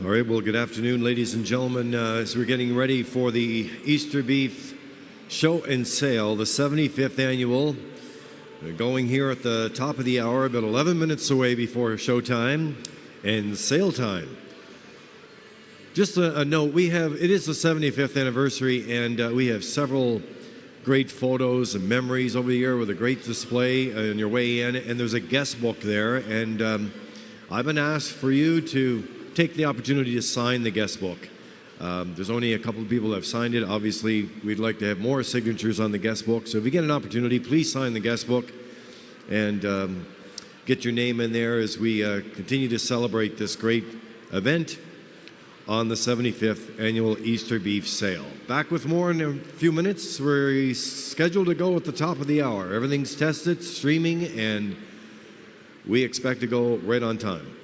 All right, well, good afternoon, ladies and gentlemen. As we're getting ready for the Easter Beef Show and Sale, the 75th annual, we're going here at the top of the hour, about 11 minutes away before showtime and sale time. Just a note, it is the 75th anniversary, and we have several great photos and memories over the year with a great display on your way in, and there's a guest book there, and I've been asked for you to take the opportunity to sign the guest book. There's only a couple of people that have signed it. Obviously, we'd like to have more signatures on the guest book, so if you get an opportunity, please sign the guest book and get your name in there as we continue to celebrate this great event on the 75th annual Easter Beef Sale. Back with more in a few minutes. We're scheduled to go at the top of the hour. Everything's tested, streaming, and we expect to go right on time.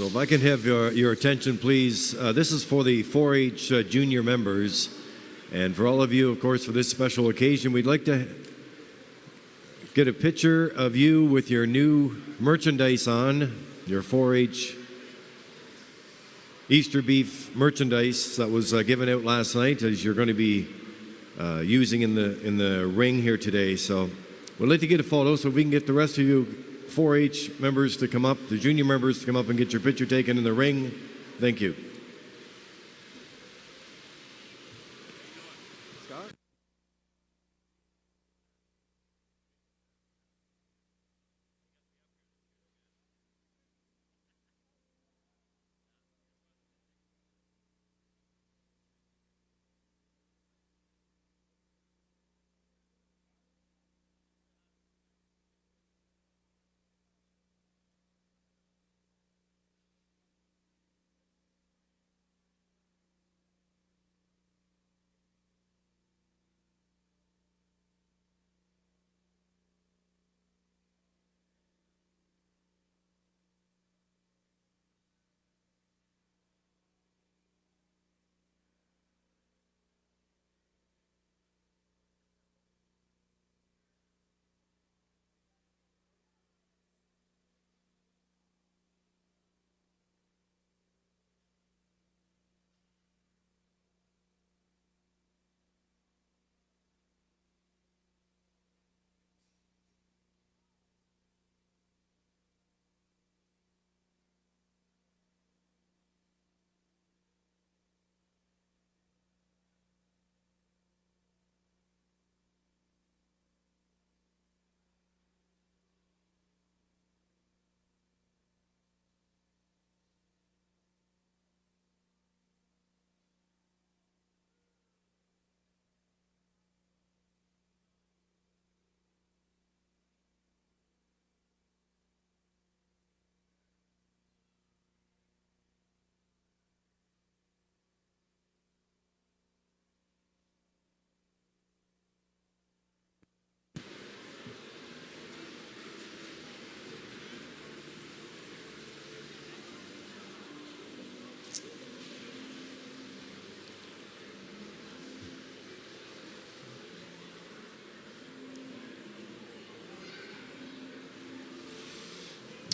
So if I can have your attention, please. This is for the 4-H junior members. And for all of you, of course, for this special occasion, we'd like to get a picture of you with your new merchandise on, your 4-H Easter beef merchandise that was given out last night, as you're going to be using in the ring here today. So we'd like to get a photo so we can get the rest of you 4-H members to come up, the junior members to come up and get your picture taken in the ring. Thank you.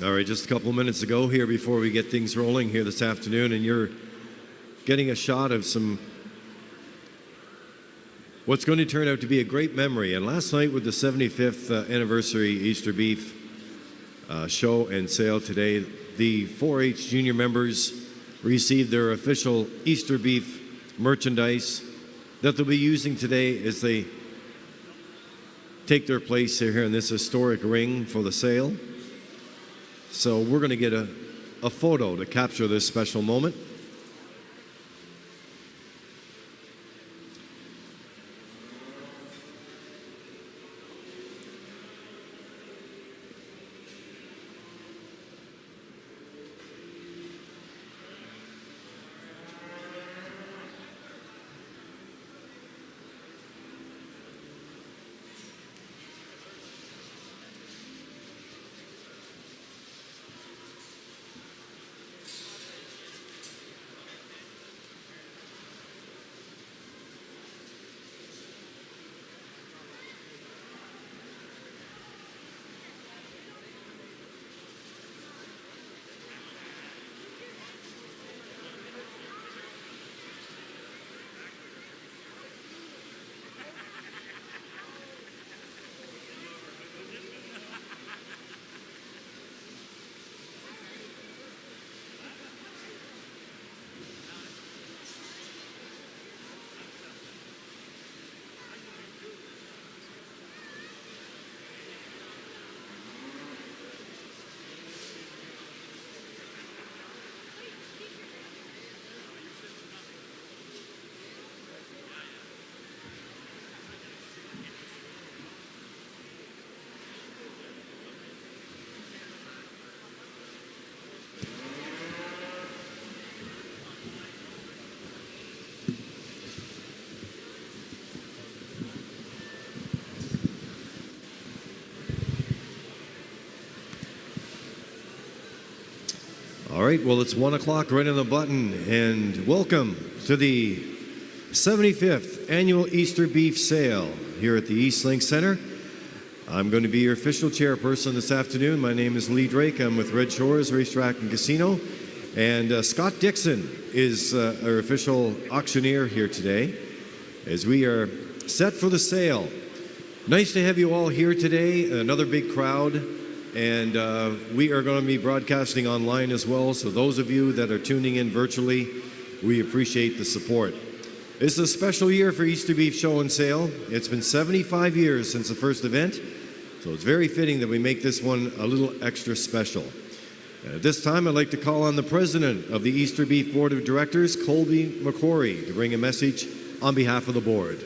All right, just a couple of minutes ago here before we get things rolling here this afternoon, and you're getting a shot of what's going to turn out to be a great memory. And last night with the 75th anniversary Easter beef show and sale today, the 4-H junior members received their official Easter beef merchandise that they'll be using today as they take their place here in this historic ring for the sale. So we're going to get a photo to capture this special moment. right, well, it's 1 o'clock right on the button, and welcome to the 75th Annual Easter Beef Sale here at the East Link Center. I'm going to be your official chairperson this afternoon. My name is Lee Drake. I'm with Red Shores Racetrack and Casino, and Scott Dixon is our official auctioneer here today as we are set for the sale. Nice to have you all here today, another big crowd. And we are going to be broadcasting online as well, so those of you that are tuning in virtually, we appreciate the support. This is a special year for Easter Beef Show and Sale. It's been 75 years since the first event, so it's very fitting that we make this one a little extra special. At this time, I'd like to call on the president of the Easter Beef Board of Directors, Colby McCrory, to bring a message on behalf of the board.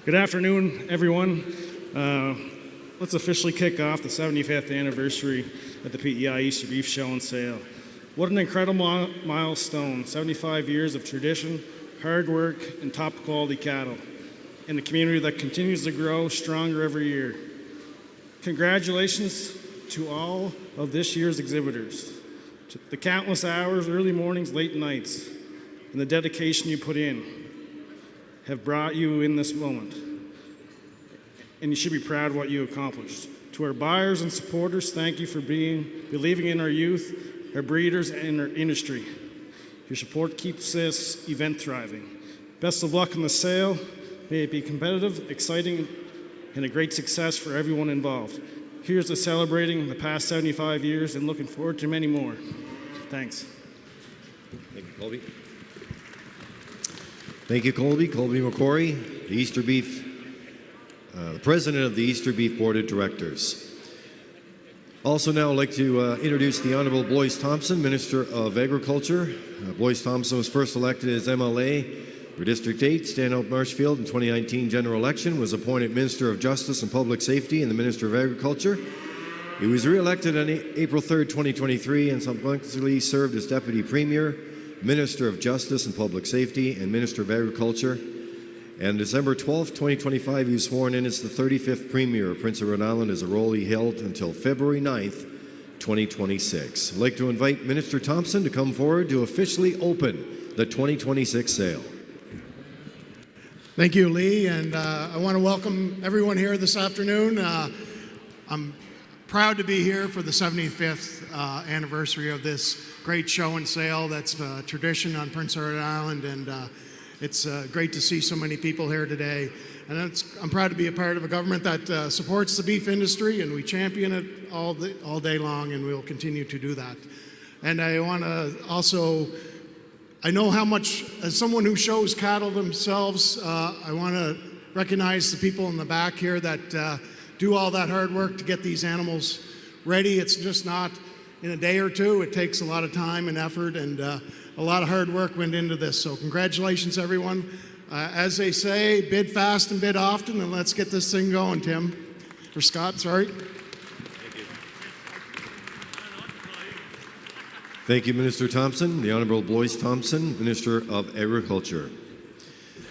Good afternoon, everyone. Let's officially kick off the 75th anniversary of the PEI Easter Beef Show and Sale. What an incredible milestone, 75 years of tradition, hard work, and top quality cattle in a community that continues to grow stronger every year. Congratulations to all of this year's exhibitors, to the countless hours, early mornings, late nights, and the dedication you put in have brought you in this moment, and you should be proud of what you accomplished. To our buyers and supporters, thank you for believing in our youth, our breeders, and our industry. Your support keeps this event thriving. Best of luck in the sale. May it be competitive, exciting, and a great success for everyone involved. Here's to celebrating the past 75 years and looking forward to many more. Thanks. Thank you, Colby. Thank you, Colby. Colby McCrory, the president of the Easter Beef Board of Directors. Also now I'd like to introduce the Honorable Blois Thompson, Minister of Agriculture. Blois Thompson was first elected as MLA for District 8, Stanhope Marshfield in 2019 general election, was appointed Minister of Justice and Public Safety and the Minister of Agriculture. He was re-elected on April 3rd, 2023, and subsequently served as Deputy Premier, Minister of Justice and Public Safety, and Minister of Agriculture. And December 12, 2025, he was sworn in as the 35th Premier of Prince of Rhode Island, as a role he held until February 9th, 2026. I'd like to invite Minister Thompson to come forward to officially open the 2026 sale. Thank you, Lee, and I want to welcome everyone here this afternoon. I'm proud to be here for the 75th anniversary of this great show and sale that's a tradition on Prince of Rhode Island, and it's great to see so many people here today. And I'm proud to be a part of a government that supports the beef industry, and we champion it all day long, and we'll continue to do that. And I want to also, I know how much, as someone who shows cattle themselves, I want to recognize the people in the back here that do all that hard work to get these animals ready. It's just not in a day or two. It takes a lot of time and effort, and a lot of hard work went into this. So congratulations, everyone. As they say, bid fast and bid often, and let's get this thing going, Tim. Or Scott, sorry. Thank you. Thank you, Minister Thompson. The Honorable Blois Thompson, Minister of Agriculture.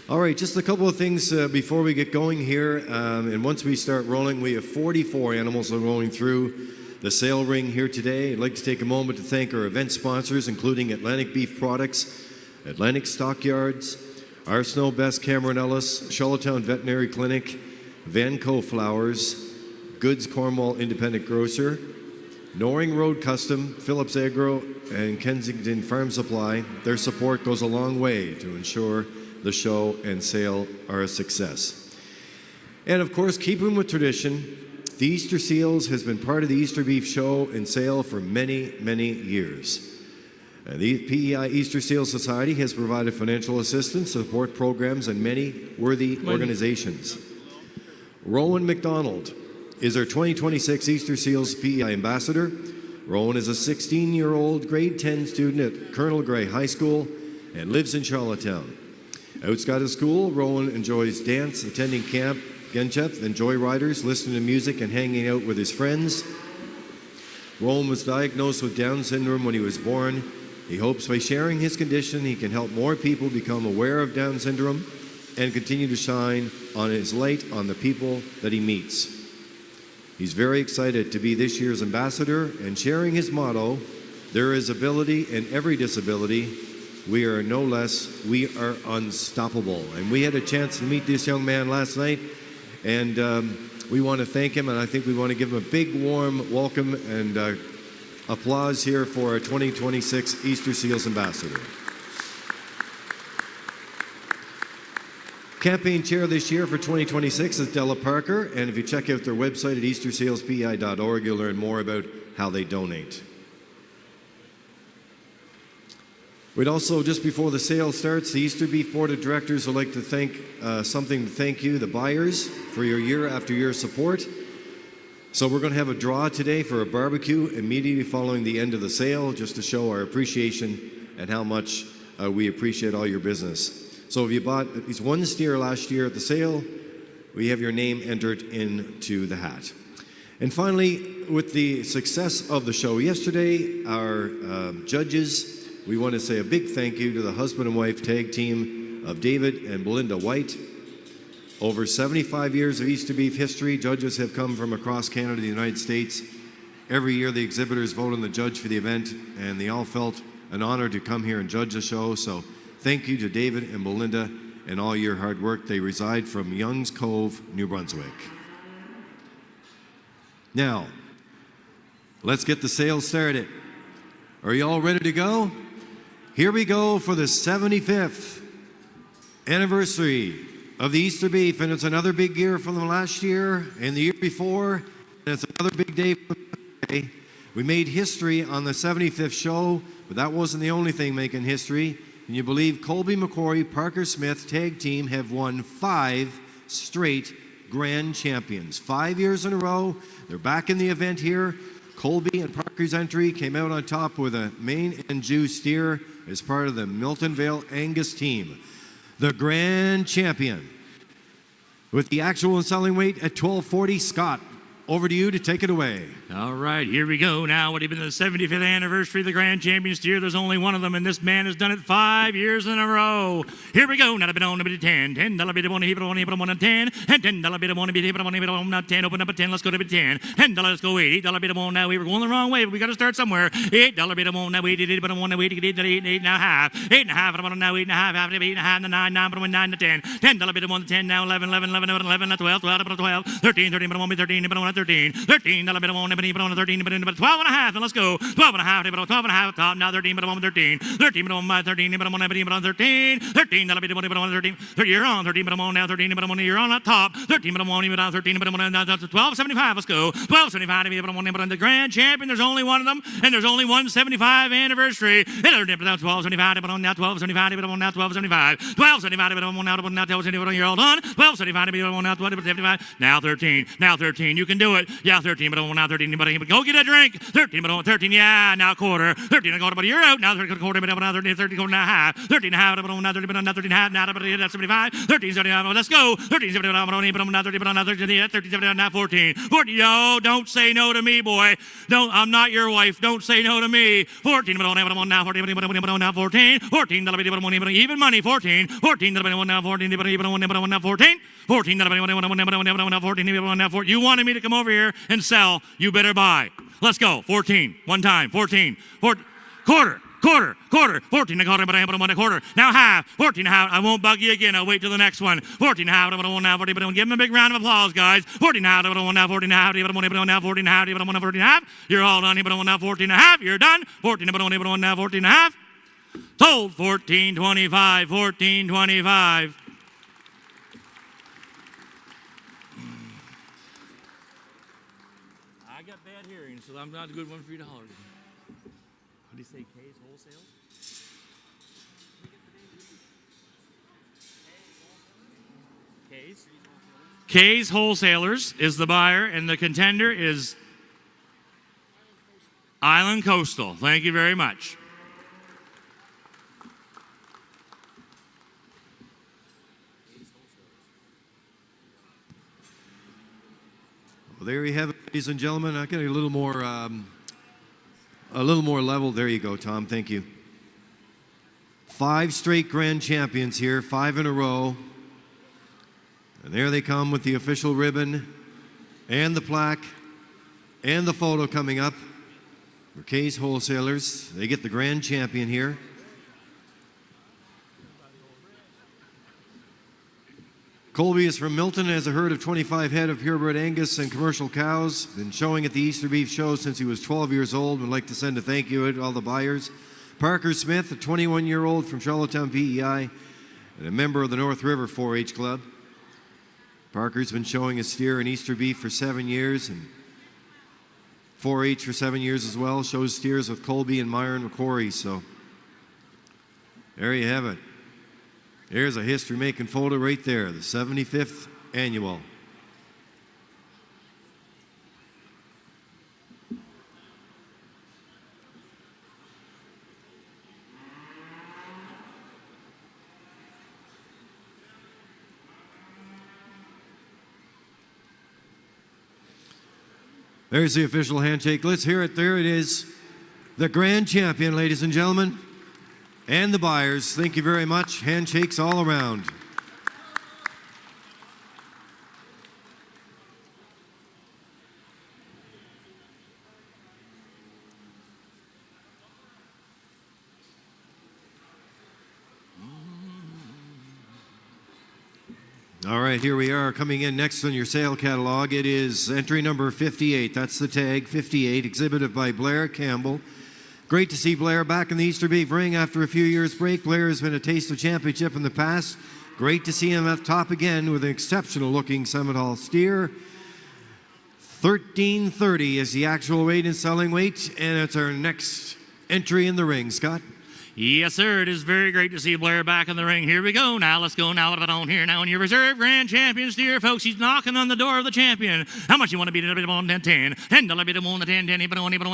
All right, just a couple of things before we get going here. And once we start rolling, we have 44 animals that are going through the sale ring here today. I'd like to take a moment to thank our event sponsors, including Atlantic Beef Products, Atlantic Stockyards, Arsenault Best Cameron Ellis, Charlottetown Veterinary Clinic, Vanco Flowers, Goods Cornwall Independent Grocer, Noring Road Custom, Phillips Agro, and Kensington Farm Supply. Their support goes a long way to ensure the show and sale are a success. And of course, keeping with tradition, the Easter Seals has been part of the Easter Beef Show and Sale for many, many years. The PEI Easter Seal Society has provided financial assistance, support programs, and many worthy organizations. Rowan McDonald, is our 2026 Easter Seals PEI Ambassador. Rowan is a 16-year-old grade 10 student at Colonel Gray High School and lives in Charlottetown. Outside of school, Rowan enjoys dance, attending camp, Genchep, and joyriders, listening to music, and hanging out with his friends. Rowan was diagnosed with Down syndrome when he was born. He hopes by sharing his condition, he can help more people become aware of Down syndrome and continue to shine on his light on the people that he meets. He's very excited to be this year's ambassador and sharing his motto, "There is ability in every disability. We are no less, we are unstoppable." And we had a chance to meet this young man last night, and we want to thank him, and I think we want to give him a big, warm welcome and applause here for our 2026 Easter Seals Ambassador. Campaign chair this year for 2026 is Della Parker, and if you check out their website at eastersealspei.org, you'll learn more about how they donate. We'd also, just before the sale starts, the Easter Beef Board of Directors would like to thank you, the buyers, for your year after year support. So we're going to have a draw today for a barbecue immediately following the end of the sale, just to show our appreciation and how much we appreciate all your business. So if you bought at least one steer last year at the sale, we have your name entered into the hat. And finally, with the success of the show yesterday, our judges, we want to say a big thank you to the husband and wife tag team of David and Belinda White. Over 75 years of Easter Beef history, judges have come from across Canada and the United States. Every year the exhibitors vote on the judge for the event, and they all felt an honor to come here and judge the show. So thank you to David and Belinda and all your hard work. They reside from Youngs Cove, New Brunswick. Now, let's get the sale started. Are you all ready to go? Here we go for the 75th anniversary of the Easter Beef, and it's another big year from the last year and the year before, and it's another big day from today. We made history on the 75th show, but that wasn't the only thing making history. Can you believe Colby McCrory, Parker Smith tag team have won 5 straight grand champions? 5 years in a row. They're back in the event here. Colby and Parker's entry came out on top with a Maine-Anjou steer as part of the Milton Vale Angus team. The grand champion with the actual and selling weight at 1240. Scott, over to you to take it away. All right, here we go now. What have been the 75th anniversary of the Grand Champion steer? There's only one of them, and this man has done it 5 years in a row. Here we go. Now, $10, $10 bid one, $1, $1, 10, and $10 bid one, $1, not 10. Open up a 10. Let's go to bid 10. $10. Let's go $8 bid one. Now we were going the wrong way, but we got to start somewhere. $8 bid one. Now we did it, but one. Now we did it. 8 now half. 8 and a half. Now 8 and a half. 8 and a half. 9. 9 but 9 to 10. $10 bid one. 10 now 11. 11. 12. 12. 13. 13 but 1. 13 but 1. 13. $13 bid one. But on 13, but 12 and a half, and let's go. 12 and a half, 12 and a half, top, now 13, but on 13. 13, but on 13, but on 13. 13, that'll be the money, but on 13. 30, you're on 13, but I'm on now 13, but I'm on, you're on that top. 13, but I'm on, even on 13, but I'm on, that's 12.75, let's go. 12.75, but I'm on, but on the grand champion, there's only one of them, and there's only 175 anniversary. And they're 12.75, but on now 12.75, but I'm on now 12.75. 12.75, but I'm on now 12.75, but you're all done. 12.75, but I'm on now 12.75. Now 13, now 13, you can do it. Yeah, 13, but I'm on now 13, but go get a drink. 13, but 13, yeah, now quarter. 13 and a quarter, but you're out. Now 13 quarter, but now 13, 13 quarter, now half. 13 and a half, but now 13, but now 13 and a half, now 75. 13, 75, let's go. 13, 75, but now 13, but now 13, 13, 75, now 14. 14, yo, don't say no to me, boy. Don't, I'm not your wife. Don't say no to me. 14, but I'm on now 14, but I'm now 14. 14, but even money, 14. 14, but I'm now 14, but I'm now 14. 14, but I'm 14, you wanted me to come over here and sell, you better buy. Let's go. 14. One time. 14. Quarter. 14 and a quarter, but I have a quarter. Now half. 14 and a half. I won't bug you again. I'll wait till the next one. 14 and a half. But I won't now 40. But give him a big round of applause, guys. 14 and a half. But I won't now 14 and a half. But I won't now 14 and a half. But I won't now 14 and a half. You're all done. But I won't now 14 and a half. You're done. 14. But I won't now 14 and a half. Sold. 14.25. 14.25. I got bad hearing, so I'm not a good one for you to holler. What do you say, K's wholesale? K's? Kay's Wholesalers is the buyer, and the contender is Island Coastal. Thank you very much. Well, there you have it, ladies and gentlemen. I got a little more level. There you go, Tom. Thank you. 5 straight grand champions here, 5 in a row. And there they come with the official ribbon and the plaque and the photo coming up for Kay's Wholesalers. They get the grand champion here. Colby is from Milton, has a herd of 25 head of purebred Angus and commercial cows. Been showing at the Easter Beef Show since he was 12 years old. Would like to send a thank you to all the buyers. Parker Smith, a 21-year-old from Charlottetown, PEI, and a member of the North River 4-H Club. Parker's been showing a steer in Easter Beef for 7 years and 4-H for 7 years as well. Shows steers with Colby and Myron Macquarie. So there you have it. Here's a history-making photo right there, the 75th annual. There's the official handshake. Let's hear it. There it is. The grand champion, ladies and gentlemen, and the buyers. Thank you very much. Handshakes all around. All right, here we are coming in next on your sale catalog. It is entry number 58. That's the tag, 58, exhibited by Blair Campbell. Great to see Blair back in the Easter Beef ring after a few years break. Blair has been a taste of championship in the past. Great to see him up top again with an exceptional looking Summit Hall steer. 1330 is the actual weight and selling weight, and it's our next entry in the ring. Scott? Yes, sir. It is very great to see Blair back in the ring. Here we go. Now, let's go now. On here now in your reserve grand champion steer, folks. He's knocking on the door of the champion. How much you want to beat it? $10. $10 bid on the 10, 10, but on the 10,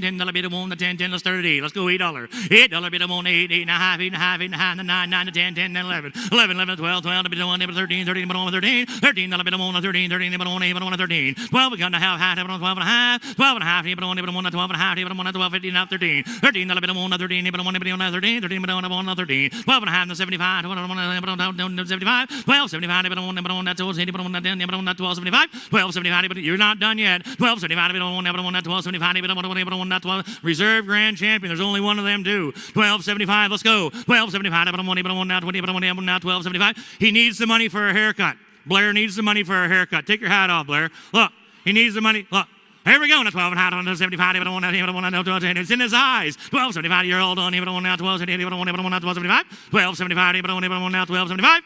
$10 bid on the 10, 10. Let's start at 8. Let's go $8. $8 bid on 8, 8 and a half, 8 and a half, 8 and a half, 9, 9 to 10, 10, 10, 11, 11, 11, 12, 12 bid on 13, 13 bid on 13, $13 bid on 13, 13 bid on 8 bid on 13, 12 we're gonna have half bid on 12 and a half, 12 and a half bid on 12 and a half, bid on 12, 15 out 13, 13 bid on 13. But on 13, 13, but on 13, 12 and a half, and 75, 75, 12, 75, but on that 12, but on that 10, but on that 12, 75, 12, 75, but you're not done yet. 12, 75, but on that 12, 75, but on that 12, reserve grand champion. There's only one of them due. 12, 75, let's go. 12, 75, but on that 20, but on that 12, 75. He needs the money for a haircut. Blair needs the money for a haircut. Take your hat off, Blair. Look, he needs the money. Look. Here we go. 12 and a half on 75. But on that 12, it's in his eyes. 12, 75 year old on him. But on that 12, 75. 12, 75. But on that 12, 75.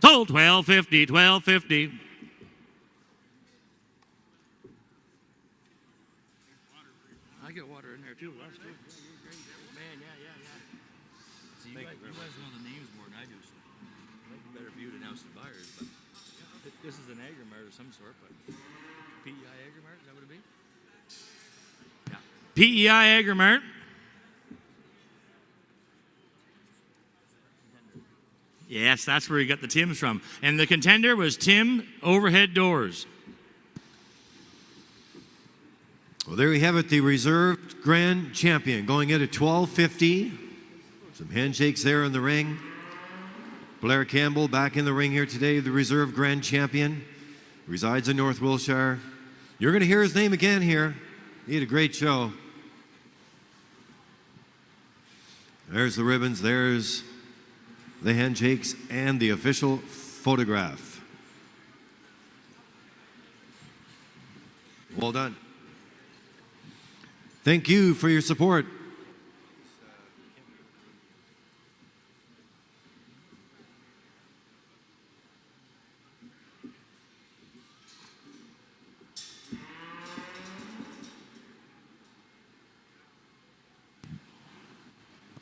Sold 12.50. 12.50. I get water in there too. That's good. Man, yeah. See, you guys know the names more than I do. So it might be better for you to announce the buyers. But this is an Agrimart of some sort. But PEI Agrimart, is that what it be? Yeah. PEI Agrimart. Yes, that's where he got the Tims from. And the contender was Tim Overhead Doors. Well, there we have it, the reserved grand champion going in at 12.50. Some handshakes there in the ring. Blair Campbell back in the ring here today, the reserve grand champion. Resides in North Wiltshire. You're going to hear his name again here. He had a great show. There's the ribbons, there's the handshakes, and the official photograph. Well done. Thank you for your support.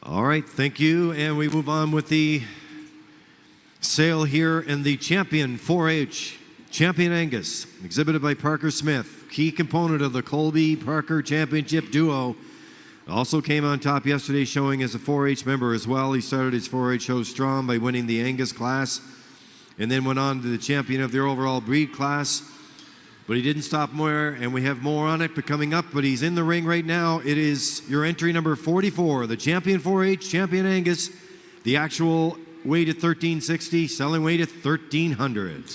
All right, thank you. And we move on with the sale here in the Champion 4-H. Champion Angus, exhibited by Parker Smith, key component of the Colby-Parker Championship duo. Also came on top yesterday showing as a 4-H member as well. He started his 4-H show strong by winning the Angus class and then went on to the champion of their overall breed class. But he didn't stop more, and we have more on it coming up, but he's in the ring right now. It is your entry number 44, the Champion 4-H, Champion Angus, the actual weight at 1360, selling weight at 1300.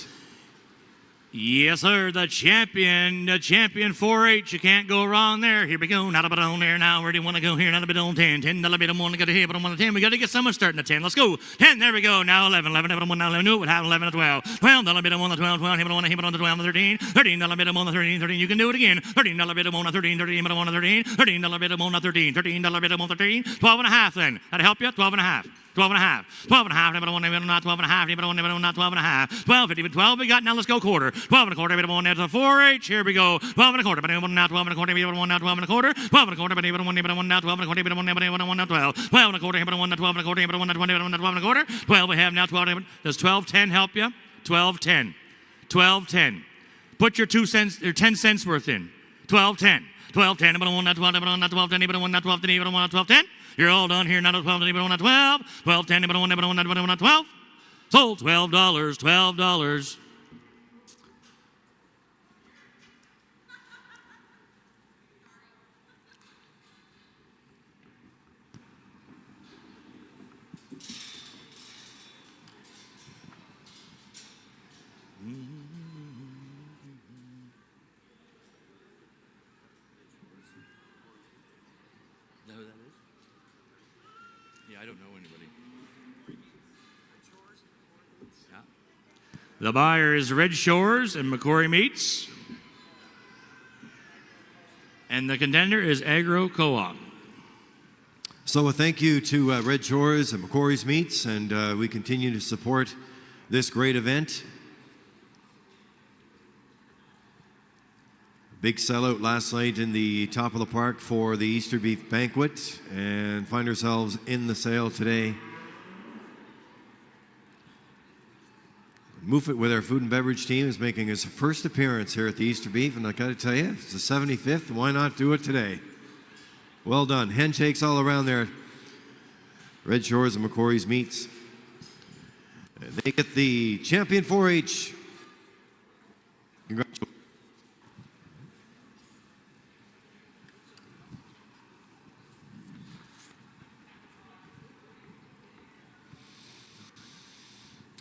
Yes, sir. The champion 4-H. You can't go wrong there. Here we go. Not a bit on there now. Where do you want to go here? Not a bit on 10. $10 bit on 1. Got to hit, but on 1 to 10. We got to get someone starting at 10. Let's go. 10. There we go. Now 11. 11 on 1. Now 11. Knew it would have 11 to 12. $12 bit on 1 to 12. 12. Hit on the 12 to 13. $13 bit on the 13. 13. You can do it again. $13 bit on the 13. 13 bit on the 13. $13 bit on the 13. $13 bit on 13. 12 and a half then. That'll help you. 12 and a half. 12 and a half. 12 and a half. 12 and a half. 12 and a half. 12, 50, 12 we got. Now let's go quarter. 12 and a quarter. On there to the 4-H. Here we go. 12 and a quarter. But now 12 and a quarter. 12 and a quarter. 12 and a quarter. But even one now 12 and a quarter. But 1 now 12. 12 and a quarter. But 1 now 12 and a quarter. But 1 now 20. But 1 now 12 and a quarter. 12 we have now 12. Does 12.10 help you? 12.10. 12.10. Put your 2 cents or 10 cents worth in. 12.10. 12.10. But 1 now 12. But 1 now 12.10. But 1 now 12.10. But 1 now 12.10. You're all done here. Now 12.10. But 1 now 12. 12.10. But 1 now 12. Sold $12. $12. I don't know anybody. Yeah. The buyer is Red Shores and McCory Meats. And the contender is Agro Co-op. So a thank you to Red Shores and McCory's Meats, and we continue to support this great event. Big sellout last night in the top of the park for the Easter Beef Banquet, and find ourselves in the sale today. Moofit with our food and beverage team is making his first appearance here at the Easter Beef, and I got to tell you, it's the 75th. Why not do it today? Well done. Handshakes all around there. Red Shores and McCory's Meats. And they get the Champion 4-H. Congratulations.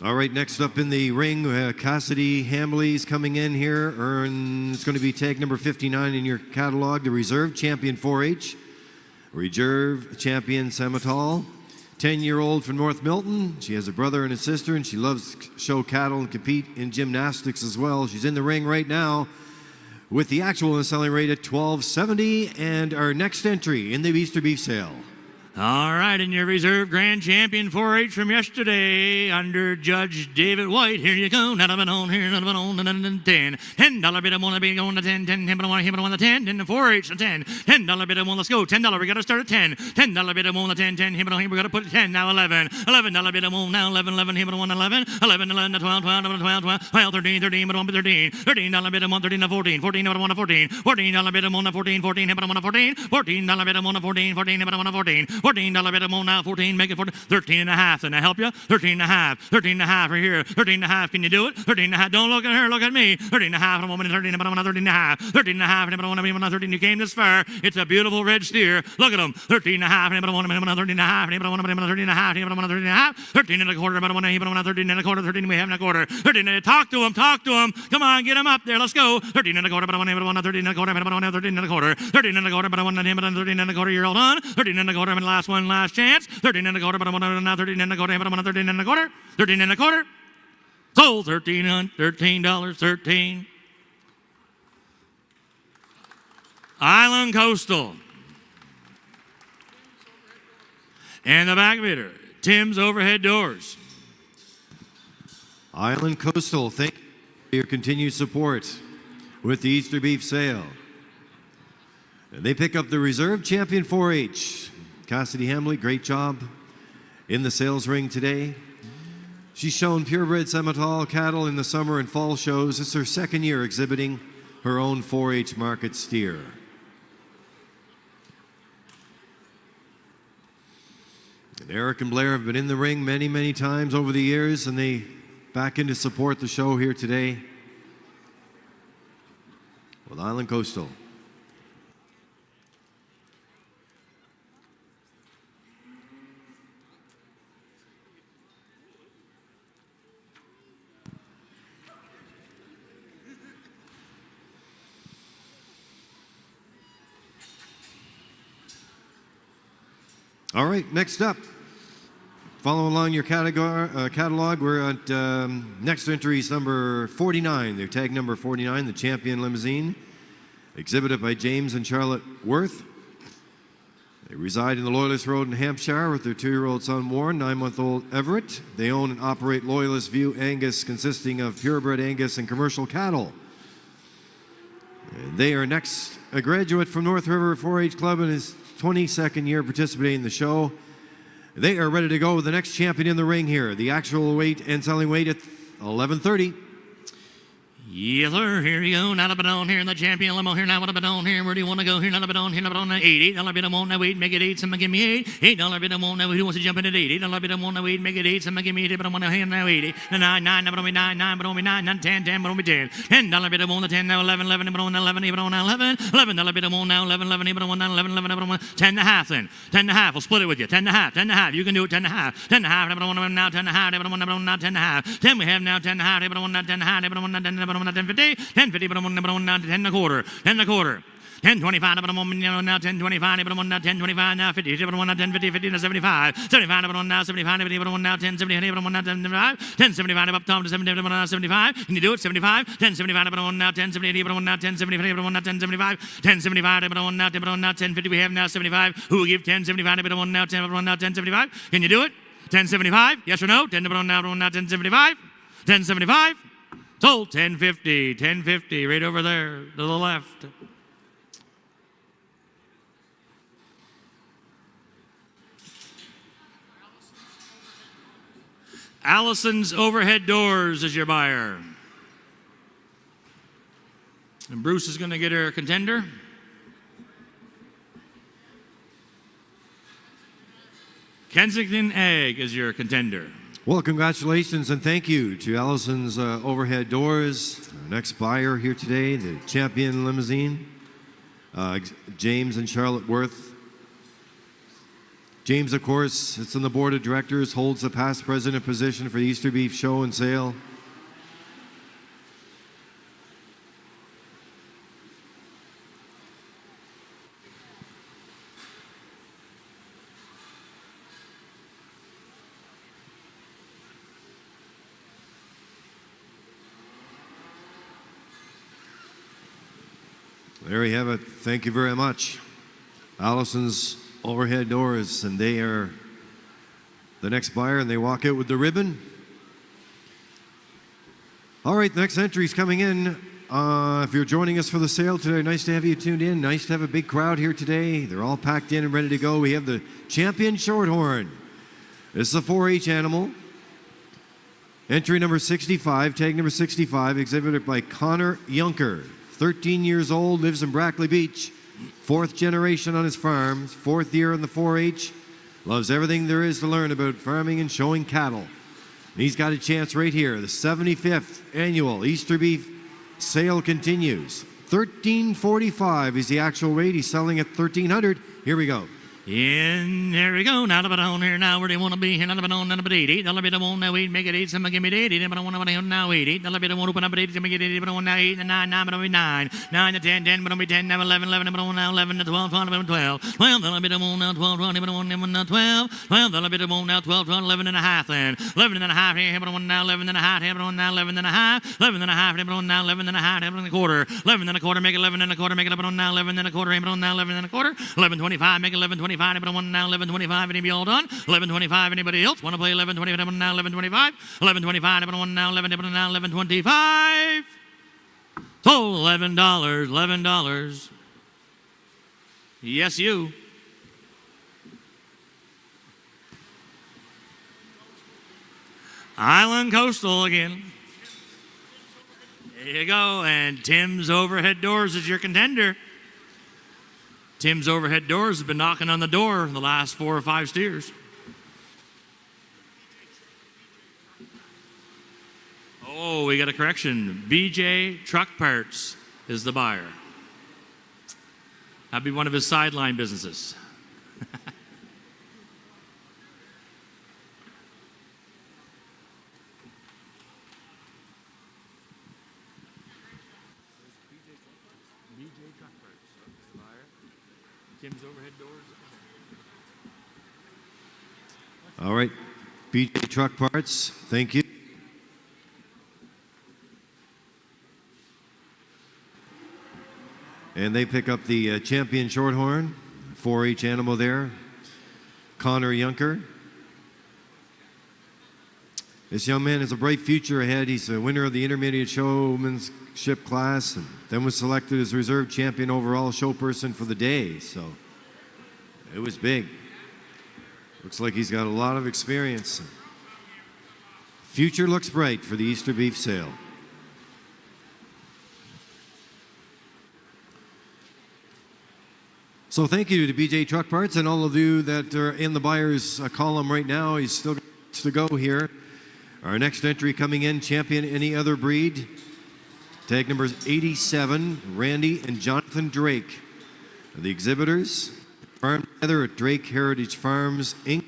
All right, next up in the ring, Cassidy Hambley's coming in here. It's going to be tag number 59 in your catalog, the Reserve Champion 4-H. Reserve Champion Samatol. 10-year-old from North Milton. She has a brother and a sister, and she loves to show cattle and compete in gymnastics as well. She's in the ring right now with the actual selling rate at $12.70, and our next entry in the Easter Beef Sale. All right, and your reserve grand champion 4-H from yesterday under Judge David White. Here you go. Not a bit on here, not a bit on, $10. $10 bid. I want to be going to 10, 10, 10, but I want to hit on the 10, then the 4-H, the 10. $10 bid. I want, let's go. $10. We got to start at 10. $10 bid. I want the 10, 10, hit on here. We got to put 10, now 11. $11 bid. I want now 11, 11, hit on 11. 11, 11, 12, 12, 12, 12, 12, 13, 13, but I want 13. $13 bid. I want 13 to 14. 14, but I want 14. $14 bid. I want 14, 14, but I want 14. $14 bid. I want 14, 14, but I want 14. $14 bid. I want now 14, make it 14. 13 and a half. Then I help you? 13 and a half. 13 and a half right here. 13 and a half. Can you do it? 13 and a half. Don't look at her. Look at me. 13 and a half. I want 13, but I want 13 and a half. 13 and a half. But I want to be 13. You came this far. It's a beautiful red steer. Look at him. 13 and a half. But I want to be 13 and a half. But I want to be 13 and a half. But I want 13 and a half. 13 and a quarter. But I want to be 13 and a quarter. 13 we have in a quarter. 13 and a talk to him. Talk to him. Come on, get him up there. Let's go. 13 and a quarter. But I want to 13 and a quarter. But I want to 13 and a quarter. 13 and a quarter. But I want to 13 and a quarter. You're all done. 13 and a quarter. And last one, last chance. 13 and a quarter. But I want to now 13 and a quarter. But I want 13 and a quarter. 13 and a quarter. Sold $13. $13. Island Coastal. And the back bidder, Tim's Overhead Doors. Island Coastal, thank you for your continued support with the Easter Beef Sale. And they pick up the Reserve Champion 4-H. Cassidy Hambley, great job in the sales ring today. She's shown purebred Simmental cattle in the summer and fall shows. It's her second year exhibiting her own 4-H market steer. And Eric and Blair have been in the ring many, many times over the years, and they back in to support the show here today with Island Coastal. All right, next up, follow along your catalog. We're at next entry is number 49, their tag number 49, the Champion Limousine, exhibited by James and Charlotte Worth. They reside in the Loyalist Road in Hampshire with their 2-year-old son Warren, 9-month-old Everett. They own and operate Loyalist View Angus, consisting of purebred Angus and commercial cattle. And they are next a graduate from North River 4-H Club and his 22nd year participating in the show. They are ready to go with the next champion in the ring here. The actual weight and selling weight at 11:30. Yes, sir. Here you go. Not a bit on here in the champion limo. Here now, what a bit on here. Where do you want to go? Here, not a bit on here. Not a bit on that. $8 bit on that weight. Make it 8. Someone give me 8. $8 bit on that weight. Who wants to jump in at 8? $8 bit on that weight. Make it 8. Someone give me 8. But I'm on the hand now 80. 9, 9, but on me 9, 9, but on me 9, 9, 10, 10, but on me 10. $10 bit on the 10 now 11, 11, but on 11, but on 11. $11 bit on now 11, 11, but on 11, 11, but on 10 and a half then. 10 and a half. We'll split it with you. 10 and a half. 10 and a half. You can do it. 10 and a half. 10 and a half. But on now 10 and a half. But on now 10 and a half. 10 we have now 10 and a half. But on now 10 and a half. But on now 10 50. 10.50, but I'm on now 10 and a quarter. 10 and a quarter. 10.25, but I'm on now 10.25, but I'm on now 10.25, now 50, but I'm on now 10.50, 50 to 75. 75, but I'm on now 75, but I'm on now 10.70, but I'm on now 10.75. 10.75, up top to 70, but I'm on now 75. Can you do it? 75. 10.75, but I'm on now 10.70, but I'm on now 10.70, but I'm on now 10.75. 10.75, but I'm on now 10.50. We have now 75. Who will give 10.75, but I'm on now 10, but I'm on now 10.75. Can you do it? 10.75? Yes or no? 10, but I'm on now 10.75. 10.75. Sold. 10.50. 10.50 right over there to the left. Allison's Overhead Doors is your buyer. And Bruce is going to get her contender. Kensington Egg is your contender. Well, congratulations and thank you to Allison's Overhead Doors. Our next buyer here today, the Champion Limousine, James and Charlotte Worth. James, of course, sits on the board of directors, holds the past president position for the Easter Beef Show and Sale. There you have it. Thank you very much. Allison's Overhead Doors, and they are the next buyer, and they walk out with the ribbon. All right, the next entry is coming in. If you're joining us for the sale today, nice to have you tuned in. Nice to have a big crowd here today. They're all packed in and ready to go. We have the Champion Shorthorn. This is a 4-H animal. Entry number 65, tag number 65, exhibited by Connor Yunker. 13 years old, lives in Brackley Beach. 4th generation on his farm, 4th year in the 4-H. Loves everything there is to learn about farming and showing cattle. And he's got a chance right here. The 75th annual Easter Beef Sale continues. $13.45 is the actual rate. He's selling at $1,300. Here we go. And there we go. Now, but on here now, where do you want to be? Here, not about on, not about 8. $8 bit on now, 8. Make it 8. Someone give me 8. $8 but I want to now 8. $8 bit on, open up at 8. Make it 8. But on now 8 and 9. 9 but on me 9. 9 to 10. 10 but on me 10. Now 11. 11 but on now 11 to 12. 12 but on 12. 12 $1 bit on now 12. 12 but on now 12. 12 $1 bit on now 12. 12 11 and a half then. 11 and a half here. But on now 11 and a half. Here but on now 11 and a half. 11 and a half. Here but on now 11 and a half. Here but on a quarter. 11 and a quarter. Make 11 and a quarter. Make it up on now 11 and a quarter. Here but on now 11 and a quarter. 11.25. Make 11.25. But on now 11.25, anybody all done? 11.25, anybody else? Want to play 11.25 now? 11.25. 11.25, everyone now 11, everyone now 11.25. So $11, $11. Yes, you. Island Coastal again. There you go. And Tim's Overhead Doors is your contender. Tim's Overhead Doors has been knocking on the door the last 4 or 5 steers. Oh, we got a correction. BJ Truck Parts is the buyer. That'd be one of his sideline businesses. Tim's Overhead Doors. All right, BJ Truck Parts, thank you. And they pick up the champion Shorthorn, 4-H animal there, Connor Yunker. This young man has a bright future ahead. He's a winner of the intermediate showmanship class, and then was selected as reserve champion overall show person for the day. So it was big. Looks like he's got a lot of experience. Future looks bright for the Easter beef sale. So thank you to BJ Truck Parts and all of you that are in the buyer's column right now. He's still got to go here. Our next entry coming in, champion any other breed. Tag numbers 87, Randy and Jonathan Drake. The exhibitors, farmed together at Drake Heritage Farms, Inc.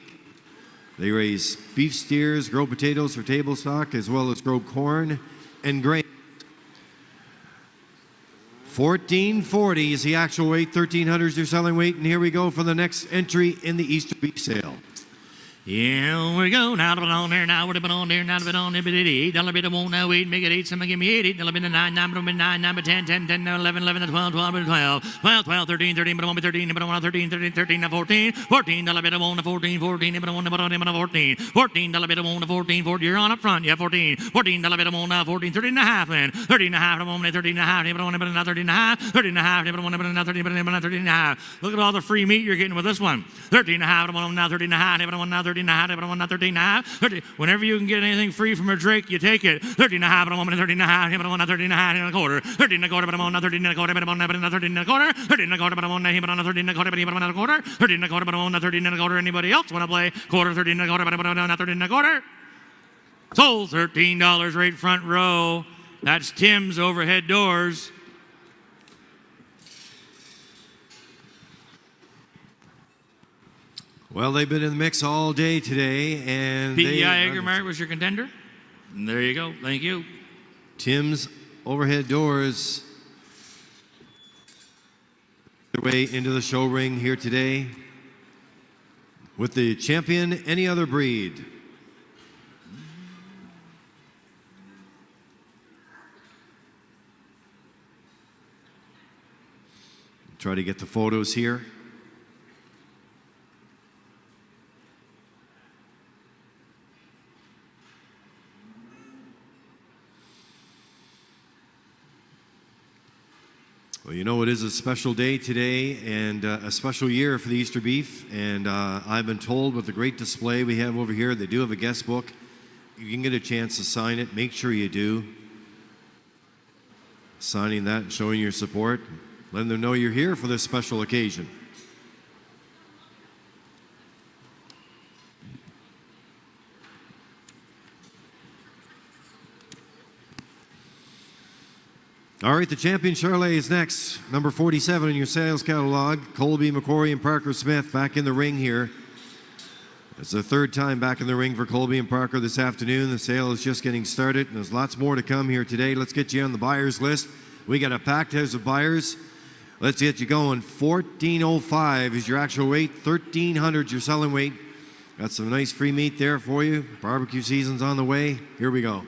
They raise beef steers, grow potatoes for table stock, as well as grow corn and grain. 1440 is the actual weight, 1300 is your selling weight, and here we go for the next entry in the Easter beef sale. Yeah, we go. Now to on there, now we've been on there, now to been on there, but $8, $1, now 8, make it 8, somebody give me 8, $8, $9, 9, 9, 10, 10, 10, 11, 11, 12, 12, 12, 12, 13, 13, but 1, 13, but 1, 13, 13, 13, 14, 14, $1, 1, 14, 14, but 1, 14, 14, $1, 1, 14, 14, you're on up front, yeah, 14, 14, $1, 1, 14, 13 and a half, then 13 and a half, 13 and a half, but 1, but another 13 and a half, 13 and a half, but 1, but another 13, but another 13 and a half. Look at all the free meat you're getting with this one. 13 and a half, but 1, now 13 and a half, but 1, now 13 and a half, but 1, now 13 and a half. 30. Whenever you can get anything free from a Drake, you take it. 13 and a half, but 1, 13 and a half, but 1, now 13 and a half, and a quarter. 13 and a quarter, but 1, now 13 and a quarter, but 1, now 13 and a quarter. 13 and a quarter, but 1, now 13 and a quarter, but 1, now a quarter. 13 and a quarter, but 1, now 13 and a quarter. Anybody else want to play quarter? 13 and a quarter, but 1, now 13 and a quarter. Sold $13 right front row. That's Tim's Overhead Doors. Well, they've been in the mix all day today, and PEI Egermart was your contender. And there you go. Thank you. Tim's Overhead Doors their way into the show ring here today with the champion any other breed. Try to get the photos here. Well, you know, it is a special day today and a special year for the Easter beef. And I've been told with the great display we have over here, they do have a guest book. You can get a chance to sign it. Make sure you do. Signing that and showing your support. Letting them know you're here for this special occasion. All right, the champion Charolais is next. Number 47 in your sales catalog. Colby, McCory, and Parker Smith back in the ring here. It's the third time back in the ring for Colby and Parker this afternoon. The sale is just getting started, and there's lots more to come here today. Let's get you on the buyers list. We got a packed house of buyers. Let's get you going. 1405 is your actual weight. 1300 is your selling weight. Got some nice free meat there for you. Barbecue season's on the way. Here we go.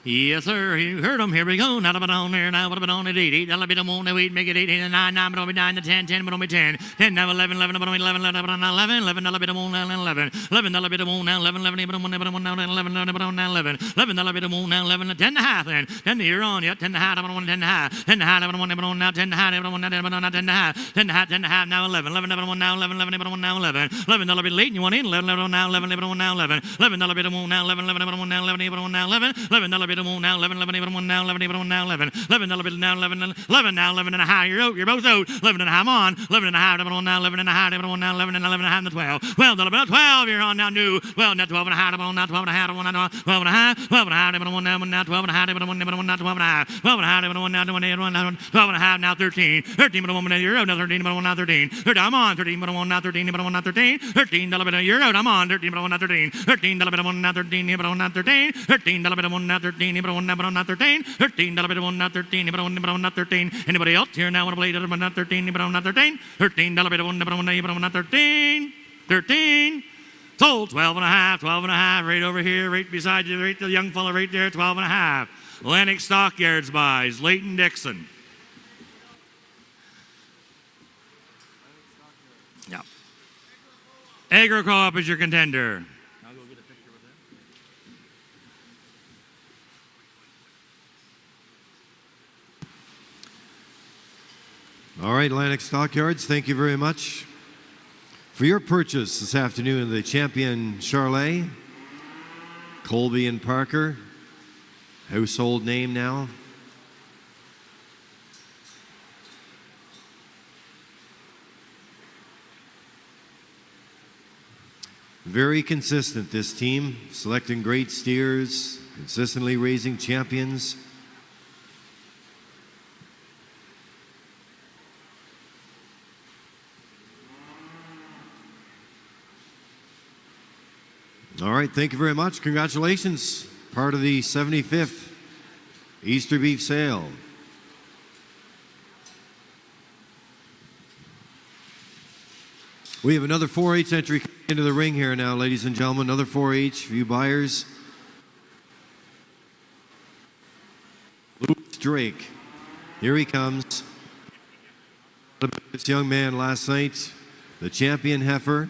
Yes, sir. You heard them. Here we go. Now, but on there. Now, but on it. 8. Now, bit on the 8. Make it 8. 8 and 9. 9, but on me 9. The 10. 10, but on me 10. 10. Now, 11. 11, but on me 11. 11, but on 11. 11. Now, bit on now 11. 11. Now, bit on now 11. 11, but on now 11. 11, but on now 11. 11. Now, bit on now 11. 10 and a half. Then 10 to here on. Yeah, 10 and a half. I'm on 10 and a half. 10 and a half. I'm on now 10 and a half. I'm on now 10 and a half. 10 and a half. 10 and a half. Now 11. 11. I'm on now 11. 11. But on now 11. 11. Now, bit late. And you want in 11. 11 now 11. 11 on now 11. 11. Now, bit on now 11. 11. But on now 11. But on now 11. 11. Now, bit on now 11. 11. But on now 11. But on now 11. 11. Now, bit now 11. 11 now 11 and a half. You're out. You're both out. 11 and a half on. 11 and a half. But on now 11 and a half. But on now 11 and 11 and a half. And 12. Well, now 12. You're on now new. Well, now 12 and a half. But on now 12 and a half. But on now 12 and a half. 12 and a half. But on now 12 and a half. But on now 12 and a half. 12 and a half. But on now 12 and a half. Now 13. 13. But on now you're out. Now 13. But on now 13. 13. I'm on 13. But on now 13. But on now 13. 13. But you're out. I'm on 13. But on now 13. 13. But on now 13. But on now 13. 13. But on now 13. But on now 13. 13. But on now 13. But on now 13. Anybody else here now want to play that? But not 13. But on now 13. 13. But on now 13. 13. Sold 12 and a half. 12 and a half. Right over here. Right beside you. Right the young fella right there. 12 and a half. Lennox Stockyards buys. Leighton Dixon. Yeah. Agro Co-op is your contender. I'll go get a picture with him. All right, Lennox Stockyards, thank you very much for your purchase this afternoon of the champion Charolais, Colby and Parker, household name now. Very consistent, this team, selecting great steers, consistently raising champions. All right, thank you very much. Congratulations. Part of the 75th Easter beef sale. We have another 4-H entry into the ring here now, ladies and gentlemen. Another 4-H for you buyers. Luke Drake. Here he comes. This young man last night, the champion Heifer.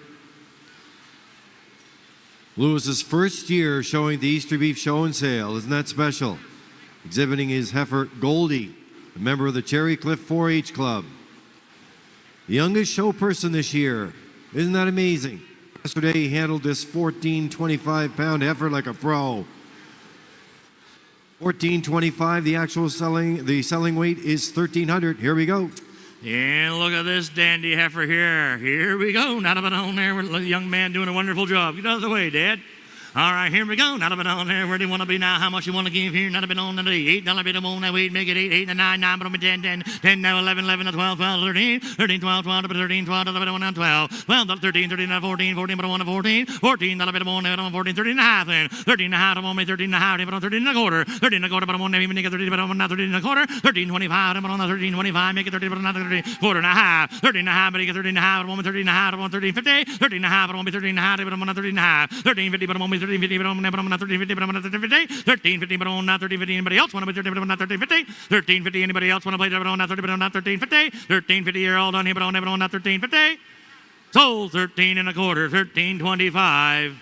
Lewis's first year showing the Easter Beef Show and Sale. Isn't that special? Exhibiting his heifer Goldie, a member of the Cherry Cliff 4-H Club. The youngest show person this year. Isn't that amazing? Yesterday he handled this 14-25-pound heifer like a pro. 1425, the actual selling weight is 1,300. Here we go. And look at this dandy heifer here. Here we go. Not up and on there. The young man doing a wonderful job. Get out of the way, Dad. All right, here we go. Not a bit on there. Where do you want to be now? How much you want to give here? Not a bit on the 8. Not a bit on that 8. Make it 8. 8 and 9. 9, but on me 10. 10. 10 now 11. 11 12. 12. 13. 13. 12. 12. 13. 12. 12. 12. 12. 13. 13. 14. 14. But on 14. 14. Not a bit on 14. 13 and a half then. 13 and a half. I'm on me 13 and a half. But on 13 and a quarter. 13 and a quarter. But I'm on even make it 13. But I'm on 13 and a quarter. 13 25. I'm on 13 25. Make it 13. But I'm not 13. Quarter and a half. 13 and a half. But I get 13 and a half. I'm on 13 and a half. I'm on 13 50. 13 and a half. But I'm on 13 and a half. But I'm on 13 and a half. 13 50. But I'm on 13 50. But I'm not 1350, but I'm not 1350. 1350, but I'm not 1350. Anybody else want to play 1350, but I'm not 1350. 1350, anybody else want to play that, but I'm not 1350, but I'm not 1350. 1350, you're all done here, but I'm not 1350. Sold 13 and a quarter, 1325.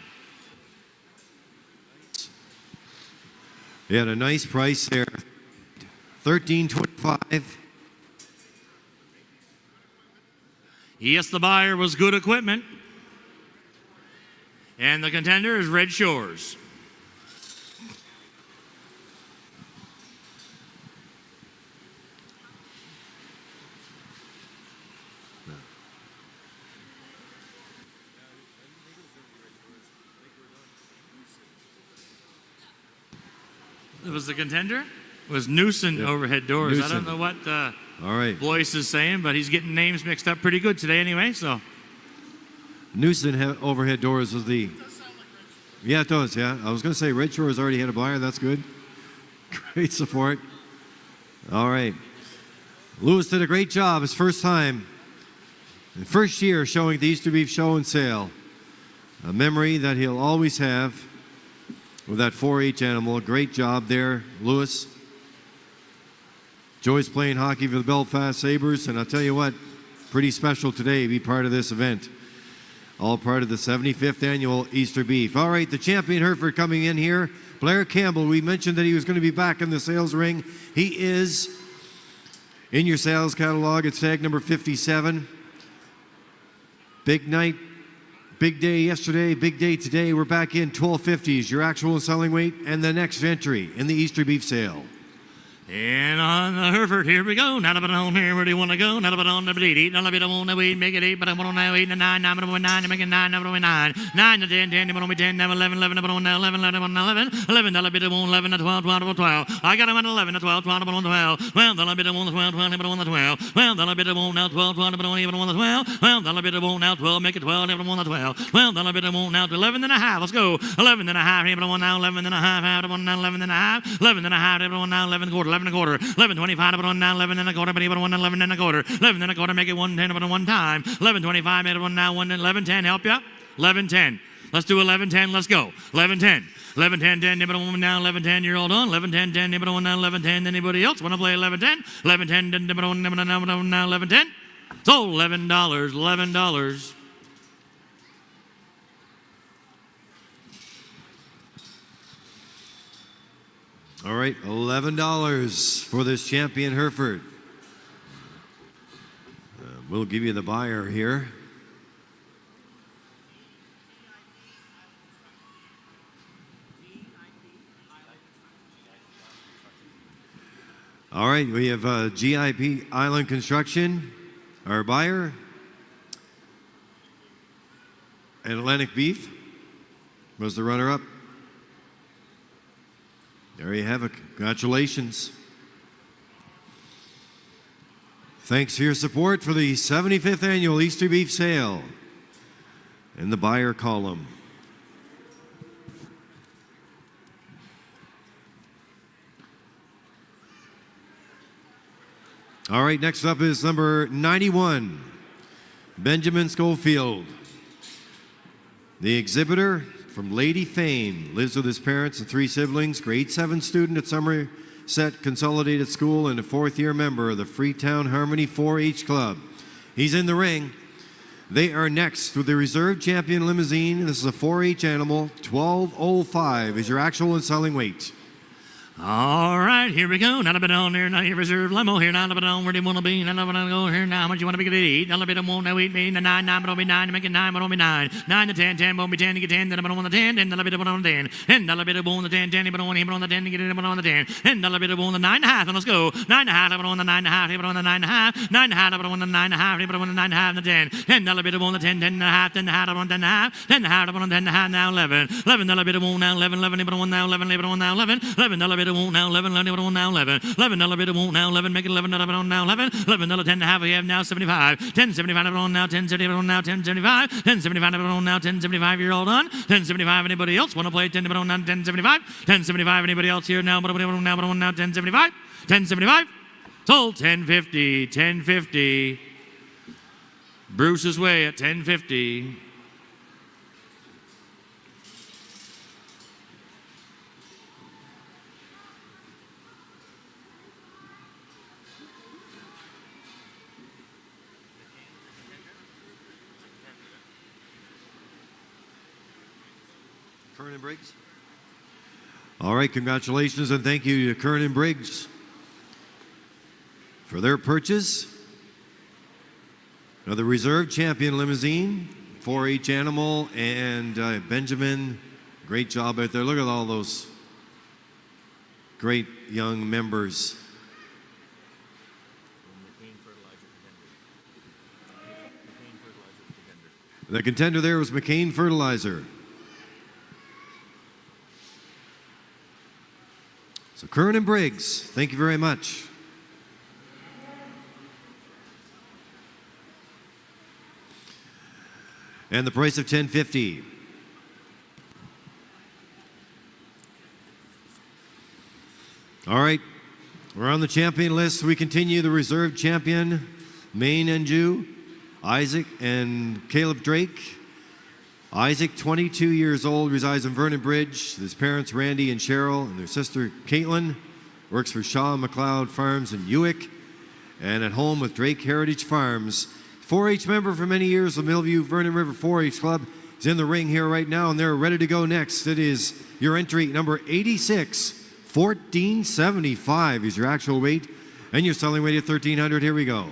You had a nice price there. 1325. Yes, the buyer was Good Equipment. And the contender is Red Shores. It was the contender? It was Newson Overhead Doors. Newson. I don't know what all right. Blois is saying, but he's getting names mixed up pretty good today anyway, so. Newson Overhead Doors was the... Yeah, it does, yeah. I was going to say Red Shores already had a buyer. That's good. Great support. All right. Lewis did a great job. His first time. The first year showing the Easter Beef Show and Sale. A memory that he'll always have. with that 4-H animal. Great job there, Lewis. Joy's playing hockey for the Belfast Sabres, and I'll tell you what, pretty special today to be part of this event. All part of the 75th annual Easter Beef. All right, the champion Hereford coming in here. Blair Campbell, we mentioned that he was going to be back in the sales ring. He is in your sales catalog. It's tag number 57. Big night, big day yesterday, big day today. We're back in 1250s, your actual selling weight, and the next entry in the Easter Beef sale. And on the Hereford, here we go. Not a bit on here, where do you want to go? Not a bit on the bleed. Not a bit on the weed, make it 8, but I want to 8 and 9, 9, 9, make it 9, 9, 9, 9 to 10, 10, but on me 10, 11, 11, but on 11, 11, 11, 11, dollar bit on 11 to 12, 12, 12. I got him at 11 to 12, 12, but on 12. Well, dollar bit on the 12, 12, but on the 12. Well, dollar bit on now 12, 12, but on even on the 12. Well, dollar bit on now 12, make it 12, even on the 12. Well, dollar bit on now to 11 and a half. Let's go. 11 and a half, even on now 11 and a half, out of on now 11 and a half. 11 and a half, even on now 11 and a quarter, 11 and a quarter. 11.25, but on now 11 and a quarter, but even on 11 and a quarter. 11 and a quarter, make it 110, but on one time. 11.25, made it on now 11.10, help ya? 11.10. Let's do 11.10, let's go. 11.10. 11.10, 10, but on now 11.10, you're all done. 11.10, 10, but on now 11.10, anybody else want to play 11.10? 11.10, but on now 11.10. So $11, $11. All right, $11 for this champion Hereford. We'll give you the buyer here. All right, we have GIP Island Construction, our buyer. And Atlantic Beef was the runner-up. There you have it. Congratulations. Thanks for your support for the 75th annual Easter Beef Sale in the buyer column. All right, next up is number 91, Benjamin Schofield. The exhibitor from Lady Fame, lives with his parents and 3 siblings, grade 7 student at Somerset Consolidated School and a 4th-year member of the Freetown Harmony 4-H Club. He's in the ring. They are next with the reserve champion Limousine. This is a 4-H animal. 12.05 is your actual and selling weight. All right, here we go. Not a bit on there, not your reserve limo here. Not a bit on where do you want to be? Not a bit on go here now. How much you want to be? Get 8. Not a bit on won't now 8 me. 9, 9, but on me 9 to make it 9, but on me 9. 9 to 10, 10, but on me 10 to get 10. Then I'm on the 10, and a bit on the 10. And a bit on the 10, 10, but on him on the 10 to get it on the 10. And a bit on the 9.5. And let's go. 9.5, but on the 9.5, but on the 9.5. 9.5, but on the 9.5, but on the 9.5 and the 10. And a bit on the 10, 10.5, 10.5, but on 10.5. 10.5, but on 10.5 now 11. 11, a bit on now 11, 11, but on now 11, but on now 11. 11, a bit on now 11, 11. On now 11, $11 bit won't now 11, make it $11 on now 11, $11 10 and a half, we have now 75, 10.75 on now 10.75 on now 10.75, 10.75 on now 10.75, you're all done, 10.75 anybody else want to play 10 on now 10.75, 10.75 anybody else here now, but on now 10.75, 10.75, sold 10.50, 10.50, Bruce's way at 10.50. Curran and Briggs. All right, congratulations and thank you to Curran and Briggs for their purchase of the reserve champion Limousine, 4-H animal, and Benjamin. Great job out there. Look at all those great young members. The contender there was McCain Fertilizer. So Curran and Briggs, thank you very much. And the price of $10.50. All right, we're on the champion list. We continue the reserve champion, Maine-Anjou, Isaac and Caleb Drake. Isaac, 22 years old, resides in Vernon Bridge. His parents, Randy and Cheryl, and their sister, Caitlin, works for Shaw and McLeod Farms in Uick, and at home with Drake Heritage Farms. 4-H member for many years, the Millview Vernon River 4-H Club. He's in the ring here right now, and they're ready to go next. It is your entry, number 86, 1475 is your actual weight, and your selling weight at 1300. Here we go.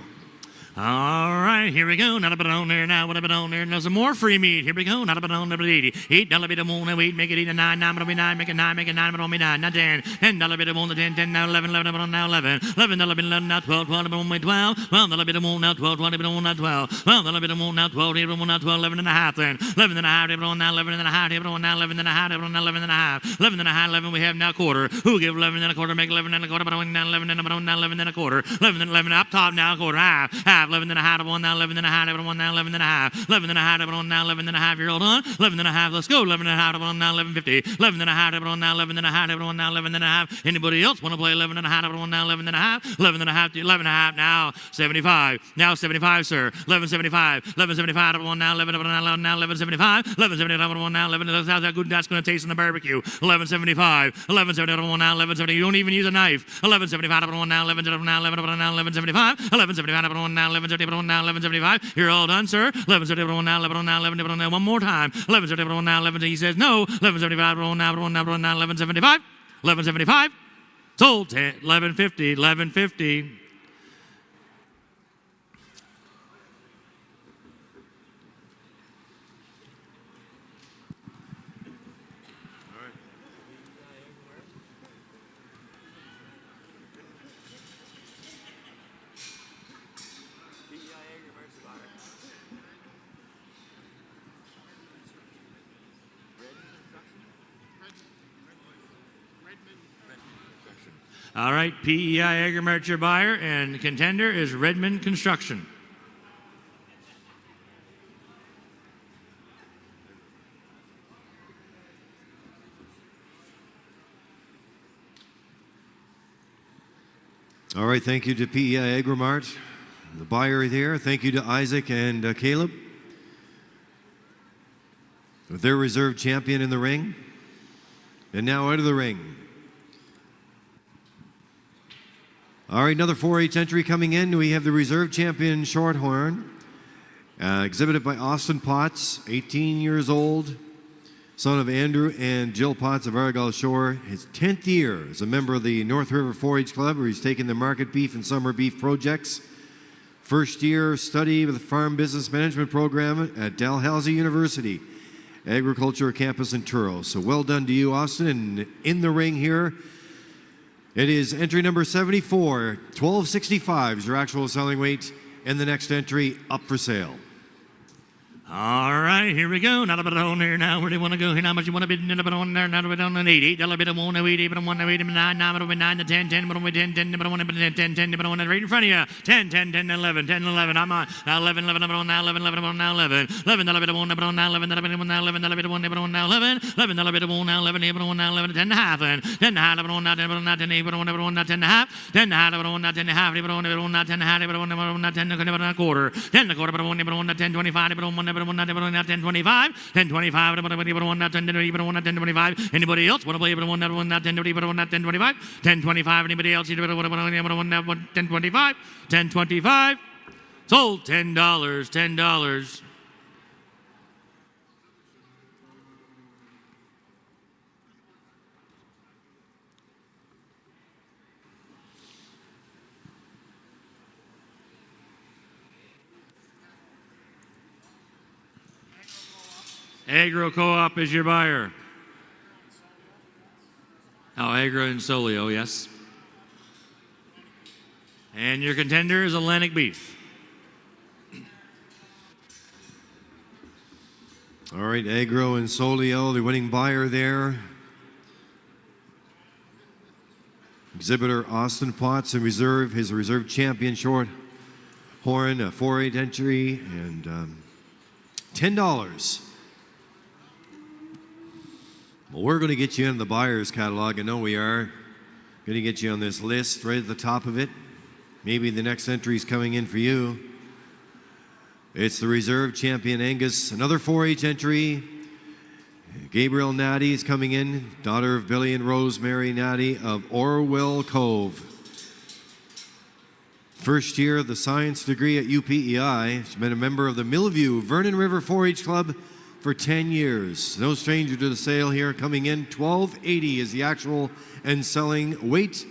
All right, here we go. Not a bit on there now. What a bit on there. Now some more free meat. Here we go. Not a bit on there. $80. $8 bit of moon and wheat. Make it 8 and 9. 9 but on me 9. Make it 9. Make it 9 but on me 9. Not 10. $10 bit of moon. 10. 10 now 11. 11 but on now 11. $11 bit of 11 now 12. 12 but on me 12. $12 bit of moon now 12. 20 bit of moon now 12. $12 bit of moon now 12. 8 but on now 12. 11 and a half then. 11 and a half. 11 on now 11 and a half. 11 on now 11 and a half. 11 on now 11 and a half. 11 and a half. 11 we have now quarter. Who give 11 and a quarter? Make 11 and a quarter. But on now 11 and a now 11 and a quarter. 11 and 11 up top now quarter. Half. Half. 11 and a half. On now 11 and a half, everyone now 11 and a half, 11 and a half, everyone now 11 and a half, you're all done, 11 and a half, let's go, 11 and a half, everyone now 11.50, 11 and a half, everyone now 11 and a half, everyone now 11 and a half, anybody else want to play 11 and a half, everyone now 11 and a half, 11 and a half to 11 and a half, now 75, now 75, sir, 11.75, 11.75, everyone now 11, everyone now 11.75, 11.75, everyone now 11, how's that good that's going to taste in the barbecue, 11.75, 11.70, everyone now 11.70, you don't even use a knife, 11.75, everyone now 11, everyone now 11, everyone now 11.75, 11.75, everyone now 11.70, everyone now 11.75, you're all done, sir. 11.70, everyone now, 11 now, 11, everyone now, one more time. 11.70, everyone now, 11. He says no. 11.75, everyone now, 11.75. 11.75. Sold 10, 11.50, 11.50. All right, PEI Agri-Mart, your buyer, and the contender is Redmond Construction. All right, thank you to PEI Agri-Mart, the buyer there. Thank you to Isaac and Caleb, with their reserve champion in the ring. And now out of the ring. All right, another 4-H entry coming in. We have the reserve champion Shorthorn, exhibited by Austin Potts, 18 years old, son of Andrew and Jill Potts of Argyle Shore. His 10th year as a member of the North River 4-H Club, where he's taken the market beef and summer beef projects. First year study with the Farm Business Management Program at Dalhousie University, Agriculture Campus in Truro. So well done to you, Austin. And in the ring here, it is entry number 74, 1265 is your actual selling weight, and the next entry up for sale. All right, here we go. Not a bit on there now. Where do you want to go here? How much you want to bid? Not a bit on there. Not a bit on an 8. $8 bit of 1, 8, but 1, 8, 9, 9, but 9, 10, 10, but 10, 10, but 1, 10, 10, 10, but 1, right in front of you. 10, 10, 10, 11, 10, 11. I'm on. Now 11, 11, but on now 11, 11, but on now 11. $11 bit of 1, but on now 11, $11 bit of 1, now 11, $11 bit of 1, but on now 11. $11 bit of 1, now 11, but on now 11, 10 and a half, then. 10 and a half, but on now 10, but on now 10, but on now 10 and a half. 10 and a half, but on now 10 and a half, but on now 10 and a half, but on now 10 and a quarter. 10 and a quarter, but on now 10, 25, but on now 10, 25, 10, 25, but on now 10, 25. Anybody else want to play? But on now 10, but on now 10, 25, 10, 25. Anybody else? But on now 10, 25, 10, 25. Sold $10, $10. Agro Co-op is your buyer. Oh, Agro and Solio, yes. And your contender is Atlantic Beef. All right, Agro and Solio, the winning buyer there. Exhibitor Austin Potts and reserve, his reserve champion Shorthorn, a 4-8 entry, and $10. Well, we're going to get you in the buyer's catalog. I know we are. Going to get you on this list right at the top of it. Maybe the next entry is coming in for you. It's the reserve champion Angus. Another 4-H entry. Gabriel Natty is coming in, daughter of Billy and Rosemary Natty of Orwell Cove. First year of the science degree at UPEI. She's been a member of the Millview Vernon River 4-H Club for 10 years. No stranger to the sale here. Coming in, $12.80 is the actual and selling weight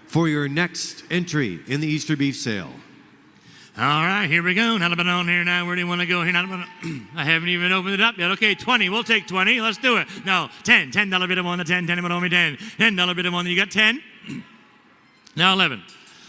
for your next entry in the Easter beef sale. All right, here we go. Not a bit on here now. Where do you want to go here? I haven't even opened it up yet. Okay, 20. We'll take 20. Let's do it. No, 10. $10 bid of one, the 10. 10 bid on me, 10. $10 bid of one. You got 10. Now 11.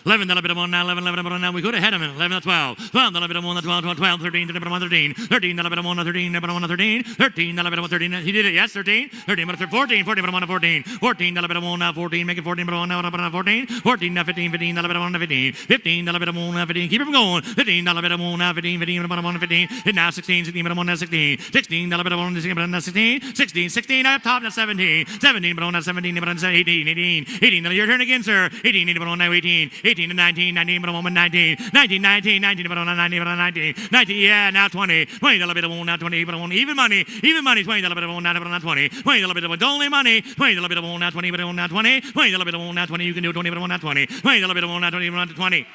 $11 bid of one now, 11 bid of one now. We could have had him in 11 to 12. $12 bid of one, 12, 12, 13 bid of one, 13. $13 bid of one, 13 bid of one, 13. $13 bid of one, 13. He did it, yes, 13. 13 bid of 14, 14 bid of one, 14. $14 bid of one now, 14. Make it 14 bid of one now, 14. 14 now, 15, $15 bid of one, 15. $15 bid of one now, 15. Keep him going. $15 bid of one now, 15, 15 bid of one, 15. Hit now 16, 16 bid of one now, 16. $16 bid of one, 16 bid of one, 16. 16, 16 up top now, 17. 17 bid of one now, 17 bid of one, 18, 18. 18, your turn again, sir. 18 bid of one now, 18. 18 to 19, 19 bid of one, 19. 19, 19, 19 bid of one, 19 bid of 19. 19, yeah, now 20. $20 bid of one now, 20 bid of one. Even money, $20 bid of one now, 20. $20 bid of one, only money. $20 bid of one now, 20 bid of one now, 20. $20 bid of one now, 20. You can do 20 bid of one now, 20. $20 bid of one now, 20 bid of one now, 20.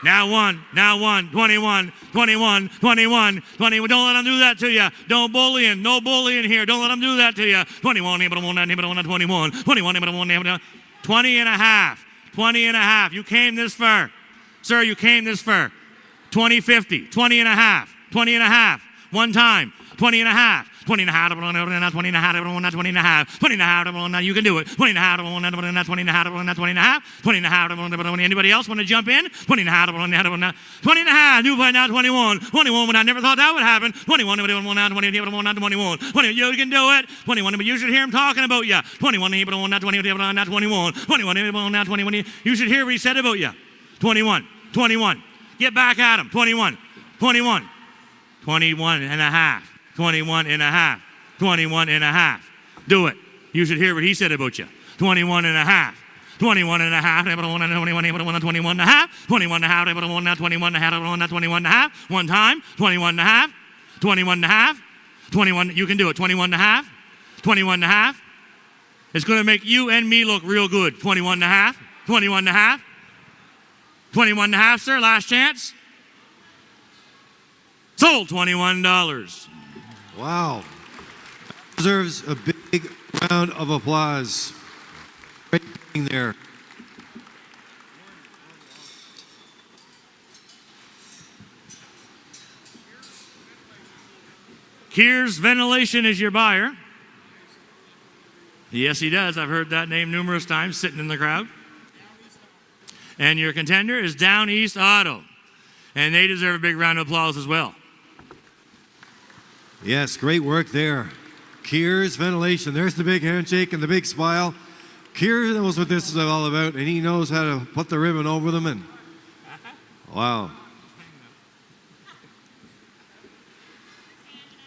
Now 21, 21. Don't let them do that to you. Don't bullying. No bullying here. Don't let them do that to you. 21, 21. 20 and a half. 20 and a half. You came this far. Sir, you came this far. 20.50. 20 and a half. 20 and a half. One time. 20 and a half. 20 and a half, 20 and a half, 20 and a half, 20 and a half, 20 and a half, you can do it. 20 and a half, 20 and a half, 20 and a half, 20 and a half, anybody else want to jump in? 20 and a half, 20 and a half, new play now, 21, when I never thought that would happen. 21, 20, you can do it. 21, but you should hear him talking about you. 21, 21, you should hear what he said about you. 21, get back at him. 21 and a half. 21 and a half. 21 and a half. Do it. You should hear what he said about you. 21 and a half. 21 and a half. 21 and a half. 21 and a half. 21 and a half. 21 and a half. One time. 21 and a half. 21 and a half. 21. You can do it. 21 and a half. 21 and a half. It's going to make you and me look real good. 21 and a half. 21 and a half. 21 and a half, sir. Last chance. Sold. $21. Wow. Deserves a big round of applause. Great being there. Kears Ventilation is your buyer. Yes, he does. I've heard that name numerous times sitting in the crowd. And your contender is Down East Auto. And they deserve a big round of applause as well. Yes, great work there. Kears Ventilation. There's the big handshake and the big smile. Kears knows what this is all about, and he knows how to put the ribbon over them. And wow.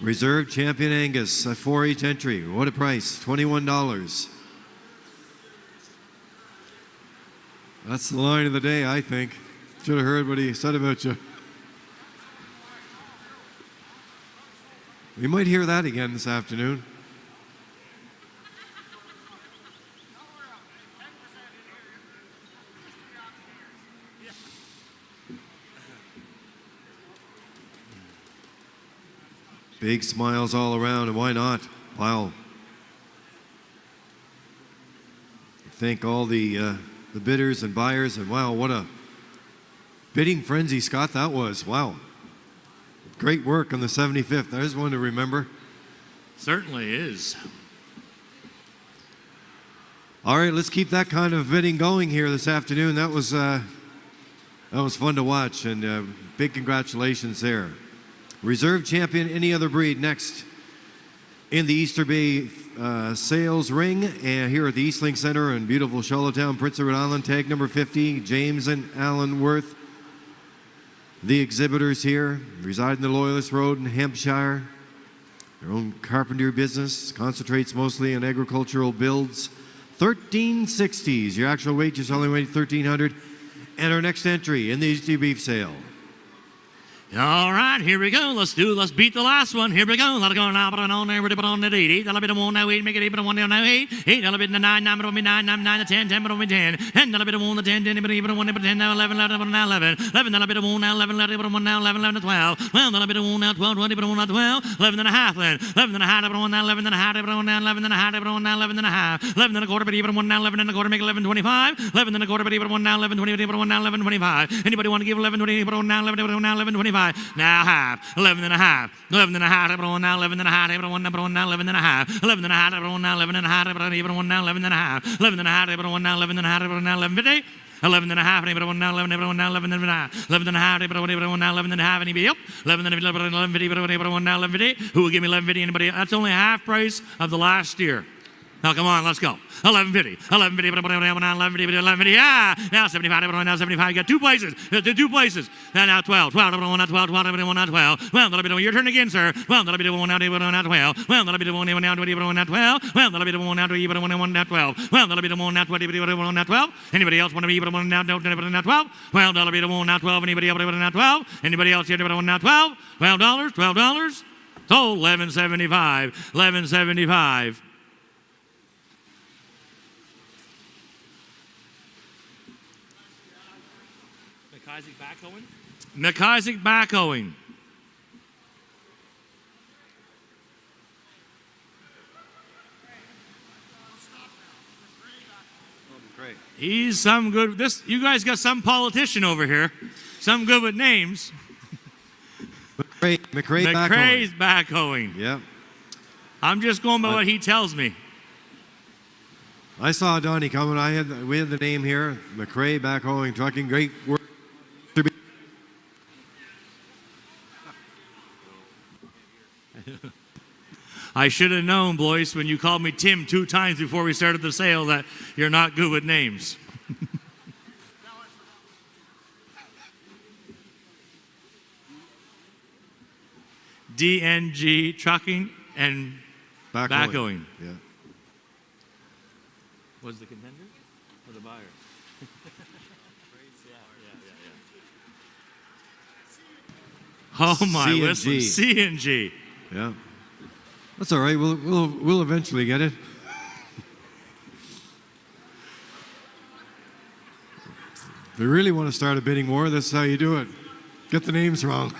Reserve champion Angus, a 4-H entry. What a price, $21. That's the line of the day, I think. Should have heard what he said about you. We might hear that again this afternoon. Big smiles all around, and why not? Wow. Thank all the bidders and buyers, and wow, what a bidding frenzy, Scott, that was. Wow. Great work on the 75th. There's one to remember. Certainly is. All right, let's keep that kind of bidding going here this afternoon. That was fun to watch, and big congratulations there. Reserve champion, any other breed, next in the Easter Bay sales ring, and here at the Eastlink Center in beautiful Charlottetown, Prince Edward Island, tag number 50, James and Alan Worth. The exhibitors here reside in the Loyalist Road in Hampshire. Their own carpentry business, concentrates mostly on agricultural builds. 1360s, your actual weight, your selling weight 1300. And our next entry in the Easter beef sale. All right, here we go. Let's beat the last one. Here we go. Let it go now. Put it on there. Put it on the 8. $8 bit of 1 now 8. Make it 8 bit of 1 now 8. $8 bit of 9. 9 bit of 9. 9 9 10. 10 bit of 10. $10 bit of 1 the 10. 10 bit of 1 10 now 11. 11 now 11. 11 bit of 1 now 11. 11 bit of 1 now 11. 11 12. 12 bit of 1 now 12. 20 bit of 1 now 12. 11 and a half then. 11 and a half bit of 1 now 11 and a half bit of 1 now 11 and a half bit of 1 now 11 and a half. 11 and a quarter bit of 1 now 11 and a quarter make 11 25. 11 and a quarter bit of 1 now 11 20 bit of 1 now 11 25. Anybody want to give 11 20 bit of 1 now 11 bit of 1 now 11 25. Now half. 11 and a half. 11 and a half. 11 now 11 and a half. 11 now 11 and a half. 11 and a half. 11 now 11 and a half. 11 now 11 and a half. 11 and a half. 11 now 11 and a half. 11 now 11 50. 11 and a half, everyone now 11, everyone now 11 and a half. 11 and a half, everyone now 11 and a half. Anybody up? 11 and 11 50, everyone now 11 50. Who will give me 11 50? Anybody? That's only half price of the last year. Now come on, let's go. 1150, 1150, 1150, 1150. Yeah, now 75, everyone now 75. You got 2 places. 2 places. Now 12, 12, everyone now 12, 12, everyone now 12. Well, that'll be the your turn again, sir. Well, that'll be the one now, everyone now 12. Well, that'll be the one now, everyone now 12. Well, that'll be the one now, everyone now 12. Well, that'll be the one now, everyone now 12. Anybody else want to be everyone now, everyone now 12? Well, that'll be the one now 12. Anybody else, everyone now 12? Anybody else here, everyone now 12? $12, $12. Sold, 1175, 1175. McIsaac backhoeing. Great. He's some good. You guys got some politician over here. Some good with names. McCray's backhoeing. Yeah. I'm just going by what he tells me. I saw Donnie coming. We had the name here. McCray backhoeing trucking. Great work. I should have known, Blois, when you called me Tim 2 times before we started the sale that you're not good with names. DNG trucking and backhoeing. Yeah. Was the contender or the buyer? Oh my whistle. CNG. Yeah. That's all right. We'll eventually get it. If we really want to start a bidding war, that's how you do it. Get the names wrong.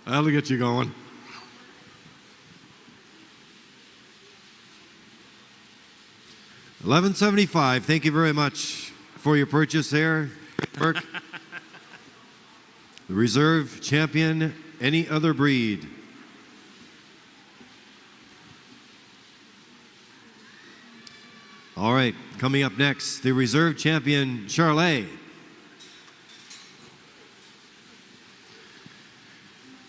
That'll get you going. $11.75. Thank you very much for your purchase there, Burke. The Reserve Champion, any other breed. All right, coming up next, the Reserve Champion, Charolais.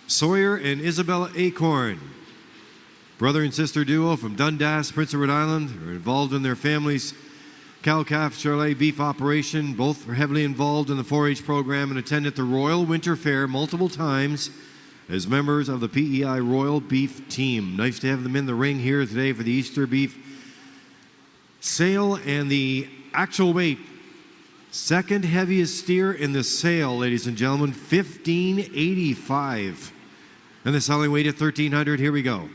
Sawyer and Isabella Acorn, brother and sister duo from Dundas, Prince of Rhode Island, are involved in their family's cow-calf Charolais beef operation. Both are heavily involved in the 4-H program and attended the Royal Winter Fair multiple times as members of the PEI Royal Beef Team. Nice to have them in the ring here today for the Easter beef sale and the actual weight. Second heaviest steer in the sale, ladies and gentlemen, 1585. And the selling weight at 1300. Here we go.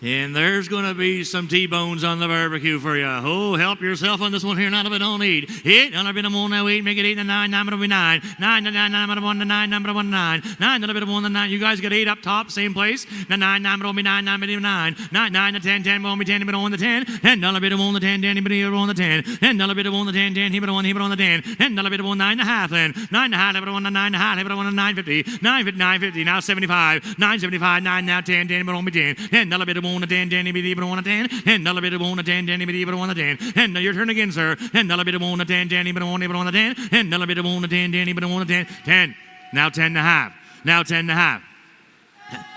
And there's going to be some T-bones on the barbecue for you. Oh, help yourself on this one here. None of it don't need. 8, none of it on now 8. Make it 8 and 9. 9 will be 9. 9 to 9. 9 to 1 to 9. 9 to 1 to 9. 9 to a bit of 1 to 9. You guys got 8 up top, same place. The 9. 9 will be 9. 9 will be 9. 9 9 to 10. 10 will be 10. Bit on the 10. 10 dollar bit of 1 to 10. 10 bit on the 10. 10 dollar bit of 1 to 10. 10 he bit on the 10. 10 dollar bit of 1 9 and a half then. 9 and a half. Bit on the 9 and a half. Bit on the 950. 950. Now 75. 975. 9 now 10. 10 bit on me 10. 10 dollar bit of 1 to 10. 10 bit of 1 to 10. 10 dollar bit of 1 to 10. 10 bit of 1 to 10. 10 your turn again, sir. 10 dollar bit of 1 to 10. 10 bit of 1 to 10. 10 dollar bit of 1 to 10. 10 bit of 1 to 10. 10. Now 10 and a half. Now 10 and a half.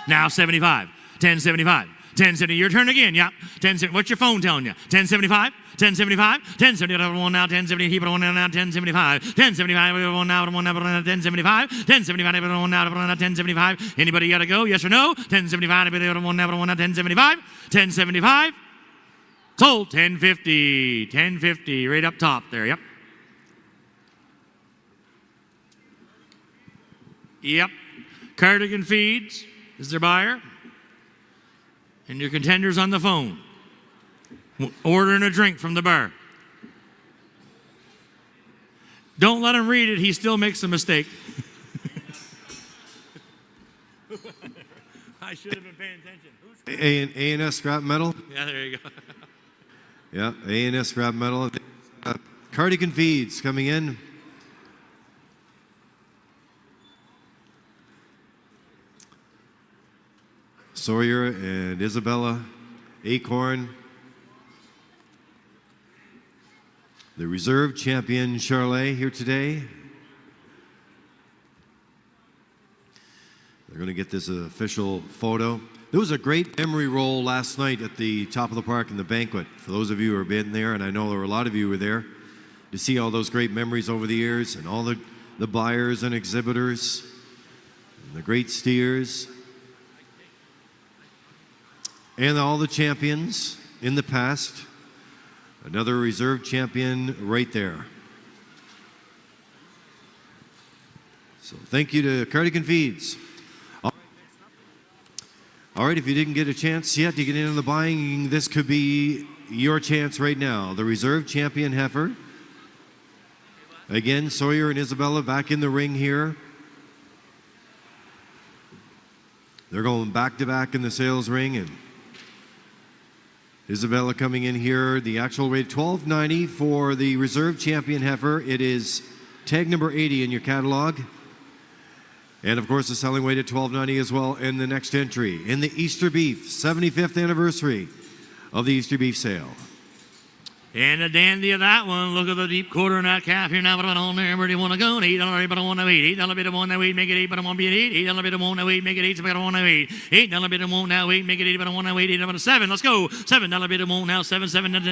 Now 75. 1075. 1070. Your turn again. Yeah. 1070. What's your phone telling you? 1075. 1075. 1075. Now 1070. Keep it on now. 1075. 1075. Now 1075. 1075. Now 1075. Anybody got to go? Yes or no? 1075. Now 1075. 1075. Sold. 1050. 1050. Right up top there. Yep. Yep. Cardigan Feeds is their buyer. And your contender's on the phone, ordering a drink from the bar. Don't let him read it. He still makes a mistake. I should have been paying attention. A&S scrap metal. Yeah, there you go. Yeah, A&S scrap metal. Cardigan Feeds coming in. Sawyer and Isabella. Acorn. The reserve champion Charolais here today. They're going to get this official photo. There was a great memory roll last night at the top of the park in the banquet. For those of you who have been there, and I know there were a lot of you who were there, to see all those great memories over the years and all the buyers and exhibitors, and the great steers, and all the champions in the past. Another reserve champion right there. So thank you to Cardigan Feeds. All right, if you didn't get a chance yet to get in on the buying, this could be your chance right now. The reserve champion Heifer. Again, Sawyer and Isabella back in the ring here. They're going back to back in the sales ring, and Isabella coming in here. The actual rate $12.90 for the reserve champion Heifer. It is tag number 80 in your catalog. And of course, the selling weight at $12.90 as well in the next entry. In the Easter Beef, 75th anniversary of the Easter Beef sale. And a dandy of that one. Look at the deep quarter in that calf here now. But on there, where do you want to go? $8, but I want to eat. $8, bit of one that eat, make it 8, but I want to be at 8. $8, bit of one that eat, make it 8, but I want to eat. $8, bit of one now, 8, make it 8, but I want to eat. $8, 7. Let's go. $7, bit of one now, 7, 7, 8.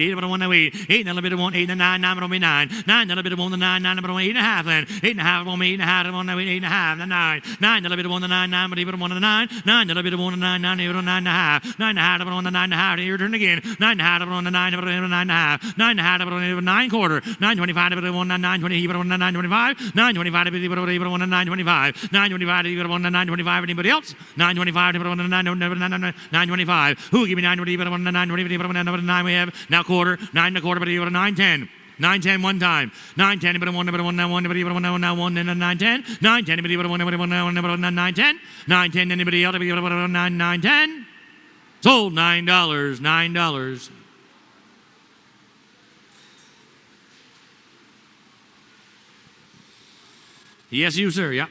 $8, but I want to eat. $8, bit of one, 8, 9, 9, but I want 9. $9, bit of one, 9, 9, but I want 8.5. Then 8.5, want me 8.5, I want to eat 8.5. 9. $9, bit of one, 9, 9, but even 1 to 9. $9, bit of one, 9, 9, even 9.5. 9.5, but on the 9.5. Your turn again. 9.5, but on the 9, but 9.5. 9.5. 9 quarter, 9.25, but on 9.20, but on 9.25, 9.25, but on 9.25, 9.25, but on 9.25. Anybody else? 9.25, but on 9.25. Who give me 9.20, but on 9.20, but on 9 we have now quarter, 9 1/4, but on 9.10. 9-10 one time. 9-10, but one, but one, now one, but one, now one, and 9-10. 9-10, but one, but one, now one, but 9-10. 9-10, anybody else? But on 9-10. Sold $9, $9. Yes, you, sir. Yeah.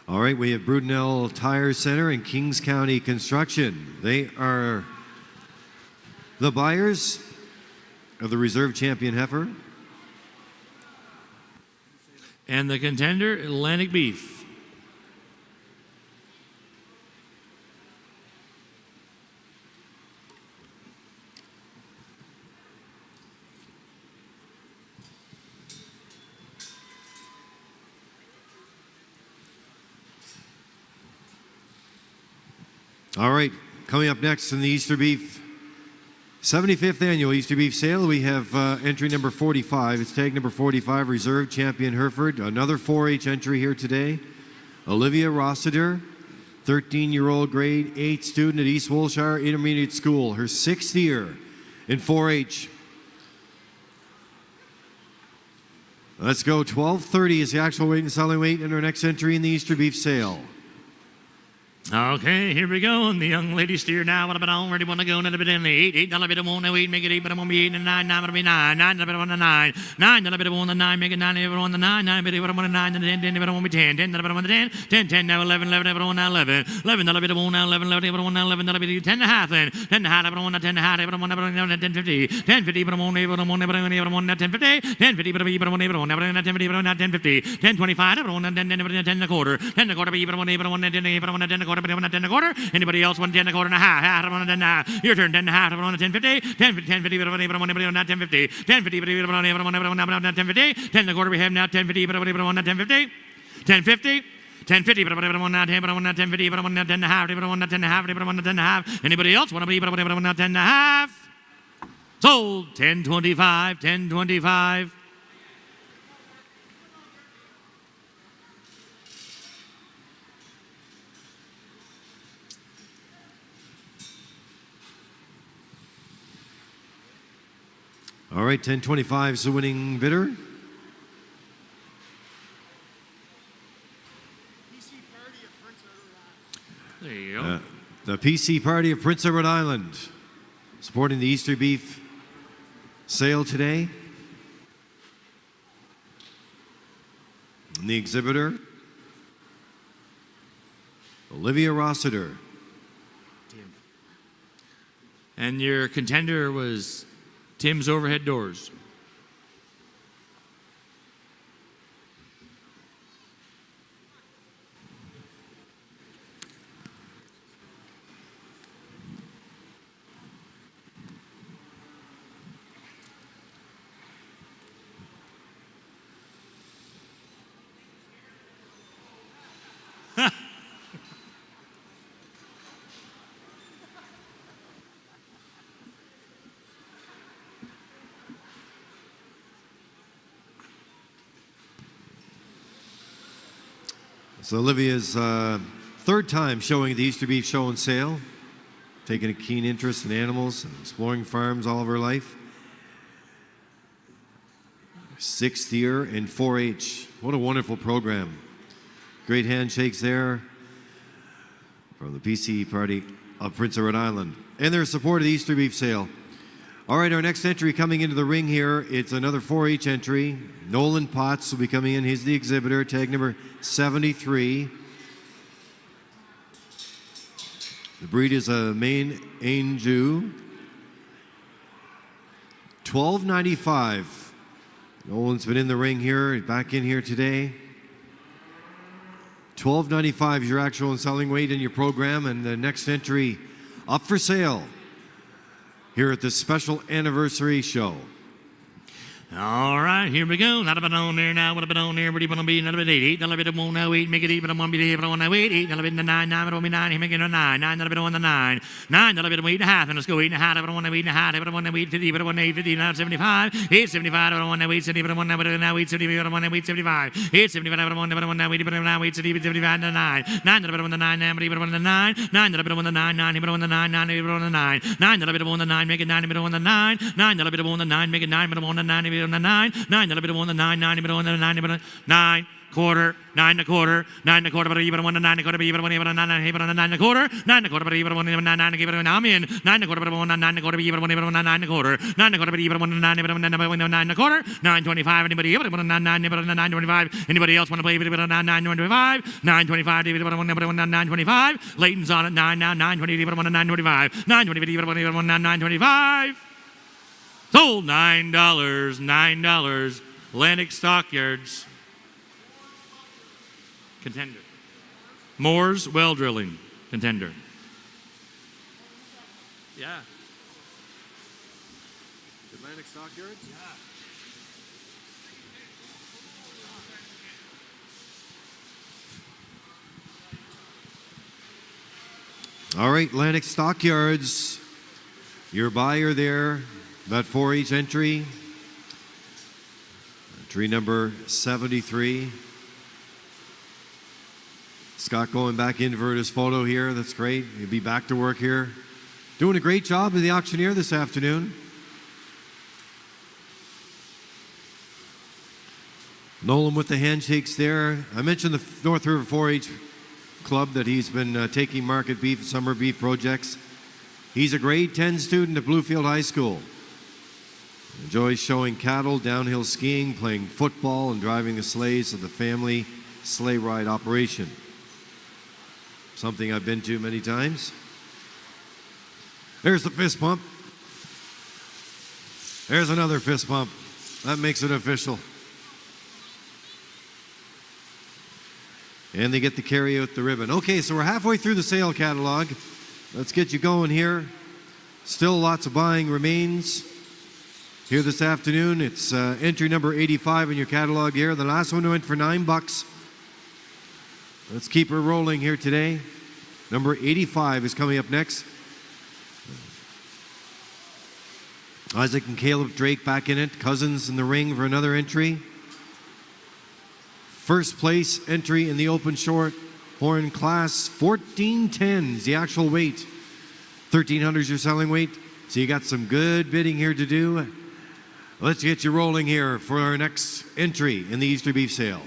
All right, we have Brudenell Tire Center and Kings County Construction. They are the buyers of the reserve champion Heifer. And the contender, Atlantic Beef. All right, coming up next in the Easter Beef 75th annual Easter Beef sale, we have entry number 45. It's tag number 45, reserve champion Hereford. Another 4-H entry here today. Olivia Rossiter, 13-year-old grade 8 student at East Wilshire Intermediate School, her 6th year in 4-H. Let's go. 12.30 is the actual weight and selling weight in our next entry in the Easter Beef sale. Okay, here we go. And the young lady steer now. What about on? Ready? Want to go? Another bit in the 8. $8 bit of one. 8. Make it 8. But I'm gonna be 8 and 9. 9. But I'm be 9. 9. Bit of one. 9. 9. Bit of one. 9. Make it 9. Bit of one. 9. 9. Bit of one. 9. 10. 10. Bit of one. 10. 10. Bit of one. 10. 10. 10. Now 11. 11. Bit of one. 11. 11. Bit of one. 11. 11. Bit of one. 11. Bit of 10 and a half. Then 10 and a half. Bit of one. 10 and a half. Bit of one. 10. 50. 10. 50. Bit of one. Bit of one. Bit of one. 10. 50. 10. 50. Bit of one. Bit of one. Bit of one. 10. 50. Bit of 10. 50. 10. 25. Bit of one. 10. 10 and a quarter. 10 and a quarter. Bit of one. Bit of one. 10 and a quarter. quarter, 10 and a quarter. Anybody else want 10 and a quarter and a half? Half, 10 and a half. Your turn, 10 and a half, 10.50. 10.50, but anybody not 10.50. 10.50, but anybody not 10.50. 10 and a quarter we have now, 10.50, but anybody not 10.50. 10.50. 10.50, but I want not 10, but I want not 10.50, but I want not 10 and a half, but I want not 10 and a half, but I want not 10 and a half. Anybody else want to be, but I want not 10 and a half? Sold. 10.25, 10.25. All right, 10.25 is the winning bidder. There you go. The PC Party of Prince Edward Island, supporting the Easter beef sale today. And the exhibitor, Olivia Rossiter. And your contender was Tim's Overhead Doors. So Olivia's third time showing the Easter Beef Show and Sale, taking a keen interest in animals and exploring farms all of her life. Sixth year in 4-H. What a wonderful program. Great handshakes there from the PC Party of Prince Edward Island and their support of the Easter Beef Sale. All right, our next entry coming into the ring here, it's another 4-H entry. Nolan Potts will be coming in. He's the exhibitor, tag number 73. The breed is a Maine-Anjou. $12.95. Nolan's been in the ring here, back in here today. $12.95 is your actual and selling weight in your program, and the next entry up for sale here at this special anniversary show. All right, here we go. Not a bit on there now. What a bit on there? What do you want to be? Not a bit 8. Not a bit of 1 now 8. Make it 8, but I want to be 8. But I want to 8. 8. Not a bit in the 9. 9. But I want to be 9. He make it a 9. 9. Not a bit on the 9. 9. Not a bit of 8 and a half. And let's go 8 and a half. But I want to 8 and a half. But I want to 8 50. But I want to 8 50. Now 75. 8 75. But I want to 8 70. But I want to now 8 70. But I want to 8 75. 8 75. But I want to 8. But I now 8 70. 75 to 9. 9. Not a bit on the 9. 9. But I want the 9. 9. Not a bit on the 9. 9. But on the 9. 9. But on the 9. 9. Not a bit on the 9. Make it 9. But on the 9. 9. Not a bit on the 9. Make it 9. But on the 9. But on the 9. 9. Not a bit on the 9. 9. But on the 9. But 9. Quarter, 9 and a quarter, 9 and a quarter, but even 1 and 9 and a quarter, but even 1 and 9 and a quarter, 9 and a quarter, but even 1 and 9 and a quarter, I'm in 9 and a quarter, but 1 and 9 and a quarter, even 1 and 9 and a quarter, 9 and a quarter, but even 1 and 9 and a quarter, 9.25. Anybody else? 1 and 9, but 9.25. Anybody else want to play? But 9.25, 9.25. But 9.25. Leighton's on at 9 now, 9.20. But 1 and 9.25, 9.20. But 1 and 9.25. Sold $9, $9. Atlantic Stockyards. Contender. Moore's Well Drilling. Contender. Yeah. Atlantic Stockyards? Yeah. All right, Atlantic Stockyards. Your buyer there, that 4-H entry. Entry number 73. Scott going back in for his photo here. That's great. He'll be back to work here. Doing a great job with the auctioneer this afternoon. Nolan with the handshakes there. I mentioned the North River 4-H Club that he's been taking market beef, summer beef projects. He's a grade 10 student at Bluefield High School. Enjoys showing cattle, downhill skiing, playing football, and driving the sleighs of the family sleigh ride operation. Something I've been to many times. There's the fist pump. There's another fist pump. That makes it official. and they get to carry out the ribbon. Okay, so we're halfway through the sale catalog. Let's get you going here. Still lots of buying remains here this afternoon. It's entry number 85 in your catalog here. The last one went for $9. Let's keep her rolling here today. Number 85 is coming up next. Isaac and Caleb Drake back in it. Cousins in the ring for another entry. First place entry in the open short horn class, 1410s, the actual weight. 1300 is your selling weight. So you got some good bidding here to do. Let's get you rolling here for our next entry in the Easter beef sale.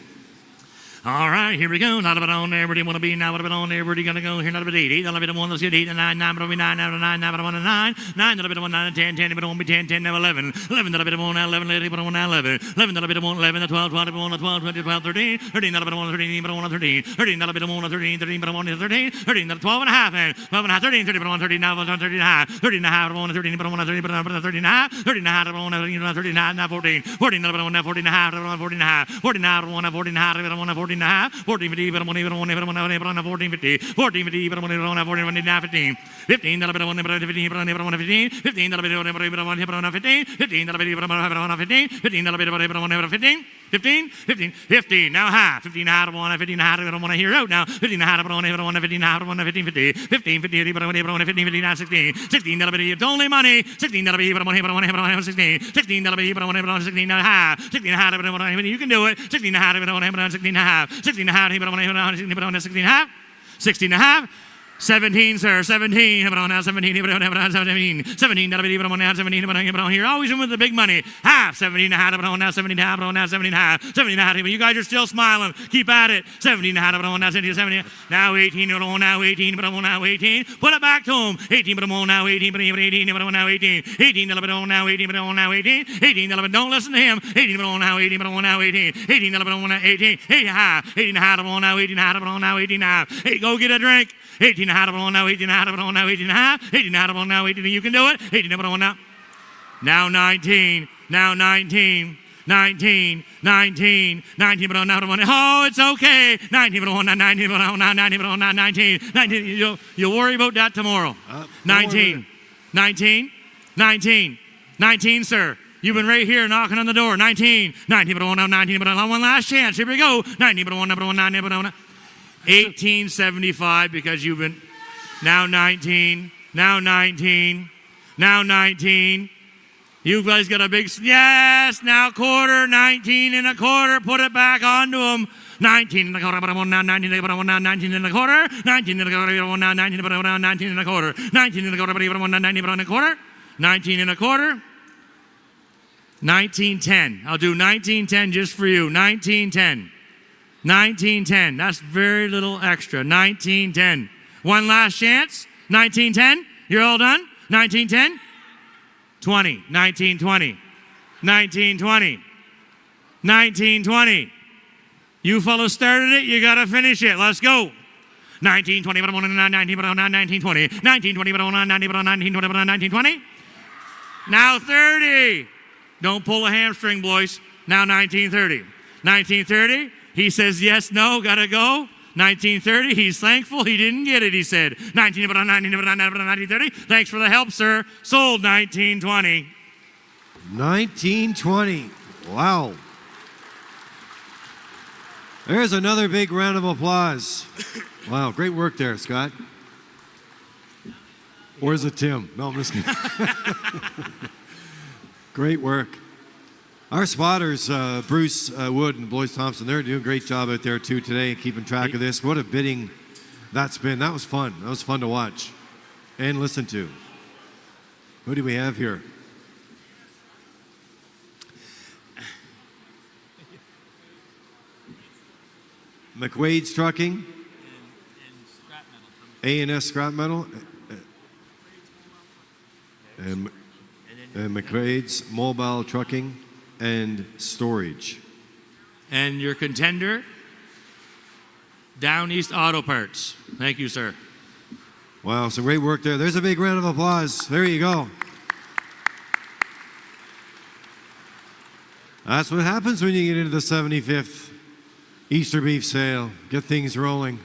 All right, here we go. Not a bit on there. Where do you want to be now? What a bit on there. Where do you gonna go? Here, not a bit 8. 8, not a bit 1. Let's get 8 and 9. 9, but on 9. 9, 9, 9, 1 and 9. 9, not a bit 1, 9 and 10. 10, but on be 10. 10, now 11. 11, not a bit 1, 11. 11, but on 11. 11, not a bit 1, 11. 12, 12, 12, 12, 20, 12, 13. 13, not a bit 1, 13, but on 13. 13, not a bit 1, 13, 13, but on 13. 13, not 12 and a half. 12 and a half. 13, 30, but on 13. Now 13 and a half. 13 and a half, but on 13, but on 13, but on 13 and a half. 13 and a half, but on 13, 13 and a half. Now 14. 14, not a bit 1, 14 and a half. 14 and a half. 14 and a half, 14 and a half. 14 and a half. 14 50, but I'm only 1450. 1450, but I'm only 1450. 15, that'll be 1, 15, but I'm 15. 15, that'll be 1, 15. 15, that'll be 15. 15, that'll be 15. 15, 15, 15. Now half. 15 half of 1, 15 half. I don't want to hear out now. 15 half of 1, 15 half of 1, 15, 50. 15, 50, but I'm 15, 50, now 16. 16, that'll be it's only money. 16, that'll be, but I'm 16. 16, that'll be, but I'm 16 and a half. 16 and a half, but I'm you can do it. 16 and a half, but I'm 16 and a half. 16 and a half, but I'm 16 and a half. 16 and a half. 17, sir. 17. But on now 17. But on 17. 17. That'll be but on now 17. But on here. Always in with the big money. Half. 17 and a half. But on now 17 and a half. But on now 17 and a half. 17 and a half. But you guys are still smiling. Keep at it. 17 and a half. But on now 17. Now 18. But on now 18. But on now 18. Put it back to him. 18. But on now 18. But 18. But on now 18. 18. But on now 18. But on now 18. 18. But don't listen to him. 18. But on now 18. But on now 18. 18. But on now 18. 8 and a half. 8 and a half. But on now 18 and a half. But on now 18 and a half. Hey, go get a drink. 18 and a half. But on now 18. 18 on now 18 and a half. 18 on now 18. You can do it. 18 on now. Now 19. Now 19. 19. 19. 19 but on now. Oh, it's okay. 19 but on now. 19 but on now. 19 but on now. 19. 19. You'll worry about that tomorrow. 19. 19. 19. 19, sir. You've been right here knocking on the door. 19. 19 but on now. 19 but on one last chance. Here we go. 19 but on now. 19 but on now. 1875 because you've been. Now 19, now 19, now 19. You guys got a big, yes, now quarter, 19 and a quarter. Put it back onto them. 19 and a quarter, but I'm on now 19, but I'm on now 19 and a quarter. 19 and a quarter, but I'm on now 19, but I'm on now 19 and a quarter. 19 and a quarter, but I'm on now 19, but I'm on a quarter. 19 and a quarter. 1910. I'll do 1910 just for you. 1910. 1910. That's very little extra. 1910. One last chance. 1910. You're all done. 1910. 20. 1920. 1920. 1920. You fellas started it. You got to finish it. Let's go. 1920. But I'm on 19. But I'm on 1920. 1920. But I'm on 19. But I'm on 1920. But I'm on 1920. Now 30. Don't pull a hamstring, boys. Now 1930. 1930. He says yes, no, gotta go. 1930, he's thankful he didn't get it, he said. 1930, thanks for the help, sir. Sold 1920. 1920. Wow. There's another big round of applause. Wow, great work there, Scott. Or is it Tim? No, I'm just kidding. Great work. Our spotters, Bruce Wood and Blois Thompson, they're doing a great job out there too today, keeping track of this. What a bidding that's been. That was fun. That was fun to watch and listen to. Who do we have here? McWade's Trucking. A&S Scrap Metal. And McWade's Mobile Trucking and Storage. And your contender, Down East Auto Parts. Thank you, sir. Wow, some great work there. There's a big round of applause. There you go. That's what happens when you get into the 75th Easter beef sale. Get things rolling.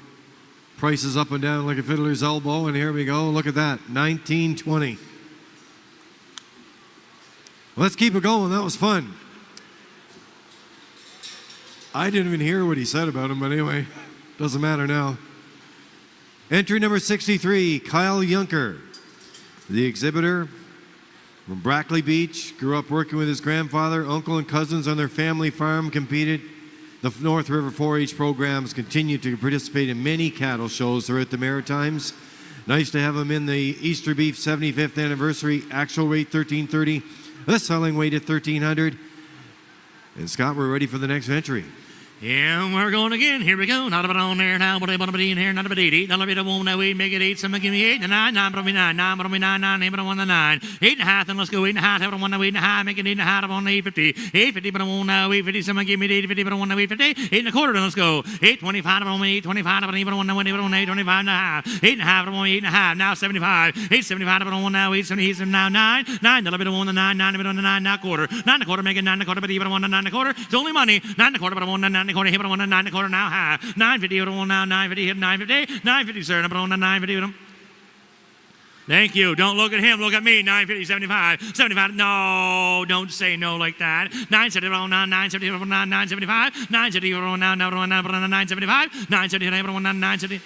Prices up and down like a fiddler's elbow, and here we go. Look at that, $19.20. Let's keep it going. That was fun. I didn't even hear what he said about him, but anyway, doesn't matter now. Entry number 63, Kyle Yunker, the exhibitor from Brackley Beach. Grew up working with his grandfather, uncle, and cousins on their family farm. Competed the North River 4-H programs. Continued to participate in many cattle shows throughout the Maritimes. Nice to have him in the Easter Beef 75th anniversary. Actual weight $13.30. The selling weight at $1,300. And Scott, we're ready for the next entry. Yeah, we're going again. Here we go. Not a bit on there now, but a bit in here. Not a bit 8. Not a bit of 1. Now we make it 8. Someone give me 8 and 9. 9, but 9. 9, but 9. 9, 8, but 1 and 9. 8 1/2. Then let's go 8 1/2. Have 1 now 8 1/2. Make it 8 1/2 on 850. 850, but 1 now 850. Someone give me 850, but 1 now 850. 8 1/4. Then let's go 825. But 1 825. But 1 now 825 1/2. 8 1/2. But 1 8 1/2. Now 75. 875. But 1 now 870. Now 9. 9. Then a bit of 1 and 9. 9 a bit on the 9. Now 1/4. 9 1/4. Make it 9 1/4. But even 1 and 9 1/4. It's only money. 9 1/4. But 1 and 9 1/4. Hit 1 and 9 1/4 now high. 950 over 1 now 950 hit 950. 950 sir. Number 1 950 with him. Thank you. Don't look at him. Look at me. 950 75. 75. No, don't say no like that. 970 over 9 970 over 9 975. 970 over 1 now 975. 970 over 1 970.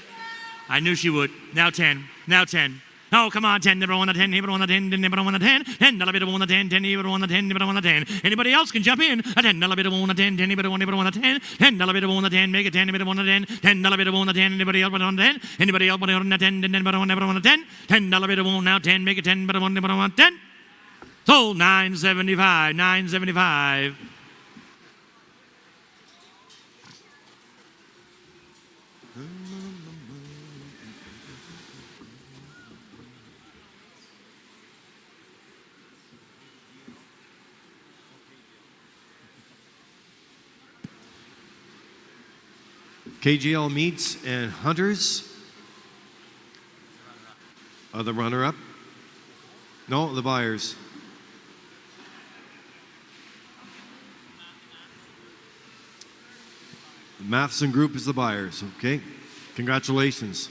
I knew she would. Now 10. Now 10. Oh, come on, 10, number 1 10, number 1 10, number 1 10, 10, dollar bit of 1 10, 10, number 1 10, number 1 10. Anybody else can jump in. A 10 dollar bit of 1 10, 10, number 1 10, 10 dollar bit of 1 10, make it 10, number 1 10, 10 dollar bit of 1 10. Anybody else but 1 10? Anybody else but 1 10, number 1 10, 10 dollar bit of 1 now 10, make it 10, but 1 number 1 10. Sold 975, 975. KGL Meats and Hunters are the runner-up. No, the buyers. Matheson Group is the buyers. Okay, congratulations.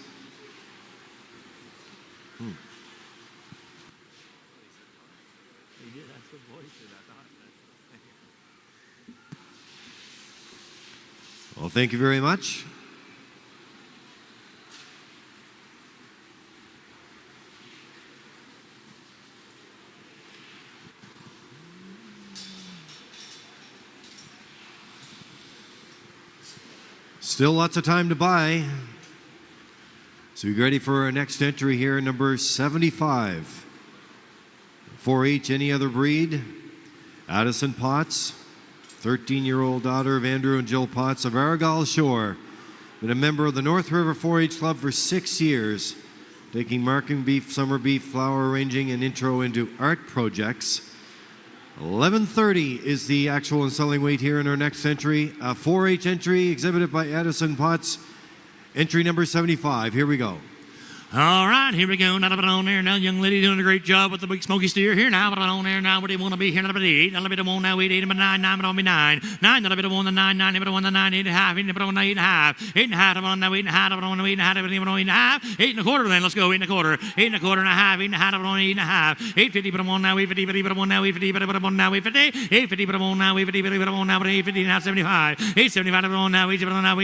Well, thank you very much. Still lots of time to buy. So be ready for our next entry here, number 75. 4-H, any other breed. Addison Potts, 13-year-old daughter of Andrew and Jill Potts of Argyle Shore. Been a member of the North River 4-H Club for 6 years, taking marking beef, summer beef, flower arranging, and intro into art projects. 1130 is the actual and selling weight here in our next entry. A 4-H entry exhibited by Addison Potts. Entry number 75. Here we go. All right, here we go. Not a bit on there now. Young lady doing a great job with the big smoky steer here now. But on there now. What do you want to be here? Not a bit 8. Not a bit of 1 now. 8, 8, but 9, 9, but on me 9. 9, not a bit of 1, the 9, 9, but 1, the 9, 8 and a half. 8, but 1, 8 and a half. 8 and a half, but on now. 8 and a half, but on 8 and a half, but 8 and a half. 8 and a quarter then. Let's go. 8 and a quarter. 8 and a quarter and a half. 8 and a half, but on 8 and a half. 850, but 1 now. 850, but 1 now. 850, but 1 now. 850. 850, but 1 now. 850, but 1 now. But 850 and a half. 75. 875, but 1 now. 875, now.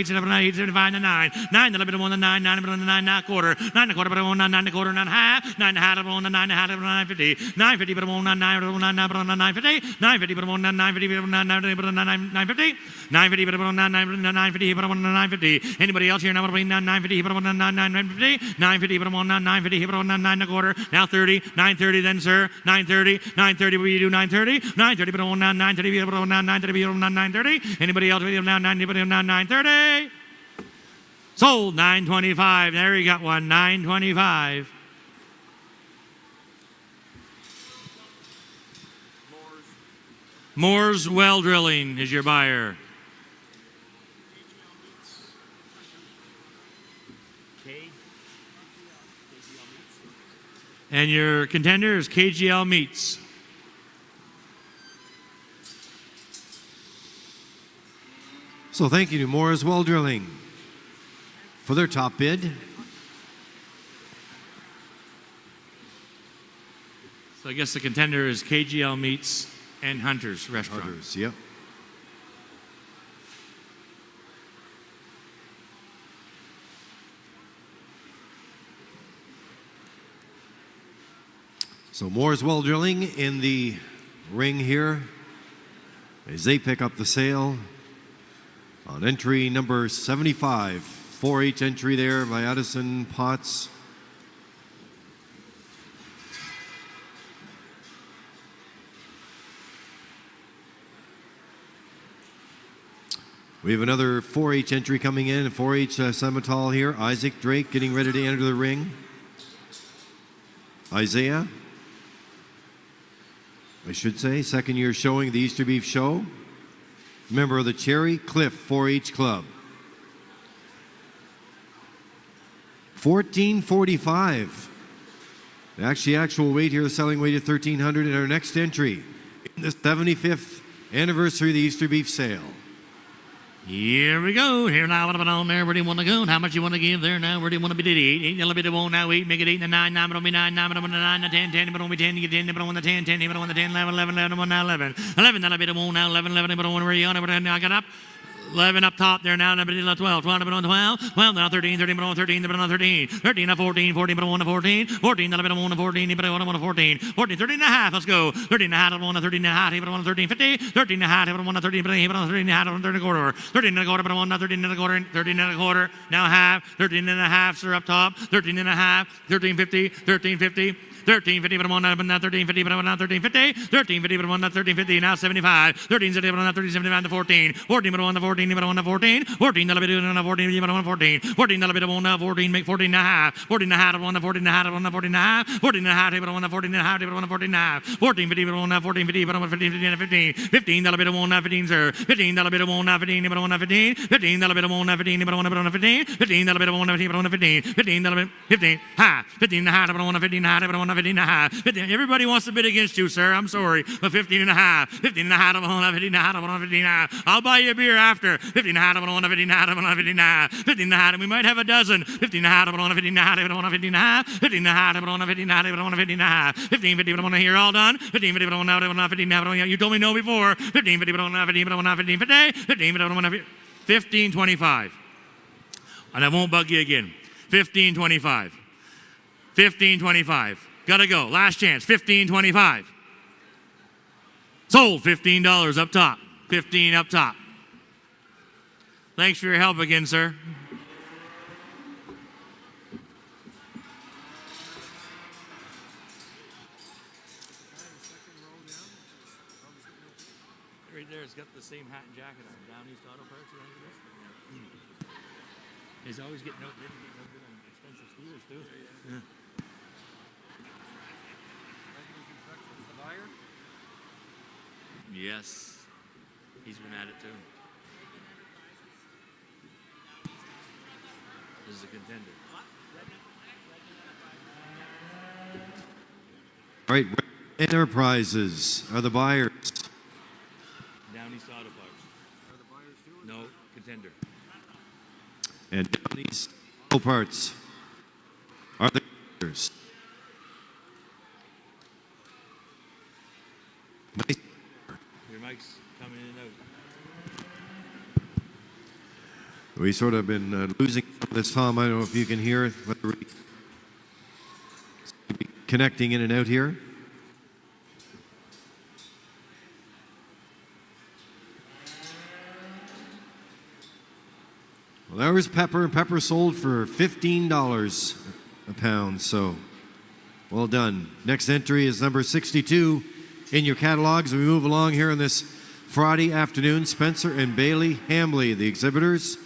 875 and 9. 9, not a bit of 1, the 9, 9, but on the 9 now. Quarter. 9 and a quarter, but 1 now. 9 and a quarter and a half. 9 and a half, but 1 9 and a half, but 950. 950, but 1 9, 9, but 1 9, but 950. 950, but 1 950, but 1 950, but 950. 950, but 1 950, but 1 950. Anybody else here now? 950, but 1 950. 950, but 1 950, but 1 9 and a quarter. Now 30. 930 then, sir. 930. 930, what do you do? 930. 930, but 1 930, but 1 930, but 930. Anybody else now? 90, but 930. Sold 925. There you got one. 925. Moore's Well Drilling is your buyer. And your contender is KGL Meats. So thank you to Moore's Well Drilling for their top bid. So I guess the contender is KGL Meats and Hunter's Restaurant. Others, yep. So Moore's Well Drilling in the ring here as they pick up the sale on entry number 75. 4H entry there by Addison Potts. We have another 4H entry coming in, 4H Semitol here. Isaac Drake getting ready to enter the ring. Isaiah, I should say, second year showing the Easter Beef Show. Member of the Cherry Cliff 4H Club. 1445. Actual weight here, selling weight at 1,300 in our next entry in the 75th anniversary of the Easter Beef Sale. Here we go. Here now, what about on there? Where do you want to go? How much you want to give there now? Where do you want to be? 8, 8, bit of 1 now, 8, make it 8 and 9, 9, but only 9, 9, but only 9, 10, 10, but only 10, you get 10, but on the 10, 10, but on the 10, 11, 11, 11, now 11, 11, then I bit of 1 now, 11, 11, but on where you on it, but I got up. 11 up top there now, 12, 12, but on 12, 12, now 13, 13, but on 13, but on 13, 13, now 14, 14, but on 14, 14, then a bit of 1 to 14, but on 14, 14, 13 and a half, let's go, 13 and a half, but on 13 and a half, but on 13, 50, 13 and a half, but on 13, but on 13 and a half, but on 13 and a quarter, 13 and a quarter, but on 13 and a quarter, 13 and a quarter, now half, 13 and a half, sir, up top, 13 and a half, 1350, 1350, 1350, but I'm on now 1350, but I'm on now 1350, 1350, but I'm on now 1350, now 75, 1370, but I'm on 1375 to 14, 14, but I'm on the 14, but I'm on the 14, 14, that'll be doing on the 14, but I'm on 14, 14, that'll be the one now 14, make 14 and a half, 14 and a half, but I'm on the 14 and a half, but I'm on the 14 and a half, 14 and a half, but I'm on the 14 and a half, but I'm on the 14 and a half, 1450, but I'm on now 1450, but I'm on 15, 15, and 15, 15, that'll be the one now 15, sir, 15, that'll be the one now 15, but I'm on now 15, 15, that'll be the one now 15, but I'm on 15, 15, that'll be the one now 15, but I'm on 15, 15, that'll be 15, half, 15 and a half, but I'm on 15 and a half, but I'm on 15 and a half, everybody wants to bid against you, sir. I'm sorry. But 15 and a half. 15 and a half. 15 and a half. 15 and a half. I'll buy you a beer after. 15 and a half. 15 and a half. 15 and a half. 15 and a half. And we might have a dozen. 15 and a half. 15 and a half. 15 and a half. 15 and a half. 15 and a half. 15 and a half. 15, 50. But I want to hear all done. 15, 50. But I want to 15 and a half. You told me no before. 15, 50. But I want to 15. But I want to 15, 50. 15, but I want to 15, 25. And I won't bug you again. 15, 25. 15, 25. Gotta go. Last chance. 15.25. Sold. $15 up top. 15 up top. Thanks for your help again, sir. Right there, it's got the same hat and jacket on. Down East Auto Parts. He's always getting no good on expensive scooters too. Yeah. Yes, he's been at it too. This is a contender. All right, Enterprises are the buyers. Down East Auto Parts. Are the buyers too? No, contender. And Down East Auto Parts are the buyers. Nice. Your mic's coming in and out. We sort of been losing this, Tom. I don't know if you can hear it, but we're connecting in and out here. Well, there was pepper. Pepper sold for $15 a pound, so well done. Next entry is number 62 in your catalogs. We move along here on this Friday afternoon. Spencer and Bailey Hambley, the exhibitors.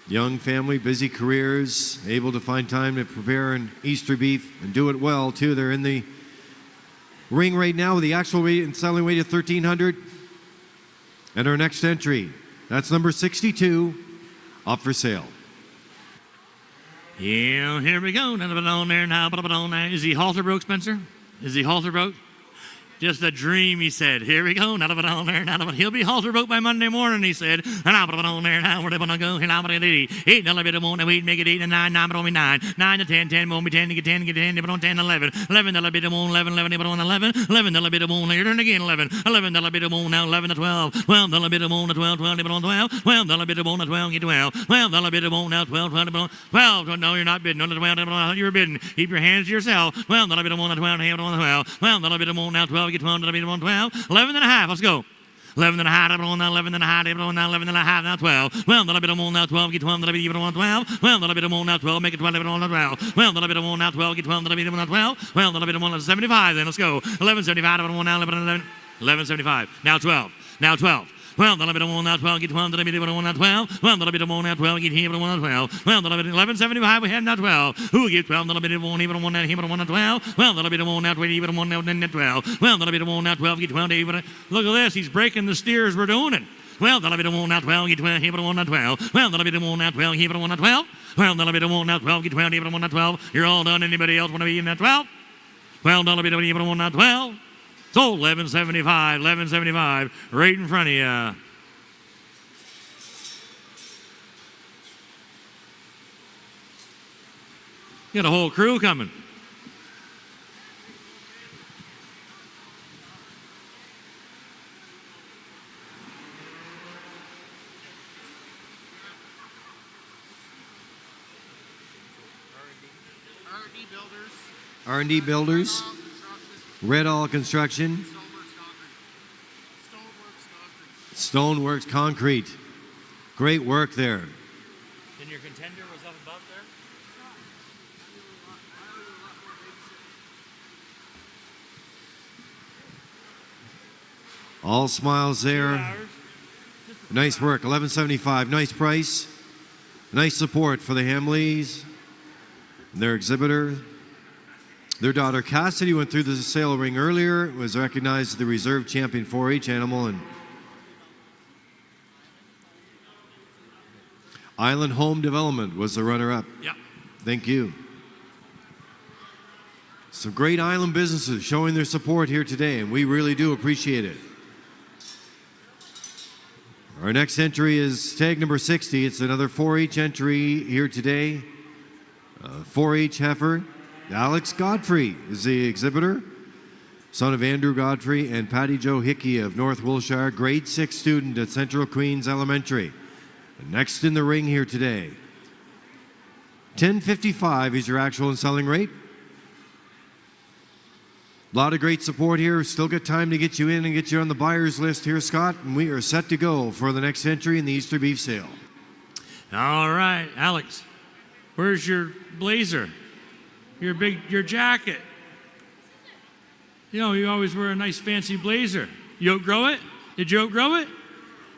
Young family, busy careers, able to find time to prepare an Easter beef and do it well, too. They're in the ring right now with the actual weight and selling weight of 1,300. And our next entry, that's number 62, up for sale. Yeah, here we go. None of it on there now. Is he halter broke, Spencer? Is he halter broke? Just a dream, he said. Here we go. Not of it on there. Not of it. He'll be halter boat by Monday morning, he said. And I'll put it on there. Now we're going to go. And I'll put it 8. $8 bit of one. We'd make it 8 and 9. 9 but only 9. 9 to 10. 10 won't be 10. Get 10. Get 10. But on 10. 11. $11 bit of one. 11. 11 but on 11. $11 bit of one. Later and again 11. $11 bit of one. Now 11 to 12. $12 bit of one to 12. 12 but on 12. $12 bit of one to 12. Get 12. $12 bit of one. Now 12. 12 but on 12. No, you're not bidding. No, 12. You're bidding. Keep your hands to yourself. $12 bit of one to 12. $12. $12 bit of one. Now 12. Get 12. Bit of one. 12, 11 and a half, let's go. 11 and a half, 11 and a half, 11 and a half, now 12. Well, a bit of more now 12, get 12, even on 12. Well, a bit of more now 12, make it 12, on 12. Well, a bit of more now 12, get 12, a bit of more now 12. Well, a bit of more 75, then let's go. 11.75, now 11.75, now 12, now 12. Well, a bit of more now 12, get 12, a bit of more now 12. Well, a bit of more now 12, get here, but 1 12. Well, a bit 11.75, we have now 12. Who get 12, a bit of more, even 1 now, here, but 1 12. Well, a bit of more now 20, even 1 now, then 12. Well, a bit of more now 12, get 12, even. Look at this, he's breaking the steers, we're doing it. Well, a bit of more now 12, get 12, here, but 1 now 12. Well, a bit of more now 12, here, but 1 now 12. Well, a bit of more now 12, get 12, here, but 1 now 12. You're all done. Anybody else want to be in that 12? Well, a bit of even 1 now 12. Sold 11.75, 11.75, right in front of you. Got a whole crew coming. R&D Builders, Red All Construction, Stoneworks Concrete. Great work there. And your contender was up above there? All smiles there. Nice work. 11.75. Nice price. Nice support for the Hamleys and their exhibitor. Their daughter Cassidy went through the sale ring earlier. Was recognized as the reserve champion 4-H animal. And Island Home Development was the runner-up. Yeah. Thank you. Some great island businesses showing their support here today, and we really do appreciate it. Our next entry is tag number 60. It's another 4-H entry here today. 4-H Heifer. Alex Godfrey is the exhibitor. Son of Andrew Godfrey and Patty Jo Hickey of North Wilshire, grade 6 student at Central Queens Elementary. And next in the ring here today. 10.55 is your actual and selling rate. A lot of great support here. Still got time to get you in and get you on the buyer's list here, Scott. And we are set to go for the next entry in the Easter beef sale. All right, Alex, where's your blazer? Your jacket. You know, you always wear a nice fancy blazer. You outgrow it? Did you outgrow it?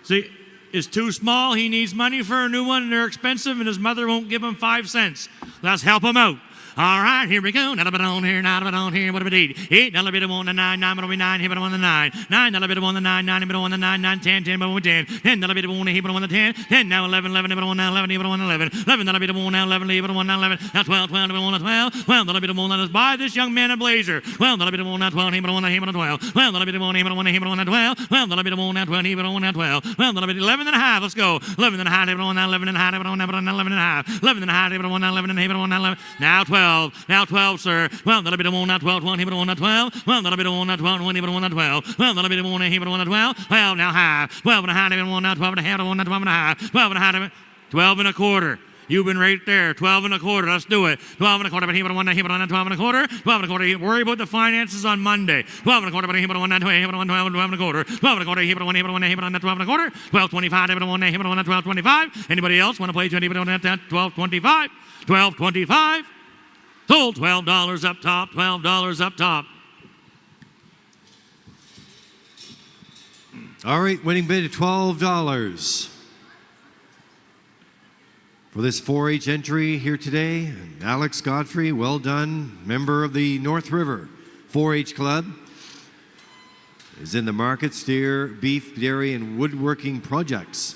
See, it's too small. He needs money for a new one, and they're expensive, and his mother won't give him 5 cents. Let's help him out. All right, here we go. Not a bit on here, not a bit on here. What about 8? $8 bit of 1 to 9, 9 but only 9, here but on the 9. $9 bit of 1 to 9, 9 but on the 9, 9, 10, 10 but only 10. $10 bit of 1 here but on the 10. 10 now 11, 11 but on now 11, here but on 11. $11 bit of 1 now 11, here but on now 11. Now 12, 12 bit of 1 12. $12 bit of 1 let's buy this young man a blazer. $12 bit of 1 now 12, here but on here but on 12. $12 bit of 1 here but on here but on 12. $12 bit of 1 now 12, here but on now 12. $12 bit 11 and a half. Let's go. 11 and a half, here but on now 11 and a half, here but on now 11 and a half. 11 and a half, here but on now 11 and here but on now 11. Now 12. Now 12. Sir. Well, that'll be the one at 12, 1, here but 1 at 12. Well, that'll be the one at 12, 1, here but 1 at 12. Well, that'll be the one here but 1 at 12. Well, now half. 12 and a half, here but 1 at 12 and a half, 1 at 12 and a half. 12 and a half, 12 and a quarter. You've been right there. 12 and a quarter. Let's do it. 12 and a quarter, but here but 1, here but 1, 12 and a quarter. 12 and a quarter. Worry about the finances on Monday. 12 and a quarter, but here but 1, here but 1, 12 and a quarter. 12 and a quarter, here but 1, here but 1, here but 12 and a quarter. 12.25, here but 1, here but 1, 12.25. Anybody else want to play 20 but on that? 12.25. 12.25. Sold $12 up top, $12 up top. All right, winning bid of $12 for this 4-H entry here today. And Alex Godfrey, well done, member of the North River 4-H Club, is in the market, steer, beef, dairy, and woodworking projects.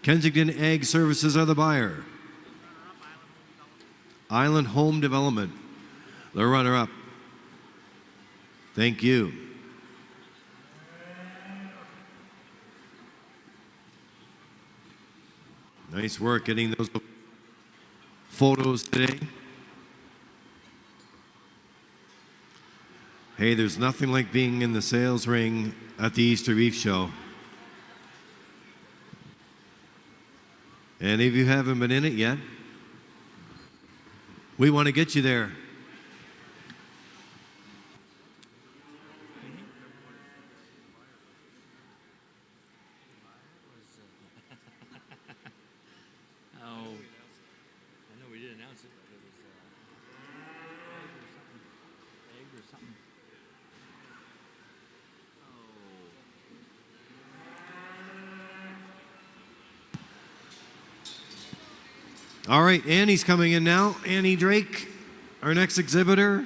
Kensington Ag Services are the buyer. Island Home Development, the runner-up. Thank you. Nice work getting those photos today. Hey, there's nothing like being in the sales ring at the Easter Beef Show. Any of you haven't been in it yet? We want to get you there. All right, Annie's coming in now. Annie Drake, our next exhibitor.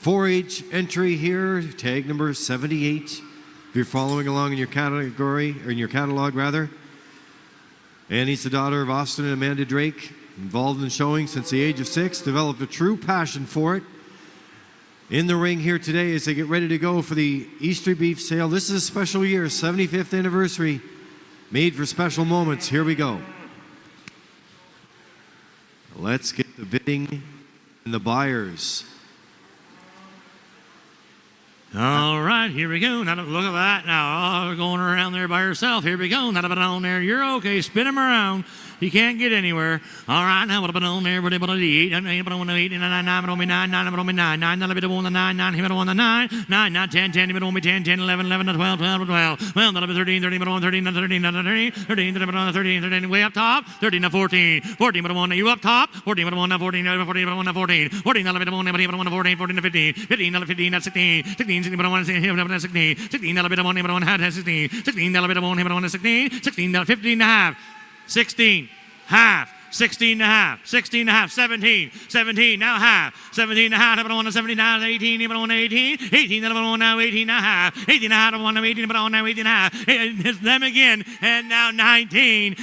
4-H entry here, tag number 78. If you're following along in your category, or in your catalog rather. Annie's the daughter of Austin and Amanda Drake, involved in showing since the age of 6, developed a true passion for it. In the ring here today as they get ready to go for the Easter Beef Sale. This is a special year, 75th anniversary, made for special moments. Here we go. Let's get the bidding and the buyers. All right, here we go. Now look at that. Now going around there by herself. Here we go. Not a bit on there. You're okay. Spin him around. He can't get anywhere. All right, now what about on there? What about the 8? 8, 9, 9, 9, 9, 9, 10, 10, 10, 11, 11, 12, 12, 12. Well, that'll be 13, 13, 13, 13, 13, 13, 13, 13, way up top. 13 to 14. 14, but 1, you up top. 14, but 1, 14, 14, 14, 14. 14, that'll be 1, 14, 14 to 15. 15, that'll be 15, that's 16. 16, 16, but 1, 16. 16, that'll be 1, but 1, 16. 16, that'll be 1, but 1, 16. 16, that'll 15 and a half. 16, half, 16 and a half, 16 and a half, 17, 17, now half, 17 and a half, but on 17 and a half, 18, but on 18, 18, but on now 18 and a half, 18 and a half, but on 18, but on now 18 and a half, it's them again, and now 19,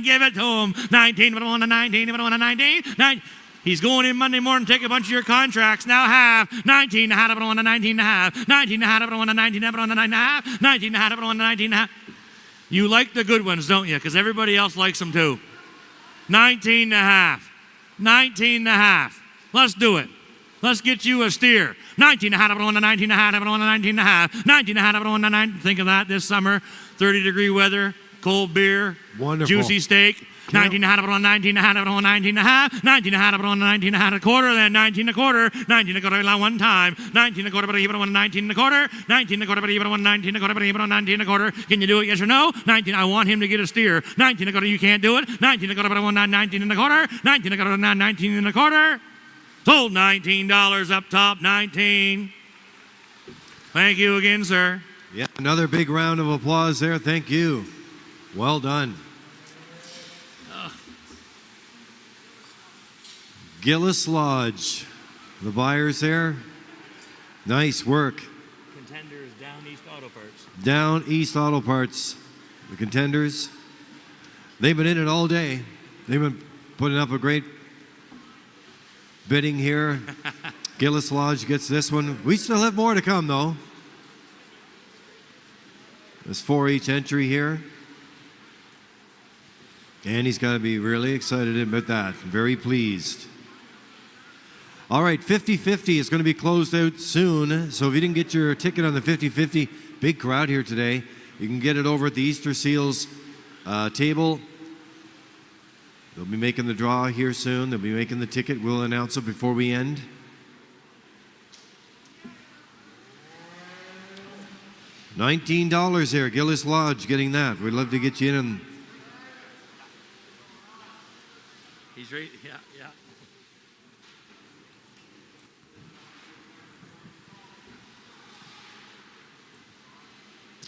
give it to him, 19, but on 19, but on 19, 19. He's going in Monday morning to take a bunch of your contracts. Now half. 19 and a half, but on 19 and a half, 19 and a half, but on 19, but on 9 and a half, 19 and a half, but on 19 and a half. You like the good ones, don't you? Because everybody else likes them too. 19 and a half. 19 and a half. Let's do it. Let's get you a steer. 19 and a half, but on the 19 and a half, but on the 19 and a half. 19 and a half, but on the 9. Think of that this summer. 30-degree weather, cold beer, wonderful, juicy steak. 19 and a half, but on 19 and a half, but on 19 and a half. 19 and a half, but on 19 and a half, a quarter, then 19 and a quarter. 19 and a quarter, one time. 19 and a quarter, but even on 19 and a quarter. 19 and a quarter, but even on 19 and a quarter, but even on 19 and a quarter. Can you do it, yes or no? 19, I want him to get a steer. 19 and a quarter, you can't do it. 19 and a quarter, but on 19 and a quarter. 19 and a quarter, 19 and a quarter. Sold $19 up top, 19. Thank you again, sir. Yeah, another big round of applause there. Thank you. Well done. Gillis Lodge, the buyers there. Nice work. Contenders, Down East Auto Parts. Down East Auto Parts, the Contenders. They've been in it all day. They've been putting up a great bidding here. Gillis Lodge gets this one. We still have more to come, though. This 4-H entry here. And he's got to be really excited about that. Very pleased. All right, 50-50 is going to be closed out soon. So if you didn't get your ticket on the 50-50, big crowd here today. You can get it over at the Easter Seals table. They'll be making the draw here soon. They'll be making the ticket. We'll announce it before we end. $19 there, Gillis Lodge getting that. We'd love to get you in. He's right, yeah.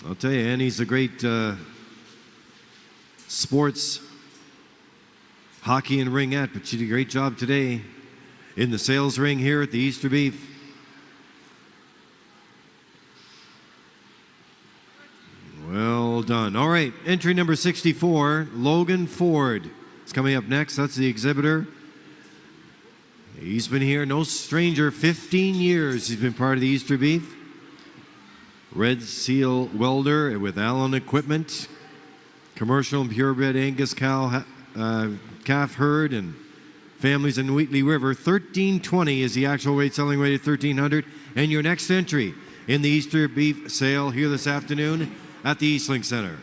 I'll tell you, Annie's a great sports hockey and ringette, but she did a great job today in the sales ring here at the Easter Beef. Well done. All right, entry number 64, Logan Ford. It's coming up next. That's the exhibitor. He's been here, no stranger, 15 years he's been part of the Easter Beef. Red Seal Welder with Allen Equipment, commercial and purebred Angus cow, calf herd and families in Wheatley River. 1320 is the actual weight, selling weight at 1300. And your next entry in the Easter beef sale here this afternoon at the Eastlink Center.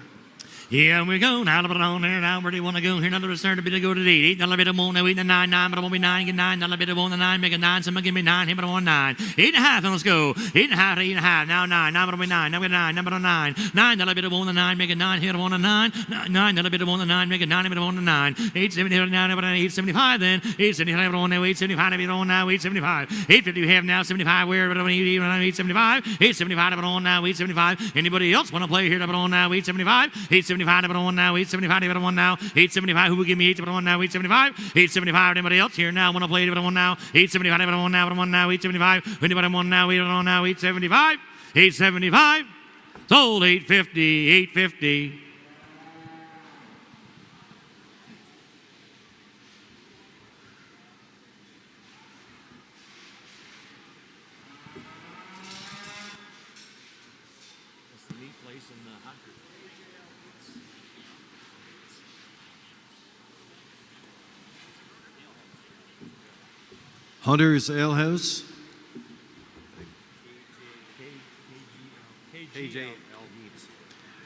Here we go. Now, on there. Now, where do you want to go? Here, another return to be to go to the 8. $8 bit of more. Now, 8 and 9. 9, but it won't be 9. Get $9 bit of more than 9. Make a 9. Somebody give me 9. Here, but I want 9. 8 and a half. And let's go. 8 and a half. 8 and a half. Now, 9. 9, but it'll be 9. Now, get 9. Number 9. $9 bit of more than 9. Make a 9. Here, I want a 9. $9 bit of more than 9. Make a 9. Bit of more than 9. 870 now. 875 then. 875 on now. 875 bit on now. 875. 850 we have now. 75 where? But 875. 875 bit on now. 875. Anybody else want to play here? Bit on now. 875. 875 bit on now. 875 bit on now. 875. Who will give me 8 bit on now? 875. 875. Anybody else here now want to play bit on now? 875 bit on now. Bit on now. 875. Anybody on now? 8 on now. 875. 875. Sold 850. 850. Hunter's Ale House.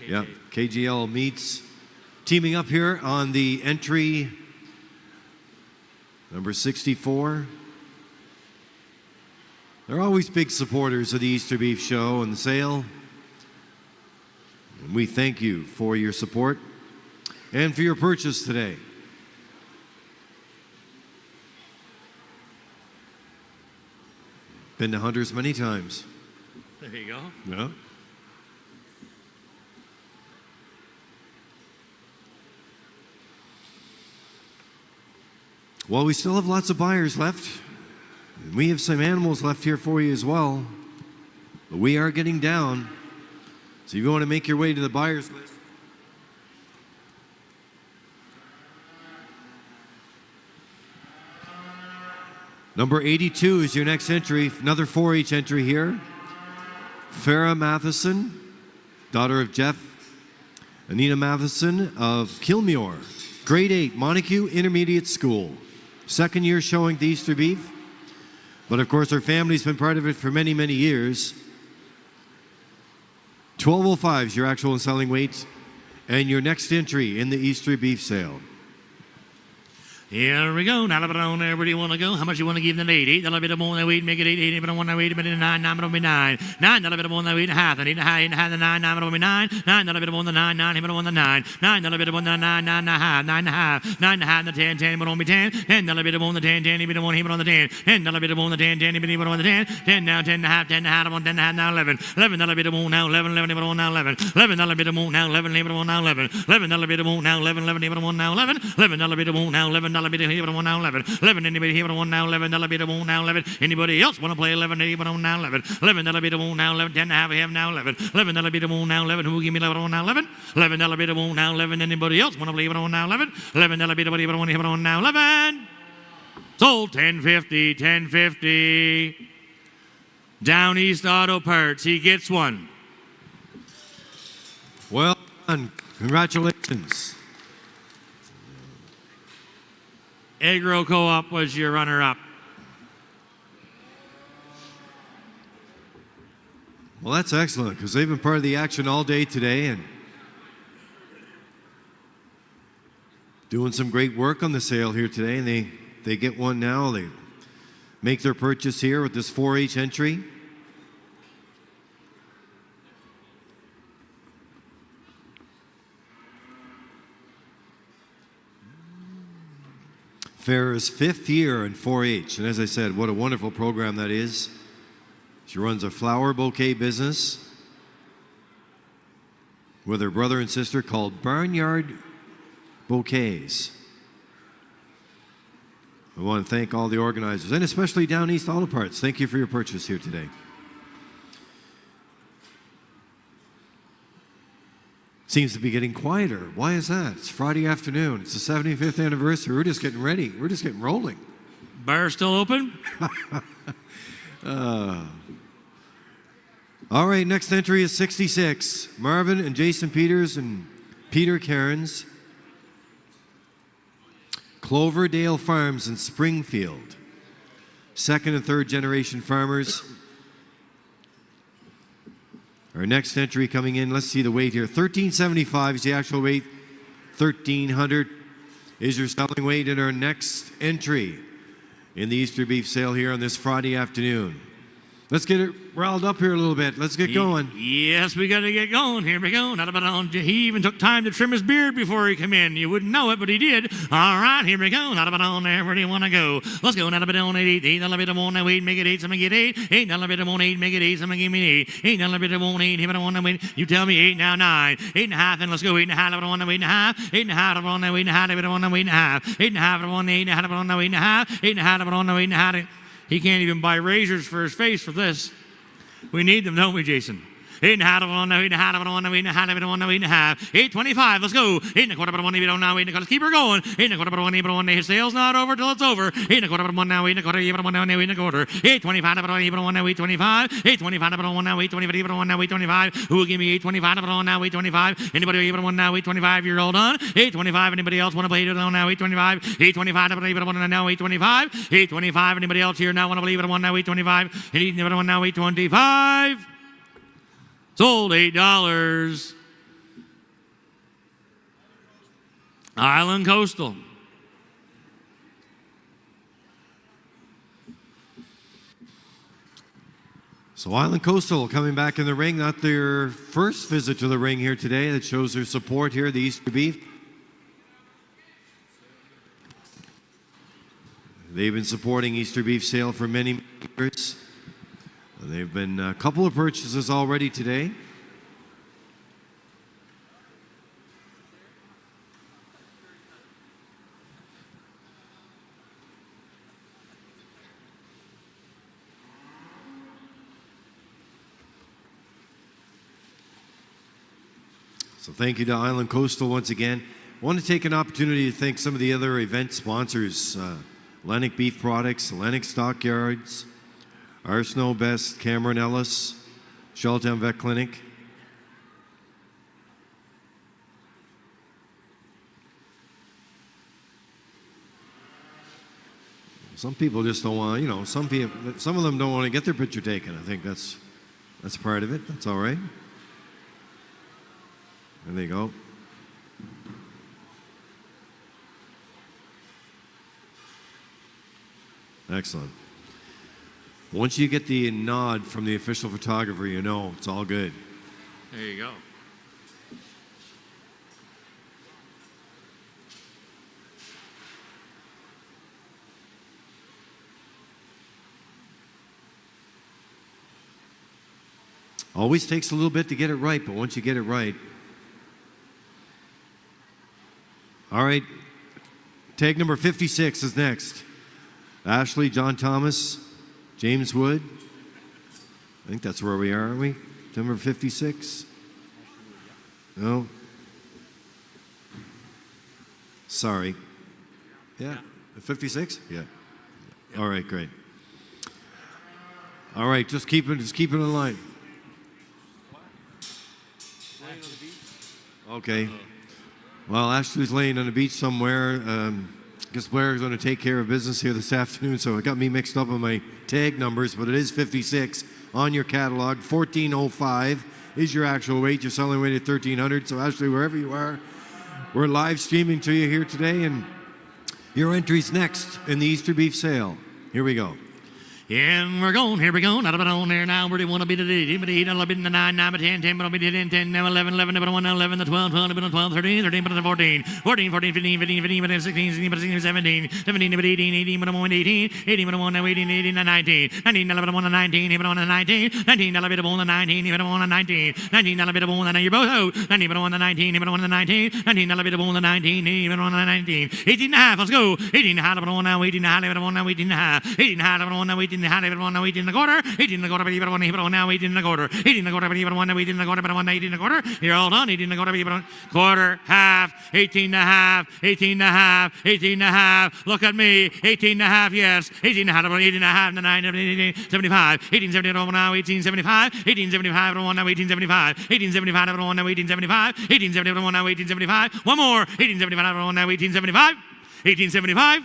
Yeah, KGL Meats. Teaming up here on the entry number 64. They're always big supporters of the Easter Beef Show and the sale. And we thank you for your support and for your purchase today. Been to Hunters many times. There you go. Yeah. Well, we still have lots of buyers left. We have some animals left here for you as well. But we are getting down. So if you want to make your way to the buyers list. Number 82 is your next entry, another 4-H entry here. Farrah Matheson, daughter of Jeff, Anita Matheson of Kilmuir, grade 8, Montague Intermediate School. Second year showing the Easter beef. But of course, her family's been part of it for many, many years. 1205 is your actual and selling weight. And your next entry in the Easter beef sale. Here we go. Now, on there. Where do you want to go? How much you want to give them? 8. $8 bit more than 8. Make it 8. 8 bit on 8. Bit 9. 9 bit on 9. $9 bit more than 8 and a half. And 8 and a half. 8 and a half. 9. 9 bit on 9. $9 bit more than 9. 9 bit on 9. $9 bit on 9. 9 and a half. 9 and a half. 9 and a half. 10. 10 bit on 10. $10 bit on the 10. 10 bit on him on the 10. $10 bit on the 10. 10 bit on the 10. 10 now. 10 and a half. 10 and a half. 10 and a half. Now 11. $11 bit on now. 11. 11 bit on now. 11. $11 bit on now. 11 bit on now. 11. $11 bit on now. 11. 11 bit on now. 11. $11 bit on now. $11 bit on now. 11. 11. Anybody here on now? $11 bit on now. 11. Anybody else want to play 11? Anybody on now? 11. $11 bit on now. 11. 10 and a half. We have now 11. $11 bit on now. 11. Who will give me 11 on now? 11. $11 bit on now. 11. Anybody else want to play on now? 11. $11 bit on now. 11. Sold 1050. 1050. Down East Auto Parts. He gets one. Well done. Congratulations. Agro Co-op was your runner-up. Well, that's excellent because they've been part of the action all day today and doing some great work on the sale here today. And they get one now. They make their purchase here with this 4-H entry. Farrah's 5th year in 4-H, and as I said, what a wonderful program that is. She runs a flower bouquet business with her brother and sister called Barnyard Bouquets. I want to thank all the organizers, and especially Down East Auto Parts. Thank you for your purchase here today. Seems to be getting quieter. Why is that? It's Friday afternoon. It's the 75th anniversary. We're just getting ready. We're just getting rolling. Bar still open? I All right, next entry is 66. Marvin and Jason Peters and Peter Cairns. Cloverdale Farms in Springfield. Second and third generation farmers. Our next entry coming in, let's see the weight here. 1375 is the actual weight. 1300 is your selling weight in our next entry in the Easter beef sale here on this Friday afternoon. Let's get it riled up here a little bit. Let's get going. Yes, we got to get going. Here we go. He even took time to trim his beard before he came in. You wouldn't know it, but he did. All right, here we go. There, where do you want to go? Let's go. $8, wait, make it 8, someone get 8. $8, make it 8, someone give me 8. $8, 8, you tell me 8, now 9. 8.5, and let's go. 8.5, wait, 8.5. 8.5, wait, 8.5, wait, 8.5. 8.5, wait, 8.5. 8.5, wait, 8.5. He can't even buy razors for his face for this. We need them, don't we, Jason? 8.5, 8.25. Let's go. 8.25, let's keep her going. 8.25, his sale's not over till it's over. 8.25 now, 8.25, 8.25, 8.25, who will give me 8.25 now, 8.25. Anybody now, 8.25, you're all done. 8.25, anybody else want to play it on now, 8.25, 8.25, now, 8.25, 8.25, anybody else here now want to believe it on now, 8.25, anybody now, 8.25. Sold $8. Island Coastal. So Island Coastal coming back in the ring, not their first visit to the ring here today. That shows their support here, the Easter beef. They've been supporting Easter beef sale for many years. They've been a couple of purchases already today. So thank you to Island Coastal once again. I want to take an opportunity to thank some of the other event sponsors. Lennox Beef Products, Lennox Stockyards, Arsenault Best, Cameron Ellis, Charlottetown Vet Clinic. Some people just don't want, some of them don't want to get their picture taken. I think that's part of it. That's all right. There they go. Excellent. Once you get the nod from the official photographer, you know it's all good. There you go. Always takes a little bit to get it right, but once you get it right. All right, tag number 56 is next. Ashley, John Thomas, James Wood. I think that's where we are, aren't we? Number 56? No? Sorry. Yeah. 56? Yeah. All right, great. All right, just keep it in line. Okay. Well, Ashley's laying on the beach somewhere. Guess Blair's going to take care of business here this afternoon, so it got me mixed up on my tag numbers, but it is 56 on your catalog. 1405 is your actual weight. Your selling weight at 1300. So Ashley, wherever you are, we're live streaming to you here today, and your entry's next in the Easter beef sale. Here we go. And we're going, here we go, not about on there now, where do you want to be today? 8, 9, 9, 9, 10, 10, but I'll be 10, 10, now 11, 11, 1, 11, 12, 12, 12, 13, 13, 14, 14, 14, 15, 15, 15, 16, 16, 17, 17, 18, 18, 18, 18, 18, 18, 19, 19, 11, 19, even on 19, 19, 11, 19, even on 19, 19, 11, you're both out, 19, on 19, even on 19, 19, 11, 19, even on 19, 18 and a half, let's go, 18 and a half, on now, 18 and a half, on now, 18 and a half, 18 and a half, on now, 18 18 and a half, now 18 and a quarter, 18 and a quarter, now 18 and a quarter, 18 and a quarter, now 18 and a quarter, 18 and a quarter, you're all done, 18 and a quarter, half, 18 and a half, 18 and a half, 18 and a half, look at me, 18 and a half, yes, 18 and a half, 18 and a half, 9, 75, 1870, now 1875, 1875, now 1875, 1875, now 1875, 1871, now 1875, one more, 1875, now 1875, 1875,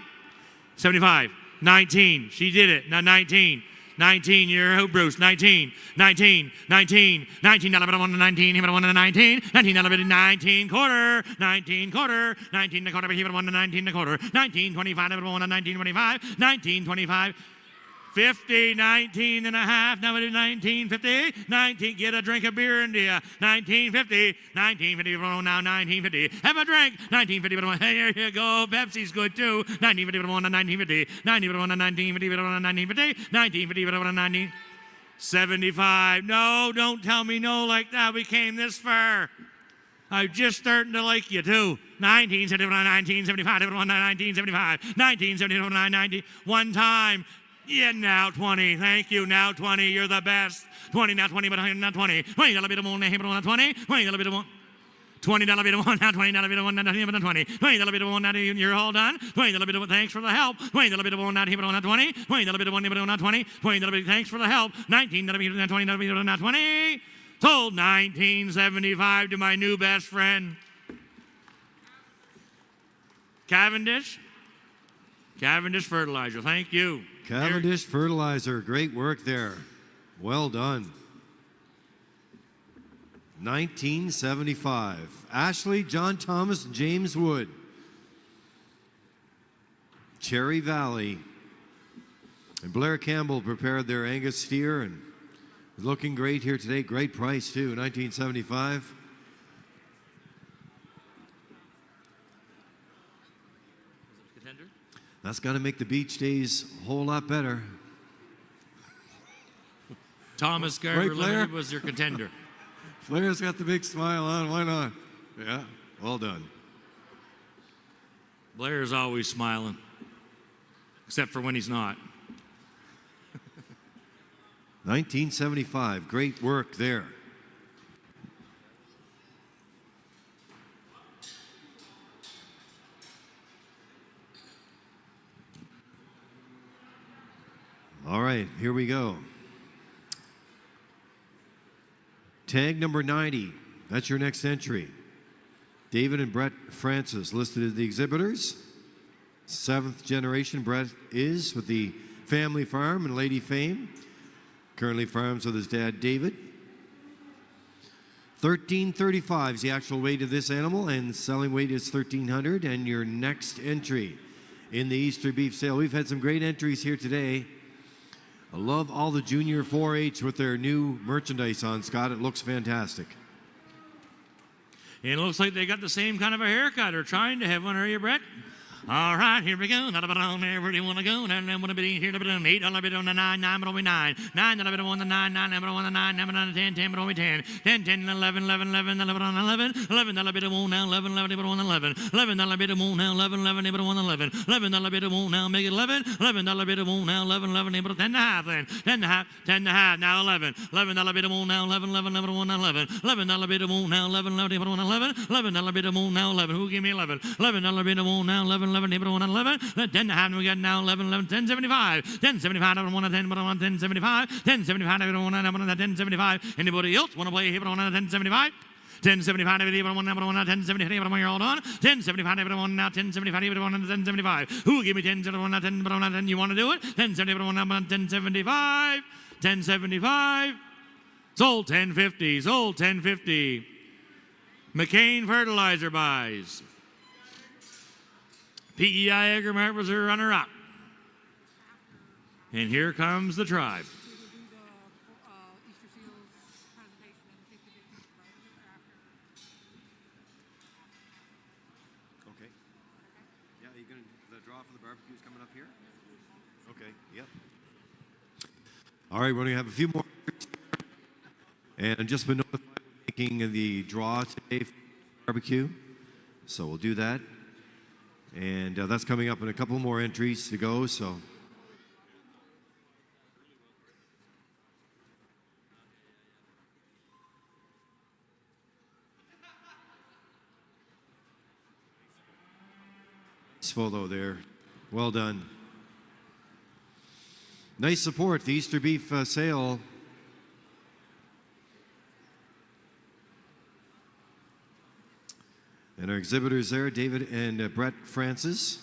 75, 19, she did it, now 19, 19, you're who, Bruce? 19, 19, 19, 19, $1 to 19, $1 to 19, $19, 19 quarter, 19 quarter, 19 and a quarter, $1 to 19 and a quarter, 19, 25, $1 to 19, 25, 19, 25, 50, 19 and a half, now it is 1950, 19, get a drink of beer, India, 1950, 1950, now 1950, have a drink, 1950, here you go, Pepsi's good too, 1950, 1950, 1950, 1950, 1950, 1950, 75, no, don't tell me no like that, we came this far. I'm just starting to like you too. 1975, 1975, 1975, 19, one time. Yeah, now 20. Thank you. Now 20. You're the best. 20, now 20, but not 20. $20 bit of one, now 20. $20 bit of one. $20 bit of one, now $20 bit of one, now 20. $20 bit of one, now you're all done. $20 bit of one, thanks for the help. $20 bit of one, now 20. $20 bit of one, now 20. $20 bit, thanks for the help. $19 bit, now $20 bit, now 20. Sold 1975 to my new best friend. Cavendish Fertilizer, thank you. Cavendish Fertilizer, great work there. Well done. 1975. Ashley, John Thomas, James Wood. Cherry Valley. And Blair Campbell prepared their Angus steer and looking great here today. Great price too, 1975. That's got to make the beach days a whole lot better. Thomas Garber Limited was your contender. Flair's got the big smile on. Why not? Yeah, well done. Blair's always smiling, except for when he's not. 1975. Great work there. All right, here we go. Tag number 90. That's your next entry. David and Brett Francis listed as the exhibitors. 7th generation Brett is with the family farm in Lady Fame. Currently farms with his dad, David. 1335 is the actual weight of this animal, and selling weight is 1,300. And your next entry in the Easter beef sale. We've had some great entries here today. I love all the junior 4-H with their new merchandise on, Scott. It looks fantastic. And it looks like they got the same kind of a haircut, or trying to have one, are you, Brett? All right, here we go. Not about on there. Where do you want to go? And then want to be here to be $8 bit on the 9, 9 but only 9. $9 bit on the 9, 9 but on the 9, 9 but on the 10, 10 but only 10. 10, 10, 11, 11, 11, 11 on 11. $11 bit on now, 11, 11 but on 11. $11 bit on now, 11, 11 but on 11. $11 bit on now, make it 11. $11 bit on now, 11, 11 but 10 and a half then. 10 and a half, 10 and a half, now 11. $11 bit on now, 11, 11 but on 11. $11 bit on now, 11, 11 but on 11. $11 bit on now, 11. Who give me 11? $11 bit on now, 11, 11 but on 11. 10 and a half, we got now 11, 11, 1075. 1075, I don't want a 10, but I want 1075. 1075, I don't want a 1075. Anybody else want to play here, but I want a 1075? 1075, I don't want a 1075, but you're all done. 1075, I don't want now 1075, I don't want a 1075. Who give me 10, but I want a 10, but I want a 10, you want to do it? 1075, I want a 1075. 1075. Sold 1050, sold 1050. McCain Fertilizer buys. PEI Agrimart was her runner-up. And here comes the tribe. Okay. Yeah, are you going to, the draw for the barbecue is coming up here? Okay, yep. All right, we're going to have a few more. And just been notified we're making the draw today for barbecue. So we'll do that. And that's coming up in a couple more entries to go, so. Nice photo there. Well done. Nice support, the Easter beef sale. And our exhibitors there, David and Brett Francis.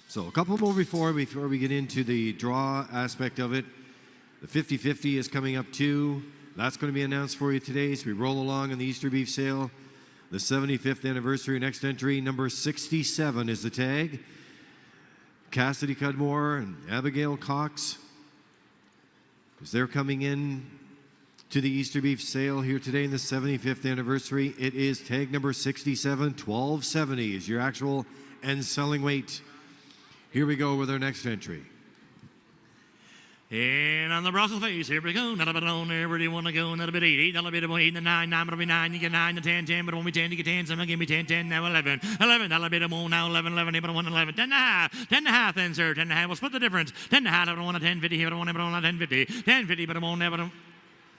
So a couple more before we get into the draw aspect of it. The 50-50 is coming up too. That's going to be announced for you today as we roll along in the Easter beef sale. The 75th anniversary next entry, number 67 is the tag. Cassidy Cudmore and Abigail Cox, as they're coming in to the Easter beef sale here today in the 75th anniversary. It is tag number 67, 1270 is your actual end selling weight. Here we go with our next entry. And on the Brussels face, here we go. Not a bit on there. Where do you want to go? Not a bit 8, $8, bit of 8, and 9, 9, but it'll be 9. You get 9 to 10, 10, but won't be 10. You get 10. Someone give me 10, 10, now 11. $11, bit of more, now 11, 11, but 1, 11. 10 and a half. 10 and a half then, sir. 10 and a half. We'll split the difference. 10 and a half, but I want a 10, 50 here, but I want a 10, 50. 10, 50, but I won't never.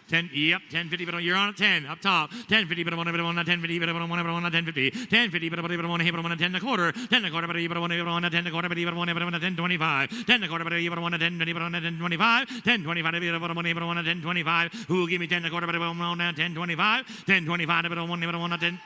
10, yep, 10, 50, but you're on at 10, up top. 10, 50, but I want a 10, 50, but I want a 10, 50. 10, 50, but I want a 10 and a quarter. 10 and a quarter, but I want a 10 and a quarter, but I want a 10, 25. 10 and a quarter, but I want a 10, 20, but I want a 10, 25. 10, 25, but I want a 10, 25. Who will give me 10 and a quarter, but I want a 10, 25. 10, 25, but I want a 10.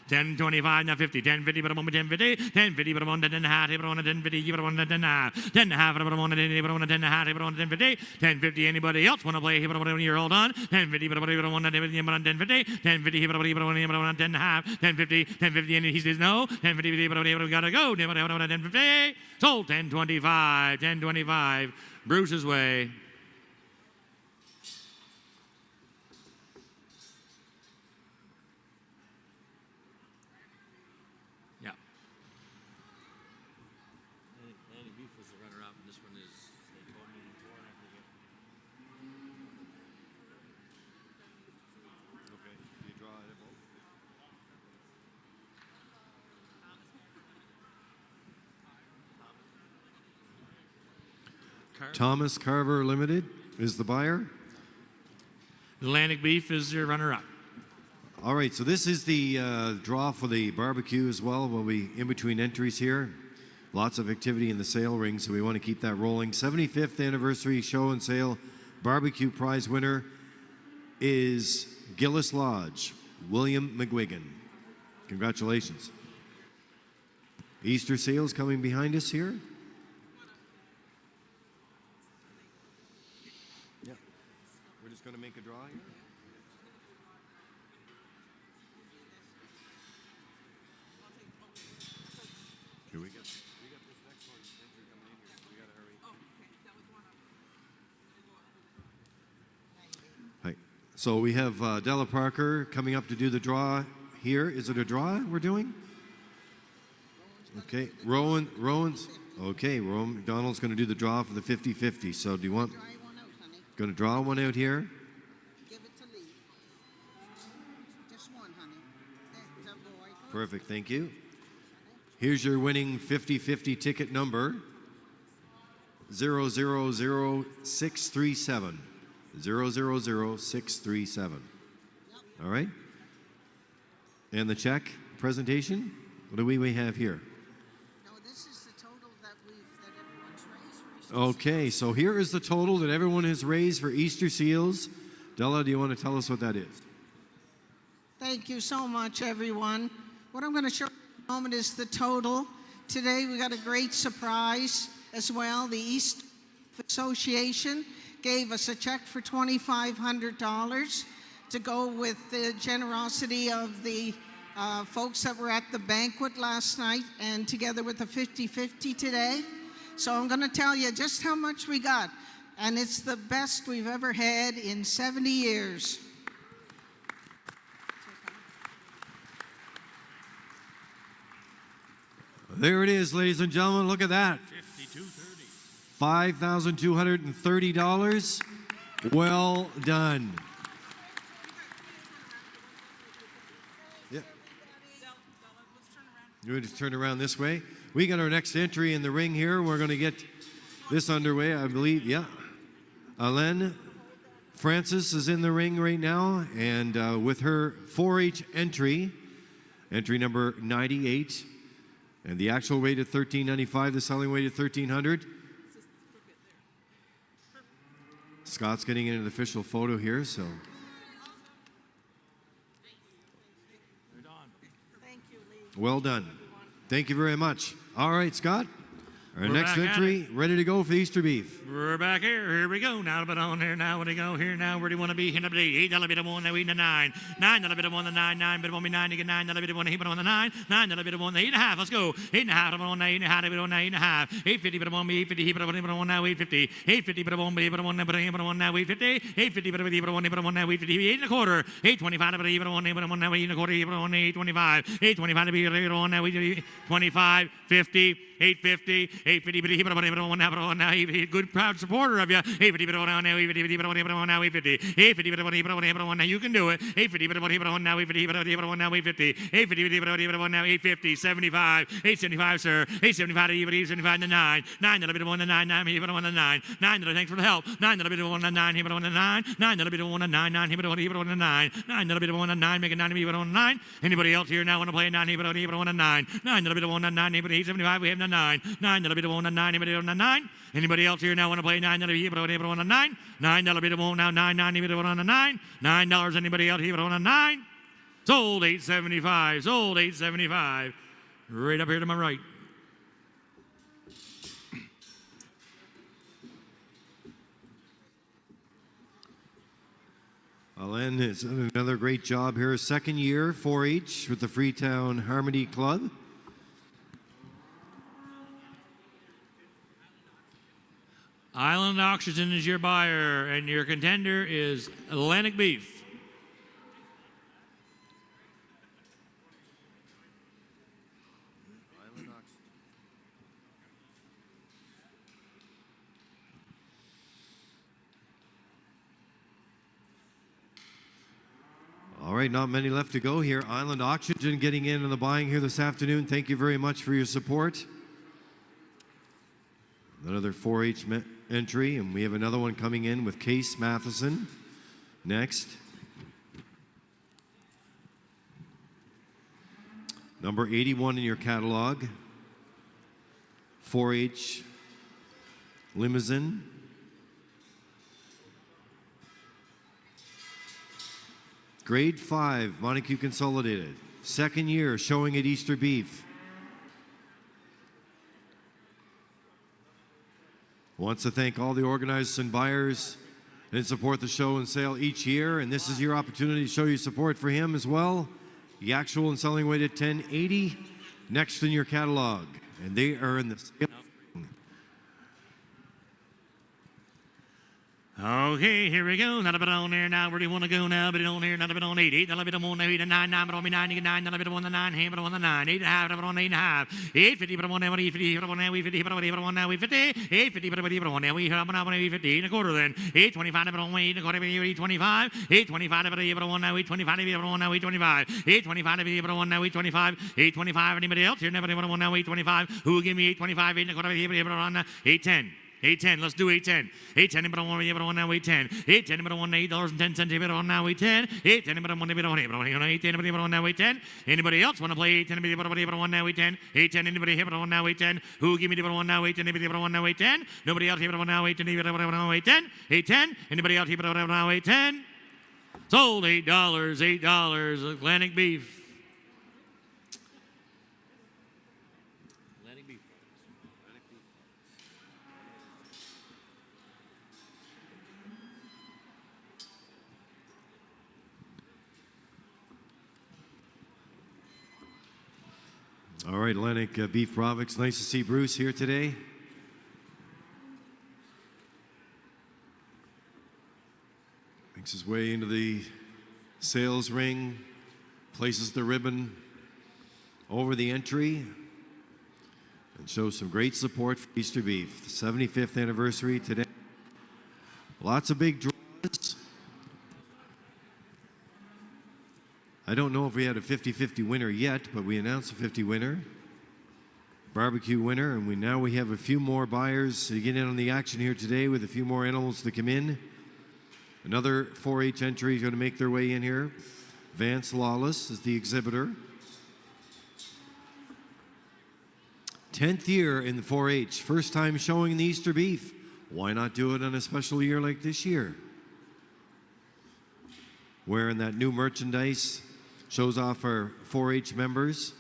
10, 25, now 50, 10, 50, but I want 10, 50, 10, 50, but I want a 10 and a half, but I want a 10, 50, but I want a 10 and a half, 10 and a half, but I want a 10, but I want a 10 and a half, but I want a 10, 50, 10, 50, anybody else want to play here, but I want a year old on, 10, 50, but I want a 10, 50, but I want a 10, 50, 10, 50, but I want a 10 and a half, 10, 50, 10, 50, and he says no, 10, 50, but I gotta go, 10, 50, sold, 10, 25, 10, 25, Bruce's way. Thomas Carver Limited is the buyer. Atlantic Beef is your runner-up. All right, so this is the draw for the barbecue as well. We'll be in between entries here. Lots of activity in the sale ring, so we want to keep that rolling. 75th anniversary show and sale barbecue prize winner is Gillis Lodge, William McGuigan. Congratulations. Easter sales coming behind us here. Yeah, we're just going to make a draw here. Here we go. We got this next one entry coming in here. We got to hurry. Hi. So we have Della Parker coming up to do the draw here. Is it a draw we're doing? Okay. Rowan's. Okay. Rowan McDonald's going to do the draw for the 50-50. So do you want? Going to draw one out here. Give it to Lee. Just one, honey. That's a boy. Perfect. Thank you. Here's your winning 50-50 ticket number, 000637. 000637. All right? And the check presentation, what do we have here? No, this is the total that everyone's raised for Easter. Okay, so here is the total that everyone has raised for Easter seals. Della, do you want to tell us what that is? Thank you so much, everyone. What I'm going to show you in a moment is the total. Today we got a great surprise as well. The East Association gave us a check for $2,500 to go with the generosity of the folks that were at the banquet last night and together with the 50-50 today. So I'm going to tell you just how much we got. And it's the best we've ever had in 70 years. There it is, ladies and gentlemen. Look at that. $5,230. Well done. Yeah. You want to turn around this way? We got our next entry in the ring here. We're going to get this underway, I believe. Yeah. Alain Francis is in the ring right now, and with her 4-H entry, entry number 98. And the actual weight at $13.95, the selling weight at $1,300. Scott's getting in an official photo here, so. Thank you, Lee. Well done. Thank you very much. All right, Scott. Our We're next back at entry, ready to go for the Easter beef. We're back here. Here we go. Now, but on here. Now, where to go? Here now. Where do you want to be? Here, number 8. $8 bit of 1. Now, 8 and 9. $9 bit of 1. The 9. 9 bit of 1. Be 9 again. $9 bit of 1. 8 bit of 1. The 9. $9 bit of 1. The 8.5. Let's go. 8.5 of 1. 8.5 bit of 1. 8.5. 8.50 bit of 1. 8.50. He bit of 1. 8 bit of 1. Now 8.50. 8.50 bit of 1. 8 bit of 1. 8 bit of 1. Now 8.50. 8.50 bit of 8 bit of 1. 8 bit of 1. Now 8.50. 8 and a quarter. 8.25 bit of 8 bit of 1. 8 bit of 1. Now 8 and a quarter. 8 bit of 1. 8.25. 8.25 bit of 8 bit of 1. Now 25. 50. 8.50. 8.50 bit of 8 bit of 1. 8 bit of 1. Now 8.50. Good proud supporter of you. 8.50 bit of 1. Now 8.50 bit of 1. 8 bit of 1. Now 8.50. 8.50 bit of 1. 8 bit of 1. 8 bit of 1. Now you can do it. 8.50 bit of 1. 8 bit of 1. Now 8.50 bit of 8 bit of 1. Now 8.50. 8.50 bit of 8 bit of 1. Now 8.50. 75. 8.75 sir. 8.75 to you. 8.75 to 9. 9 bit of 1 to 9. 9 bit of 1 to 9. 9 thanks for the help. 9 bit of 1 to 9. He bit of 1 to 9. 9 bit of 1 to 9. 9 he bit of 1 to 9. 9 bit of 1 to 9. Make it 9 bit of 1 to 9. Anybody else here now want to play 9 he bit of 1 to 9. 9 bit of 1 to 9. 8.75 we have the 9. 9 bit of 1 to 9. Anybody on the 9? Anybody else here now want to play 9 bit of 1 to 9? $9 bit of 1 now 9 bit of 1 to 9. $9 anybody else here bit of 1 to 9? Sold $8.75. Sold $8.75. Right up here to my right. Alain has done another great job here. Second year, 4-H with the Freetown Harmony Club. Island Oxygen is your buyer, and your contender is Atlantic Beef. All right, not many left to go here. Island Oxygen getting in on the buying here this afternoon. Thank you very much for your support. Another 4-H entry, and we have another one coming in with Case Matheson next. Number 81 in your catalog, 4-H Limousine. Grade 5, Montague Consolidated. Second year, showing at Easter Beef. Wants to thank all the organizers and buyers that support the show and sale each year, and this is your opportunity to show your support for him as well. The actual and selling weight at $10.80, next in your catalog, and they are in the sale. Okay, here we go. Not a bit on there now. Where do you want to go now? But on here, not a bit on 8. 8, not a bit on 1, 8, 9, 9, but on me 9, you get 9, not a bit on the 9, hey, but on the 9, 8.5, not on 8.5, 8.50, but on 1, 8.50, but on 8.50, but on now, 8.50, 8.50, but on now, we have on 8.50, and a quarter then, 8.25, but on 8, and a quarter, 8.25, 8.25, but on now, 8.25, but on now, 8.25, 8.25, but on now, 8.25, 8.25, anybody else here? Never on now, 8.25, who will give me 8.25, 8 and a quarter, but on 8.10. 8.10, let's do 8.10. 8.10, but on 1, but on now 8.10. 8.10, but on $8.10, but on now 8.10. 8.10, but on 1, but on 8, but on 8.10, but on now 8.10. Anybody else want to play 8.10, but on now 8.10? 8.10, anybody here, but on now 8.10? Who will give me the but on now 8.10, anybody but on now 8.10? Nobody else here, but on now 8.10, but on now 8.10? 8.10, anybody else here, but on now 8.10? Sold $8, $8, Atlantic Beef. All right, Atlantic Beef Products. Nice to see Bruce here today. Makes his way into the sales ring, places the ribbon over the entry, and shows some great support for Easter Beef. The 75th anniversary today. Lots of big draws. I don't know if we had a 50-50 winner yet, but we announced a 50 winner, barbecue winner, and now we have a few more buyers to get in on the action here today with a few more animals to come in. Another 4-H entry is going to make their way in here. Vance Lawless is the exhibitor. 10th year in 4-H. First time showing the Easter beef. Why not do it on a special year like this year? Wearing that new merchandise shows off our 4-H members.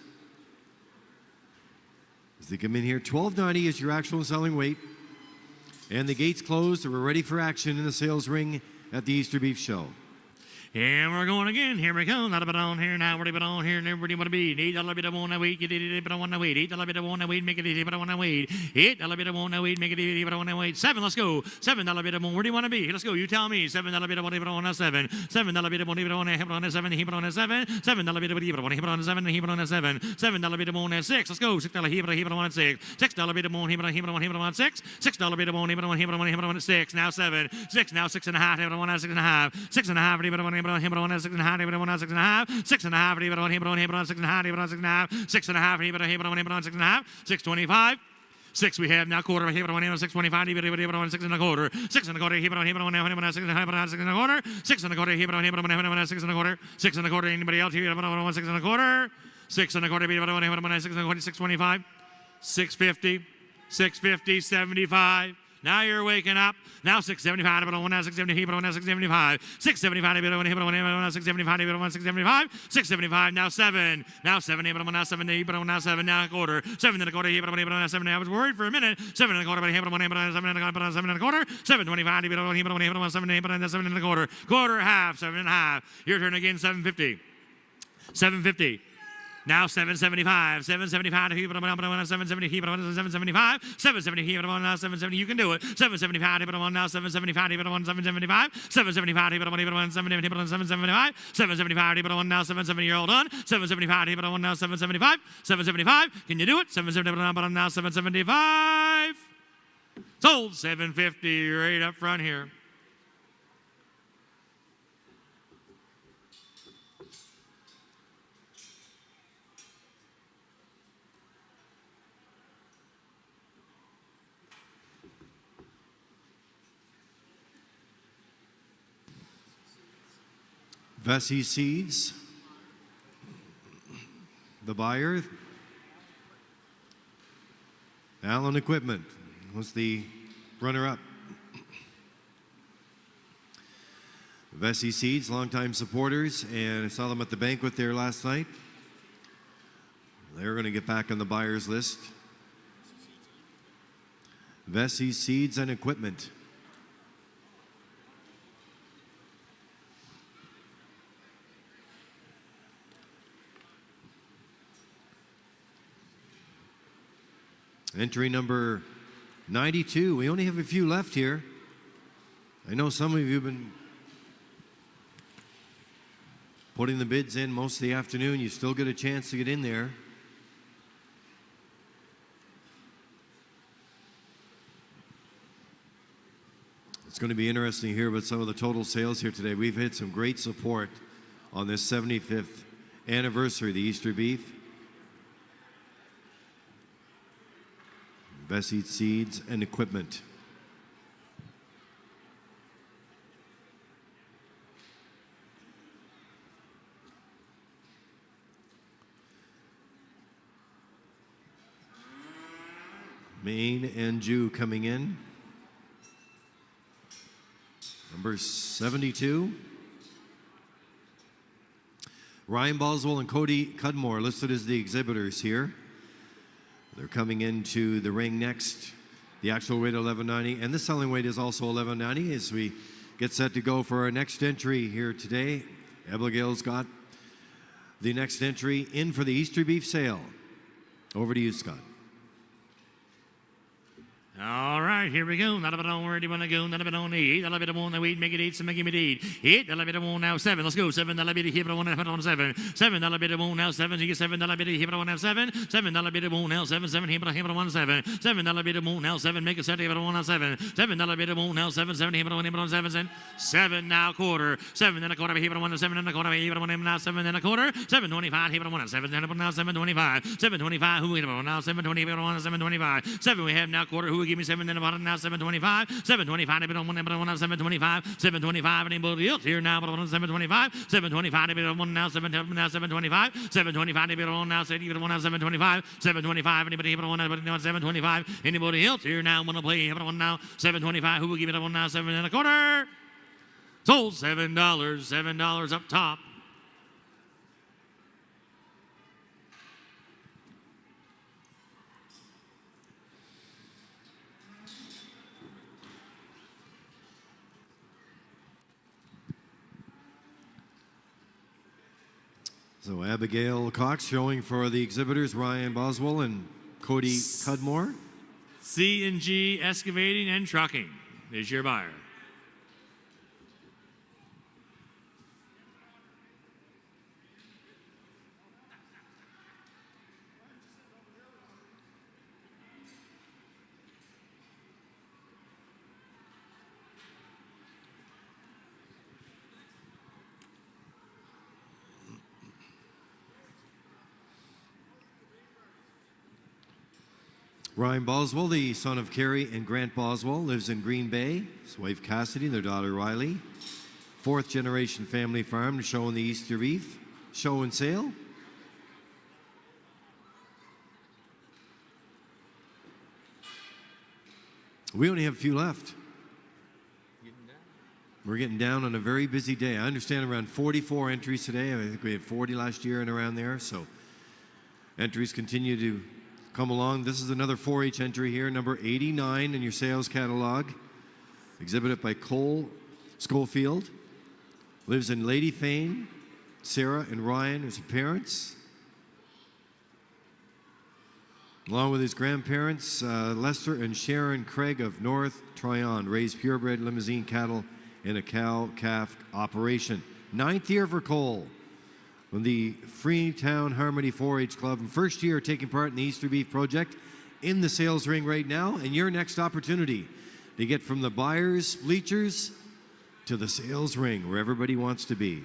As they come in here, $12.90 is your actual selling weight. And the gates closed, and we're ready for action in the sales ring at the Easter Beef Show. And we're going again. Here we go. Not a bit on here now. What a bit on here. And everybody want to be. $8 bit of one a week. You did it, but I want to wait. $8 bit of one a week. Make it easy, but I want to wait. $8 bit of one a week. Make it easy, but I want to wait. 7. Let's go. $7 bit of one. Where do you want to be? Let's go. You tell me. $7 bit of one. Even on a 7. $7 bit of one. Even on a 7. Even on a 7. $7 bit of even on. Even on a 7. Even on a 7. $7 bit of one at 6. Let's go. $6 even on 6. $6 bit of one. Even on 6. $6 bit of one. Even on 6. Now 7. 6 now 6.5. Even on 6.5. 6.5. Even on 6.5. 6.5, even on 6.5, 6.5, even on 6.5, even on 6.5, 6.5, even on 6.5, 6.25. 6 we have now quarter, even on 6.25, even on 6.25, 6.25, even on 6.5, 6.25, even on 6.25, 6.25, anybody else here, even on 6.25, 6.25, even on 6.25, 6.50, 6.50, 75. Now you're waking up. Now 675, but on 670, but on 675, 675, but on 675, but on 675, 675. Now 7, now 7, but on 7, but on 7, now a quarter, 7 and a quarter, but on 7. I was worried for a minute. 7 and a quarter, but on 7 and a quarter, 725, but on 7, but on 7 and a quarter, half, 7.5. Your turn again, 750, 750. Now 775, 775 to people on 770, people on 775, 770 people on 770. You can do it. 775 people on now 775 people on 775, 775 people on 770 people on 775, 775 people on now 770. You're all done. 775 people on now 775, 775. Can you do it? 770 people on now 775. Sold 750 right up front here. Vesey Seeds, the buyer. Allen Equipment was the runner-up. Vesey Seeds, longtime supporters, and I saw them at the banquet there last night. They're going to get back on the buyer's list. Vesey Seeds and Equipment. Entry number 92. We only have a few left here. I know some of you have been putting the bids in most of the afternoon. You still get a chance to get in there. It's going to be interesting to hear about some of the total sales here today. We've had some great support on this 75th anniversary of the Easter Beef. Vesey Seeds and Equipment. Maine-Anjou coming in. Number 72. Ryan Boswell and Cody Cudmore listed as the exhibitors here. They're coming into the ring next. The actual weight 1190, and the selling weight is also 1190 as we get set to go for our next entry here today. Abigail's got the next entry in for the Easter beef sale. Over to you, Scott. All right, here we go. Not a bit on where do you want to go? Not a bit on 8. A little bit of one. Wait, make it 8. So make it 8. 8. A little bit of one now. 7. Let's go. 7. A little bit of here, on 7. 7. A little bit of one now. 7. So you get 7. A little bit of here, on 7. 7. A little bit of one now. 7. 7 here, on 7. 7. A little bit of one now. 7. Make it 7 here, on 7. 7. A little bit of one now. 7. 7 here, on 7. 7 now quarter. 7 and a quarter here, on 7 and a quarter here, on now 7 and a quarter. 725 here, on 7 and now 725. 725. Who here, on now 720 here, on 725. 7 we have now quarter. Who will give me 7? 7 and a bottom now 725. 725 to bid on one now 725. 725 anybody else here now but on 725. 725 to bid on one now 725. 725 to bid on now 725. 725 anybody here but on 725. Anybody else here now want to play but on now 725. Who will give it on now 7 and a quarter? Sold $7. $7 up top. So Abigail Cox showing for the exhibitors, Ryan Boswell and Cody Cudmore. C&G Excavating and Trucking is your buyer. Ryan Boswell, the son of Carrie and Grant Boswell, lives in Green Bay. His wife Cassidy and their daughter Riley. Fourth generation family farm showing the Easter beef. Show and sale. We only have a few left. We're getting down on a very busy day. I understand around 44 entries today. I think we had 40 last year and around there. So entries continue to come along. This is another 4-H entry here, number 89 in your sales catalog. Exhibited by Cole Schofield. Lives in Lady Fane. Sarah and Ryan, his parents. Along with his grandparents, Lester and Sharon Craig of North Tryon, raised purebred Limousine cattle in a cow-calf operation. 9th year for Cole. From the Freetown Harmony 4-H Club, and first year taking part in the Easter Beef Project in the sales ring right now, and your next opportunity to get from the buyers' bleachers to the sales ring where everybody wants to be.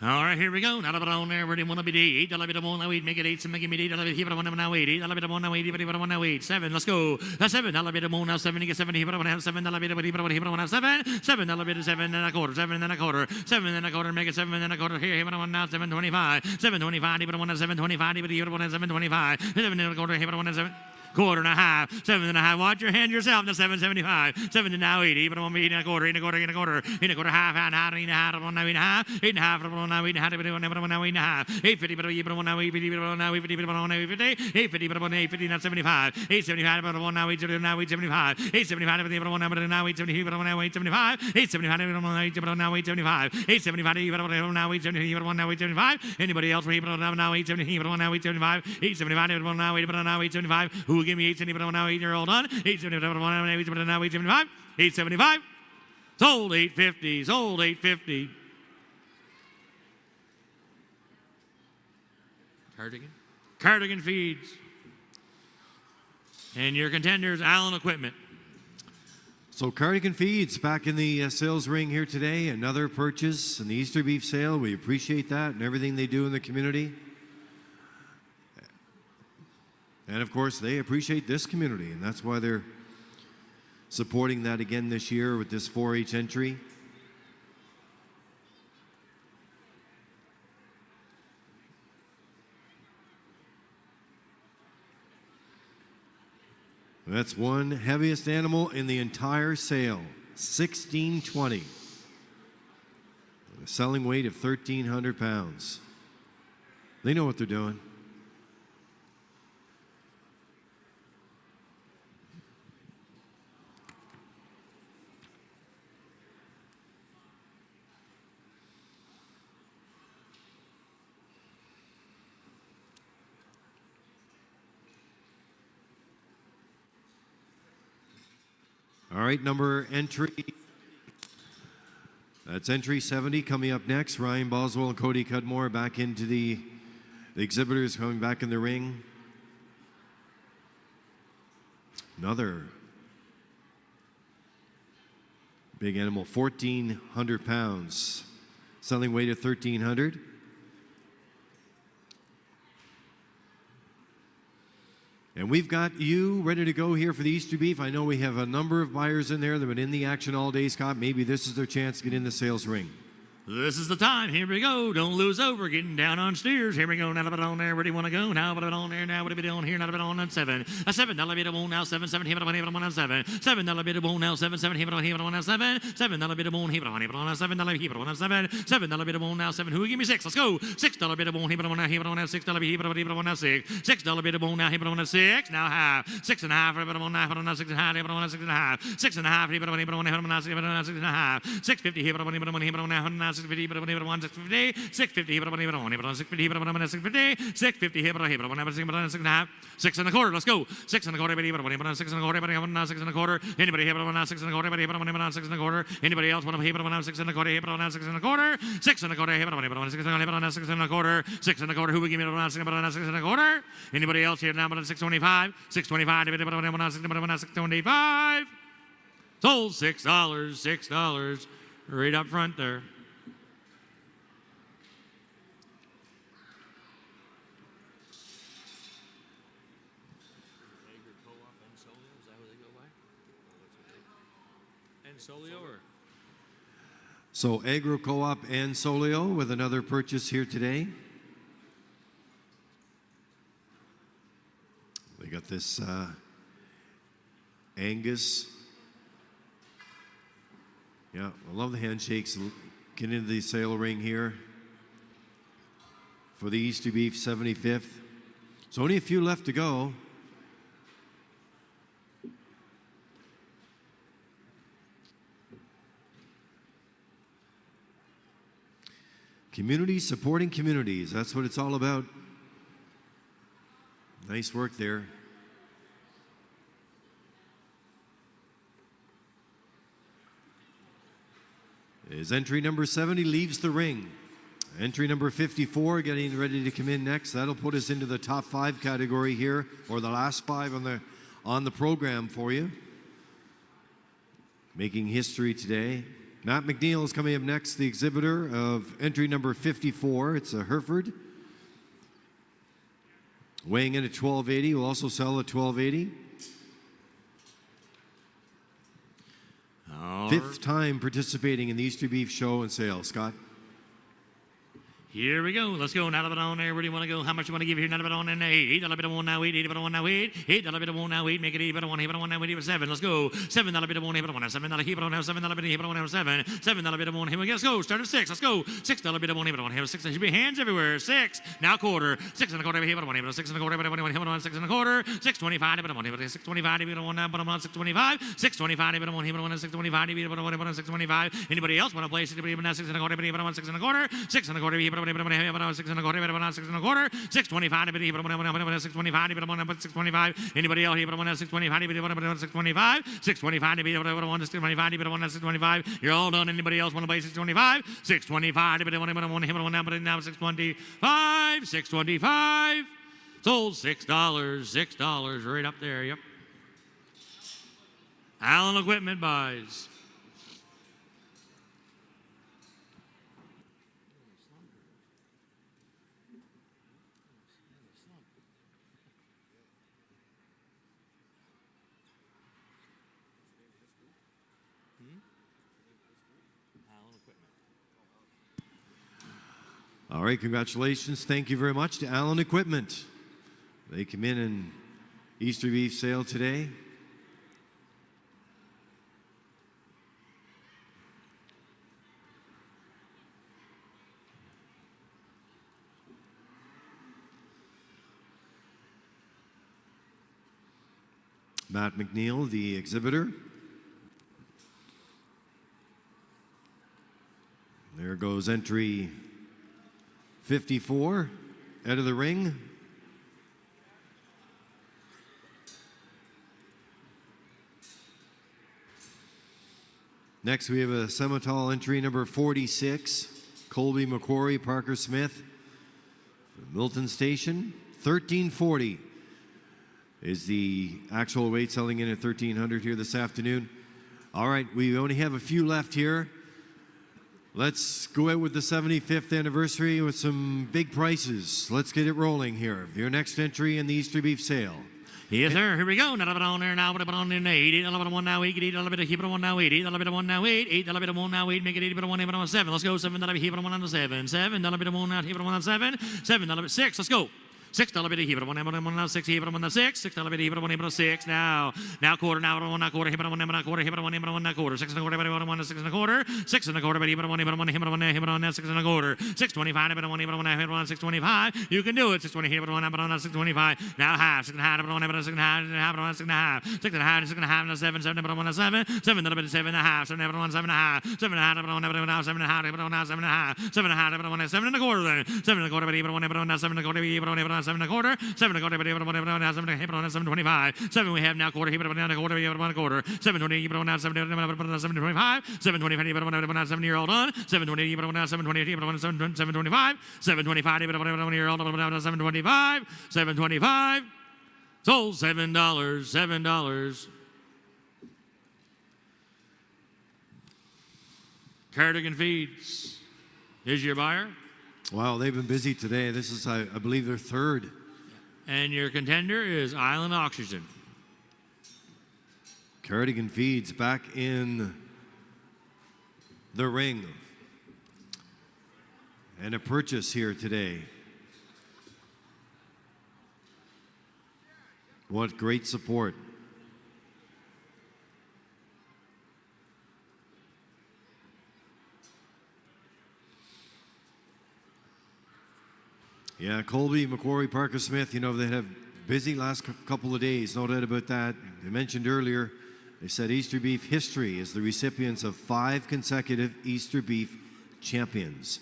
All right, here we go. Not about on there. Where do you want to be? $8. Bit of one now. Make it 8. So make me $8. Here, but I want to now 8. $8. Bit of one now. 8. But I want now 8. 7. Let's go. That's $7. Bit of one now. 7. You get 7. Here, but I want to have $7. Bit of here, but I want to have 7. $7. Bit of 7 and a quarter. 7 and a quarter. 7 and a quarter. Make it 7 and a quarter. Here, but I want now 725. 725. But I want to have 725. But here, but I want to have 725. 7 and a quarter. Here, but I want to have 7. Quarter and a half, 7 and a half. Watch your hand yourself. Now 775, 7 to now 80. But I want me 8 and a quarter, 8 and a quarter, 8 and a quarter, 8 and a quarter, half, and half, 8 and a half. I want now 8 and a half, 8 and a half. I want now 8 and a half. But I want now 8 and a half. 850. But I want now 850. But I want now 850. But I want now 850. 850. But I want 850. Not 75. 875. But I want now 875. Now 875. 875. But I want now 870. But I want now 875. 875. But I want now 875. 875. But I want now 870. But I want now 875. Anybody else? But I want now 870. But I want now 875. 875. But I want now 8. But I want now 875. Who will give me 870? But I want now 8-year-old done. 875. But now 875. 875. Sold 850. Sold 850. Cardigan Feeds. And your contenders, Allen Equipment. So Cardigan Feeds back in the sales ring here today. Another purchase in the Easter beef sale. We appreciate that and everything they do in the community. And of course, they appreciate this community, and that's why they're supporting that again this year with this 4-H entry. That's one heaviest animal in the entire sale, 1620. A selling weight of 1,300 pounds. They know what they're doing. All right, that's entry 70 coming up next. Ryan Boswell and Cody Cudmore back into the exhibitors coming back in the ring. Another big animal, 1,400 pounds. Selling weight of 1,300. And we've got you ready to go here for the Easter beef. I know we have a number of buyers in there that have been in the action all day, Scott. Maybe this is their chance to get in the sales ring. This is the time. Here we go. Don't lose over. Getting down on steers. Here we go. Now, on there. Where do you want to go? Now, on there. Now, what are we doing here? Now, on 7. A $7 bid on now. 7. Here, on 7. $7 bid on now. 7. Here, on 7. $7 bid on here, on 7. Here, on 7. $7 bid on now. 7. Who give me 6? Let's go. $6 bid on here, on now. $6 bid on now. 6. $6 bid on now. Here, on 6. Now half. 6.5. Here, on now. 6.5. Here, on 6.5. 6.5. Here, on now. 6.5. 6.50 here, on now. 650, but on 650, 650, but on 650, but on 650, 650 here, but on 6.5, 6 and a quarter. Let's go. 6 and a quarter, but on 6 and a quarter, but on 6 and a quarter. Anybody here, but on 6 and a quarter, but on 6 and a quarter. Anybody else want to pay, but on 6 and a quarter, but on 6 and a quarter. 6 and a quarter, but on 6 and a quarter, but on 6 and a quarter. 6 and a quarter. Who will give me on 6 and a quarter? Anybody else here now, but on 625, 625, but on 625. Sold $6, right up front there. So Agro Co-op and Solio with another purchase here today. We got this Angus. Yeah, I love the handshakes. Get into the sale ring here for the Easter Beef 75th. So only a few left to go. Communities supporting communities. That's what it's all about. Nice work there. As entry number 70 leaves the ring. Entry number 54 getting ready to come in next. That'll put us into the top 5 category here, or the last 5 on the program for you. Making history today. Matt McNeil is coming up next, the exhibitor of entry number 54. It's a Hereford. Weighing in at 1280. We'll also sell at 1280. Fifth time participating in the Easter Beef Show and Sale. Scott? Here we go. Let's go. Now, on there. Where do you want to go? How much you want to give here? Now, on there. $8. $8 bid on now. $8. $8 bid on now. $8. $8 bid on now. $8. Make it $8 bid on now. $8 7. Let's go. $7 bid on here. $7 here. $7 bid here. $7. $7 bid on here. Let's go. Start at 6. Let's go. $6 bid on here. 6. There should be hands everywhere. 6. Now quarter. 6 and a quarter here. Bid on here. 6 and a quarter. Bid on here. 6 and a quarter. 625. Bid on here. 625. Bid on now. Bid on 625. 625. Bid on here. Bid on 625. Bid on 625. Anybody else want to place it? Bid on 6 and a quarter. Bid on 6 and a quarter. 6 and a quarter here. Bid on 6 and a quarter, 6 and a quarter, 625, 625, 625. Anybody else here? 625, 625, 625, 625. You're all done. Anybody else want to play 625? 625, now 625, 625. Sold $6, right up there. Yep. Allen Equipment buys. All right, congratulations. Thank you very much to Allen Equipment. They come in and Easter Beef Sale today. Matt McNeil, the exhibitor. There goes entry 54 out of the ring. Next we have a Semitol entry number 46, Colby McQuarrie, Parker Smith, Milton Station. 1340 is the actual weight, selling in at 1300 here this afternoon. All right, we only have a few left here. Let's go out with the 75th anniversary with some big prices. Let's get it rolling here. Your next entry in the Easter Beef Sale. Yes, sir. Here we go. Now, on there now. What about on there? 80. A little bit of one now. 8. A little bit of keep it on now. 80. A little bit of one now. 8. 8. A little bit of one now. 8. Make it 80. But one. 8. 7. Let's go. 7. That'll be keep it on 7. 7. A little bit of one now. Keep it on 7. 7. A little bit 6. Let's go. $6 bit of heap, 1 now 6, heap on the 6, $6 bit of heap, 1 6. Now quarter, now 1 quarter, heap on 1 quarter, heap on 1 quarter, 6 1/4, bit of 1 6 1/4, 6 1/4, bit of 1 heap on 1, heap on 1, heap on 6 1/4, 625, bit of 1 heap on 1, heap on 625. You can do it. 620 heap on 1, but on 625. Now half, 6 1/2, but on 6 1/2, half on 6 1/2, 6 1/2, 6 1/2, 7, 7, but on 7, 7, bit of 7 1/2, 7 but on 7 1/2, 7 1/2, but on 7 1/2, but on 7 1/2, 7 1/2, but on 7 1/4 then, 7 1/4, but even on 7 1/4, but on 7 1/4. 7 1/4, but even on 725. 7 we have now quarter, heap it on a quarter, heap it on a quarter. 720, heap it on 725. 725, but on 7 year old on. 720, but on 720, heap it on 725. 725, but on year old on 725. 725. Sold $7. $7. Cardigan Feeds is your buyer. Wow, they've been busy today. This is, I believe, their third. And your contender is Island Oxygen. Cardigan Feeds back in the ring. And a purchase here today. What great support. Yeah, Colby, Macquarie, Parker Smith, you know, they have busy last couple of days, no doubt about that. They mentioned earlier, they said Easter Beef history is the recipients of 5 consecutive Easter Beef champions.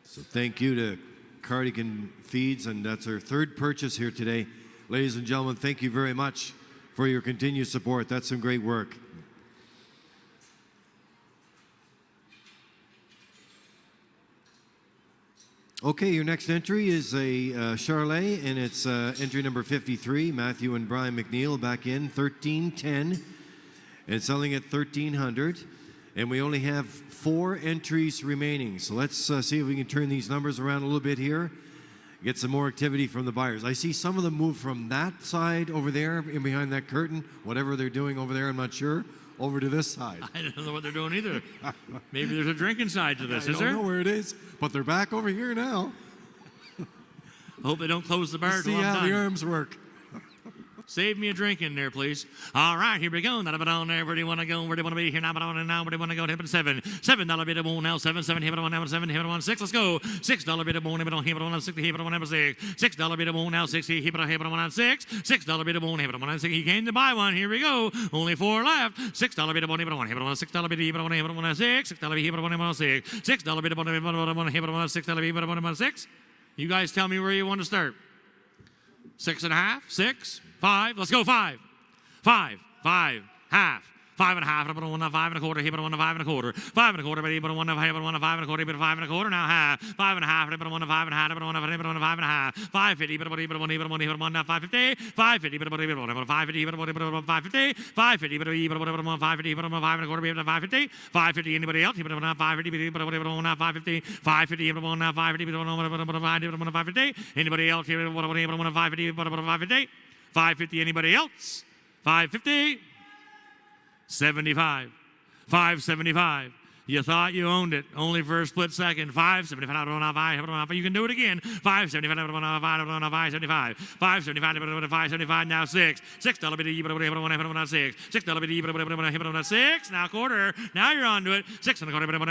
So thank you to Cardigan Feeds, and that's our third purchase here today. Ladies and gentlemen, thank you very much for your continued support. That's some great work. Okay, your next entry is a Charolais, and it's entry number 53, Matthew and Brian McNeil, back in 1310, and selling at 1300. And we only have 4 entries remaining. So let's see if we can turn these numbers around a little bit here, get some more activity from the buyers. I see some of them move from that side over there, in behind that curtain, whatever they're doing over there, I'm not sure, over to this side. I don't know what they're doing either. Maybe there's a drinking side to this, I is there? don't know where it is, but they're back over here now. Hope they don't close the bar See till I'm how done. the arms work. Save me a drink in there, please. All right, here we go. Not about on there. Where do you want to go? Where do you want to be? Here now, but on and now. Where do you want to go? Hip and 7. $7 bit of one now. 7, 7, hip it on now. 7, hip it on 6. Let's go. $6 bit of one. Hip it on 6. Hip it on number 6. $6 bit of one now. 6. Hip it on 6. $6 bit of one. Hip it on 6. He came to buy one. Here we go. Only 4 left. $6 bit of one. Hip it on. Hip it on 6. Bit hip it on 6. $6 hip it on 6. $6 bit of one. Hip it on 6. $6 hip it on 6. You guys tell me where you want to start. 6 1/2, 6, 5. Let's go 5. 5, 5, half. 5 1/2, but 1 5 1/4, hit 1 5 1/4, 5 1/4, but 1 5 1/4, but 5 1/4, now half, 5 1/2, but 1 5 1/2, but 1 5 1/2, 550, but 1 550, 550, but 1 550, but 550, 550, but 1 550, but 1 5 1/4, but 550, 550, anybody else? But 550, but 1 550, 550, but 1 550, but 1 550, anybody else? But 1 550, but 550, 550, anybody else? 550. 75. 575. You thought you owned it, only for a split second. 575. You can do it again. 575. 575. 575. Now 6. $6 bit of 6. $6 bit of 6. Now quarter. Now you're on to it. 6 1/4 bit of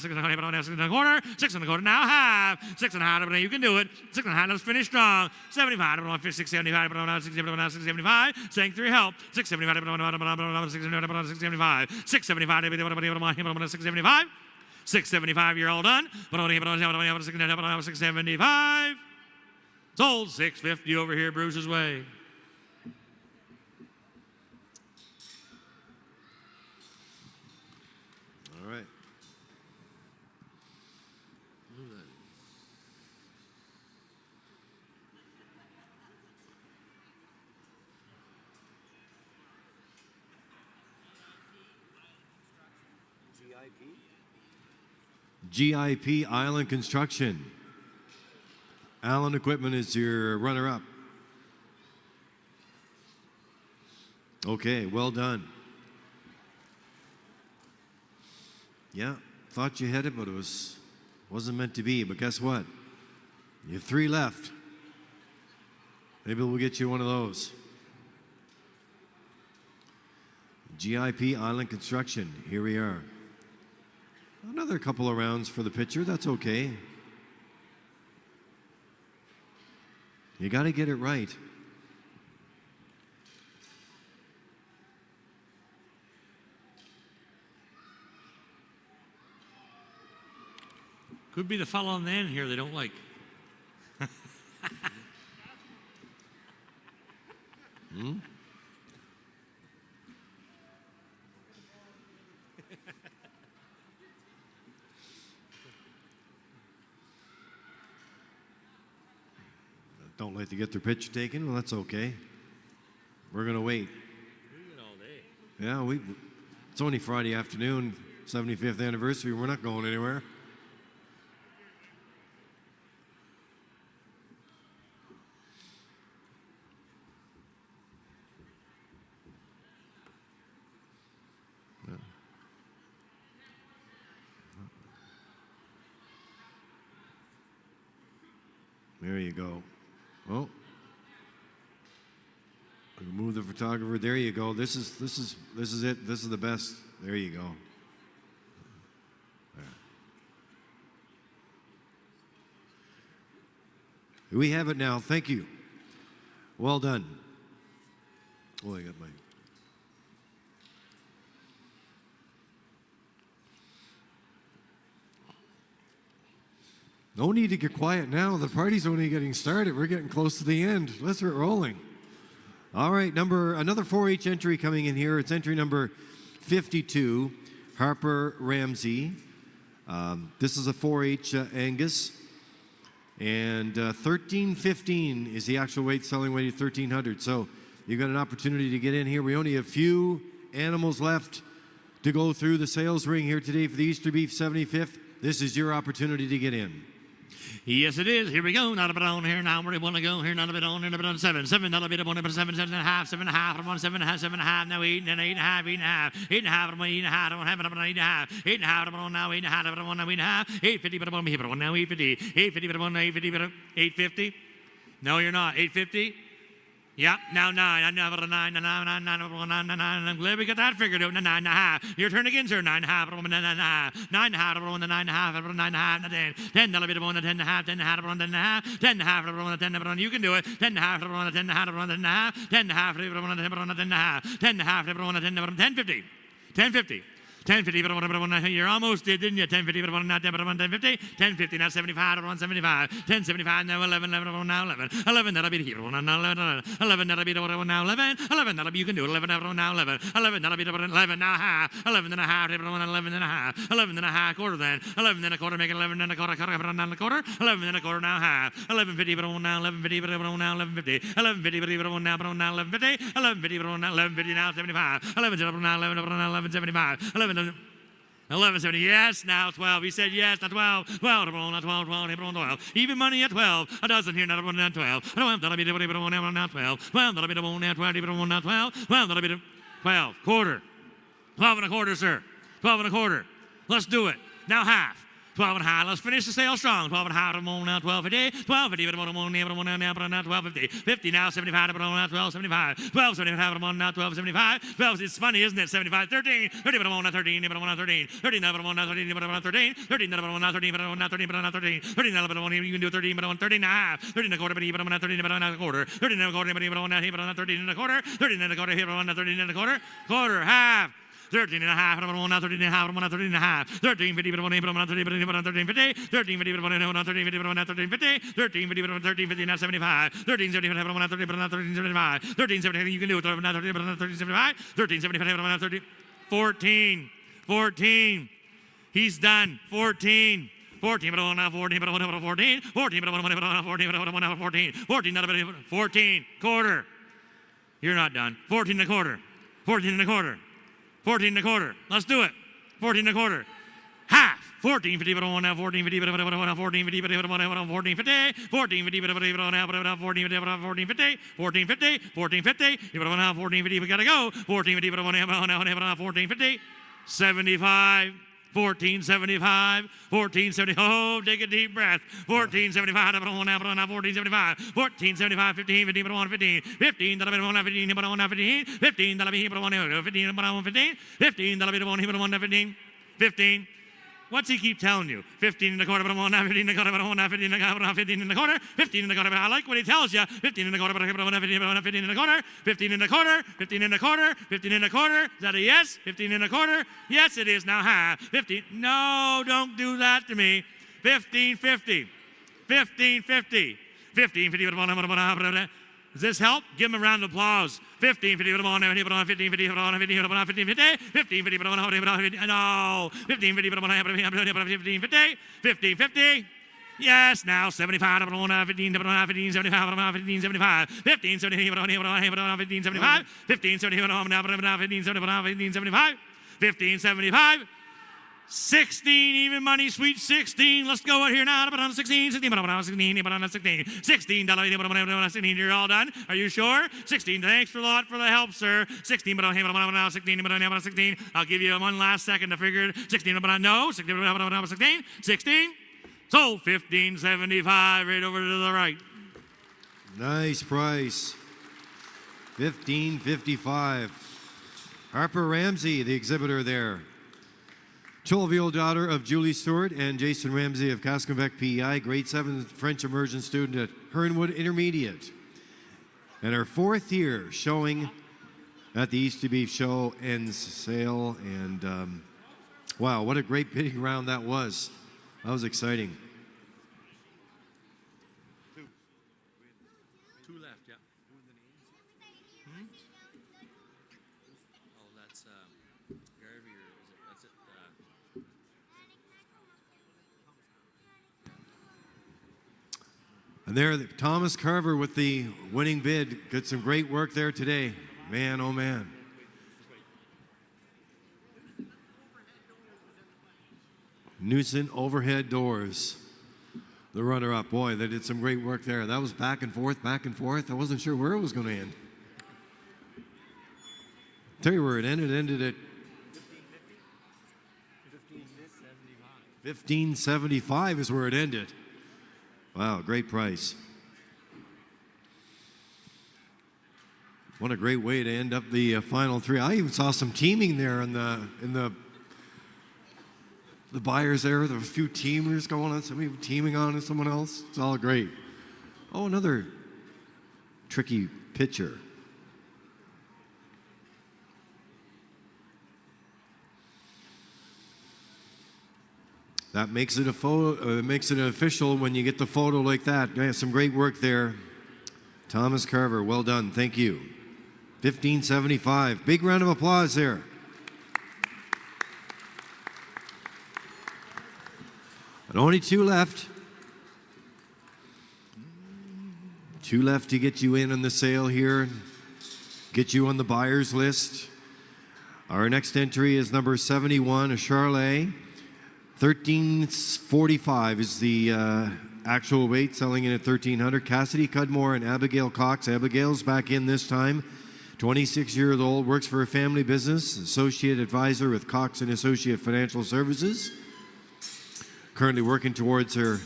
6 1/4. 6 1/4. Now half. 6 1/2. You can do it. 6 1/2. Let's finish strong. 75. 675. 675. Saying 3 help. 675. 675. 675. 675. 675, you're all done. But only 675. Sold 650 over here Bruce's way. All right. GIP Island Construction. Allen Equipment is your runner-up. Okay, well done. Yeah, thought you had it, but it wasn't meant to be. But guess what? You have 3 left. Maybe we'll get you one of those. GIP Island Construction. Here we are. Another couple of rounds for the pitcher. That's okay. You got to get it right. Could be the fellow on the end here they don't like. Don't like to get their pitch taken. Well, that's okay. We're going to wait. All day. Yeah, it's only Friday afternoon, 75th anniversary. We're not going anywhere. There you go. Oh, remove the photographer. There you go. This is it. This is the best. There you go. There. We have it now. Thank you. Well done. Oh, I got my. No need to get quiet now. The party's only getting started. We're getting close to the end. Let's get rolling. All right, another 4-H entry coming in here. It's entry number 52, Harper Ramsey. This is a 4-H Angus. And 1315 is the actual weight, selling weight of 1300. So you've got an opportunity to get in here. We only have a few animals left to go through the sales ring here today for the Easter Beef 75th. This is your opportunity to get in. Yes, it is. Here we go. Not a bit on here now. Where do you want to go? Here, not a bit on. Here, not a bit on 7. 7, not a bit on. 7, 7.5. 7.5. I'm on 7.5. 7.5. Now 8 and 8.5. 8.5. 8.5. I'm on 8.5. I don't have it. I'm on 8.5. 8.5. I'm on now 8.5. I'm on now 8.5. 8.50. But I'm on here. But I'm now 8.50. 8.50. But I'm on 8.50. But 8.50. No, you're not. 8.50. Yeah, now 9. I never 9. I'm glad we got that figured out. 9.5. Your turn again, sir. 9.5. 9.5. 9.5. On the 9.5. 9.5. 10. 10. That'll be the one. 10.5. 10.5. On 10.5. 10.5. 10. You can do it. 10.5. On 10.5. On 10.5. 10.5. On 10.5. 10.5. On 10.50. 10.50. 10.50, you're almost did, didn't you? 10.50, but not 10.50. 10.50, now 75, but 175. 10.75, now 11, now 11. 11, that'll be the hero. Now 11. 11, that'll be the one now 11. 11, that'll be, you can do it. 11, now 11. 11, that'll be the 11, now half. 11 and a half, 11 and a half. 11 and a half, quarter then. 11 and a quarter, make it 11 and a quarter, quarter, and a quarter. 11 and a quarter, now half. 11.50, but now 11.50, but now 11.50. 11.50, but now 11.50. 11.50, but now 11.50, now 75. 11, now 11.75. 11.70, yes, now 12. He said yes, now 12. 12, now 12, 12. Even money at 12. A dozen here, not 1, now 12. 12, that'll be the 1, now 12. 12, that'll be the 1, now 12, 1, now 12. 12, that'll be the 12. Quarter. 12 and a quarter, sir. 12 and a quarter. Let's do it. Now half. 12 and a half. Let's finish the sale strong. 12 and a half. Now 12.50. 12.50. But now 12.50. 50 now. 75. But now 12.75. 12.75. Now 12.75. 12. It's funny, isn't it? 75. 13. 30. But now 13. But now 13. 30. But now 13. But now 13. 30. But now 13. But now 13. But now 13. 30. But now you can do 13. But now 13 and a half. 30 and a quarter. But now 13. But now a quarter. 30 and a quarter. But now 13 and a quarter. 30 and a quarter. Here. But now 13 and a quarter. Quarter. Half. 13 and a half, 13 and a half, 13 and a half, 13.50, but 13.50, 13.50, but 13.50, 13.50, now 75, 13.75, 13.75, 13.75, you can do it, 13.75, 13.75, 14, he's done, 14, but now 14, but 14, 14, but 14, 14, quarter, you're not done, 14 and a quarter, 14 and a quarter. 14 and a quarter. Let's do it. 14 and a quarter. Half. 1450, but on now 1450, but on 1450, but on 1450, 1450, but on now 1450, 1450, 1450, 1450, but on now 1450, we gotta go. 1450, but on now 1450, 75. 1475, 1470. Oh, take a deep breath. 1475, but on now 1475, 1475, 15, 15, but on 15, 15, but on 15, but on 15, 15, but on 15, but on 15, 15, but on 15, 15. What's he keep telling you? 15 and a quarter, but I'm on 15 and a quarter, but I'm on 15 and a quarter, 15 and a quarter, 15 and a quarter. I like what he tells you. 15 and a quarter, but I'm on 15 and a quarter, 15 and a quarter, 15 and a quarter, 15 and a quarter. Is that a yes? 15 and a quarter? Yes, it is. Now, 15. No, don't do that to me. 1550. 1550. 1550. Does this help? Give him a round of applause. 1550, but on 1550, but on 1550, but on 1550, 1550, but on 1550, no, 1550, but on 1550, 1550. Yes, now 75, but on 15, but on 1575, but on 1575, 1570, but on 1575, 1570, but on 1570, but on 1575, 1575. 16, even money, sweet 16. Let's go out here now. But on 16, 16, but on 16, but on 16, $16, but on 16. You're all done. Are you sure? 16. Thanks a lot for the help, sir. 16, but on 16, but on 16. I'll give you one last second to figure it. 16, but on no. 16, but on 16. 16. So 1575 right over to the right. Nice price. 1555. Harper Ramsey, the exhibitor there. Jovial daughter of Julie Stewart and Jason Ramsey of Casconbec, PEI, grade 7 French immersion student at Hernwood Intermediate. And her 4th year showing at the Easter Beef Show and Sale. And wow, what a great bidding round that was. That was exciting. Two left, yeah. Oh, that's Garvey, or is it? That's it. And there, Thomas Carver with the winning bid. Did some great work there today. Man, oh man. Newson overhead doors. The runner-up. Boy, they did some great work there. That was back and forth, back and forth. I wasn't sure where it was going to end. Tell you where it ended. It ended at 1575 is where it ended. Wow, great price. What a great way to end up the final three. I even saw some teaming there in the buyers there. There were a few teamers going on, somebody teaming on with someone else. It's all great. Oh, another tricky pitcher. That makes it a photo. Makes it official when you get the photo like that. Yeah, some great work there, Thomas Carver. Well done. Thank you. 1575. Big round of applause there. And only 2 left. 2 left to get you in on the sale here, get you on the buyer's list. Our next entry is number 71, a Charolais. 1345 is the actual weight, selling in at 1300. Cassidy Cudmore and Abigail Cox. Abigail's back in this time. 26 years old, works for a family business, associate advisor with Cox and Associate Financial Services. Currently working towards her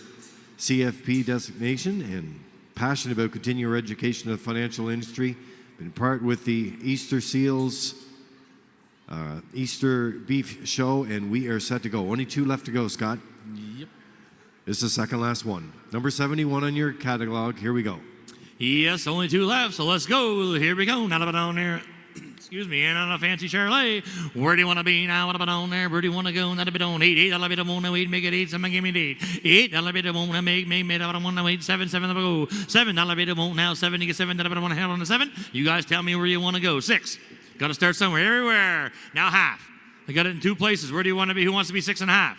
CFP designation and passionate about continuing her education in the financial industry. Been part with the Easter Seals Easter Beef Show, and we are set to go. Only 2 left to go, Scott. Yep. This is the second last one. Number 71 on your catalog. Here we go. Yes, only 2 left, so let's go. Here we go. Now down there. Excuse me, and on a fancy Charolais. Where do you want to be now? What about on there? Where do you want to go? Not a bit on 8. 8, I'll be the one to 8, make it 8. Someone give me 8. 8, I'll be the one to make, I don't want to 8. 7, 7, I'll go. 7, I'll be the one now. 7, you get 7, I'll be the one to have on the 7. You guys tell me where you want to go. 6. Got to start somewhere. Everywhere. Now half. I got it in 2 places. Where do you want to be? Who wants to be 6 and a half?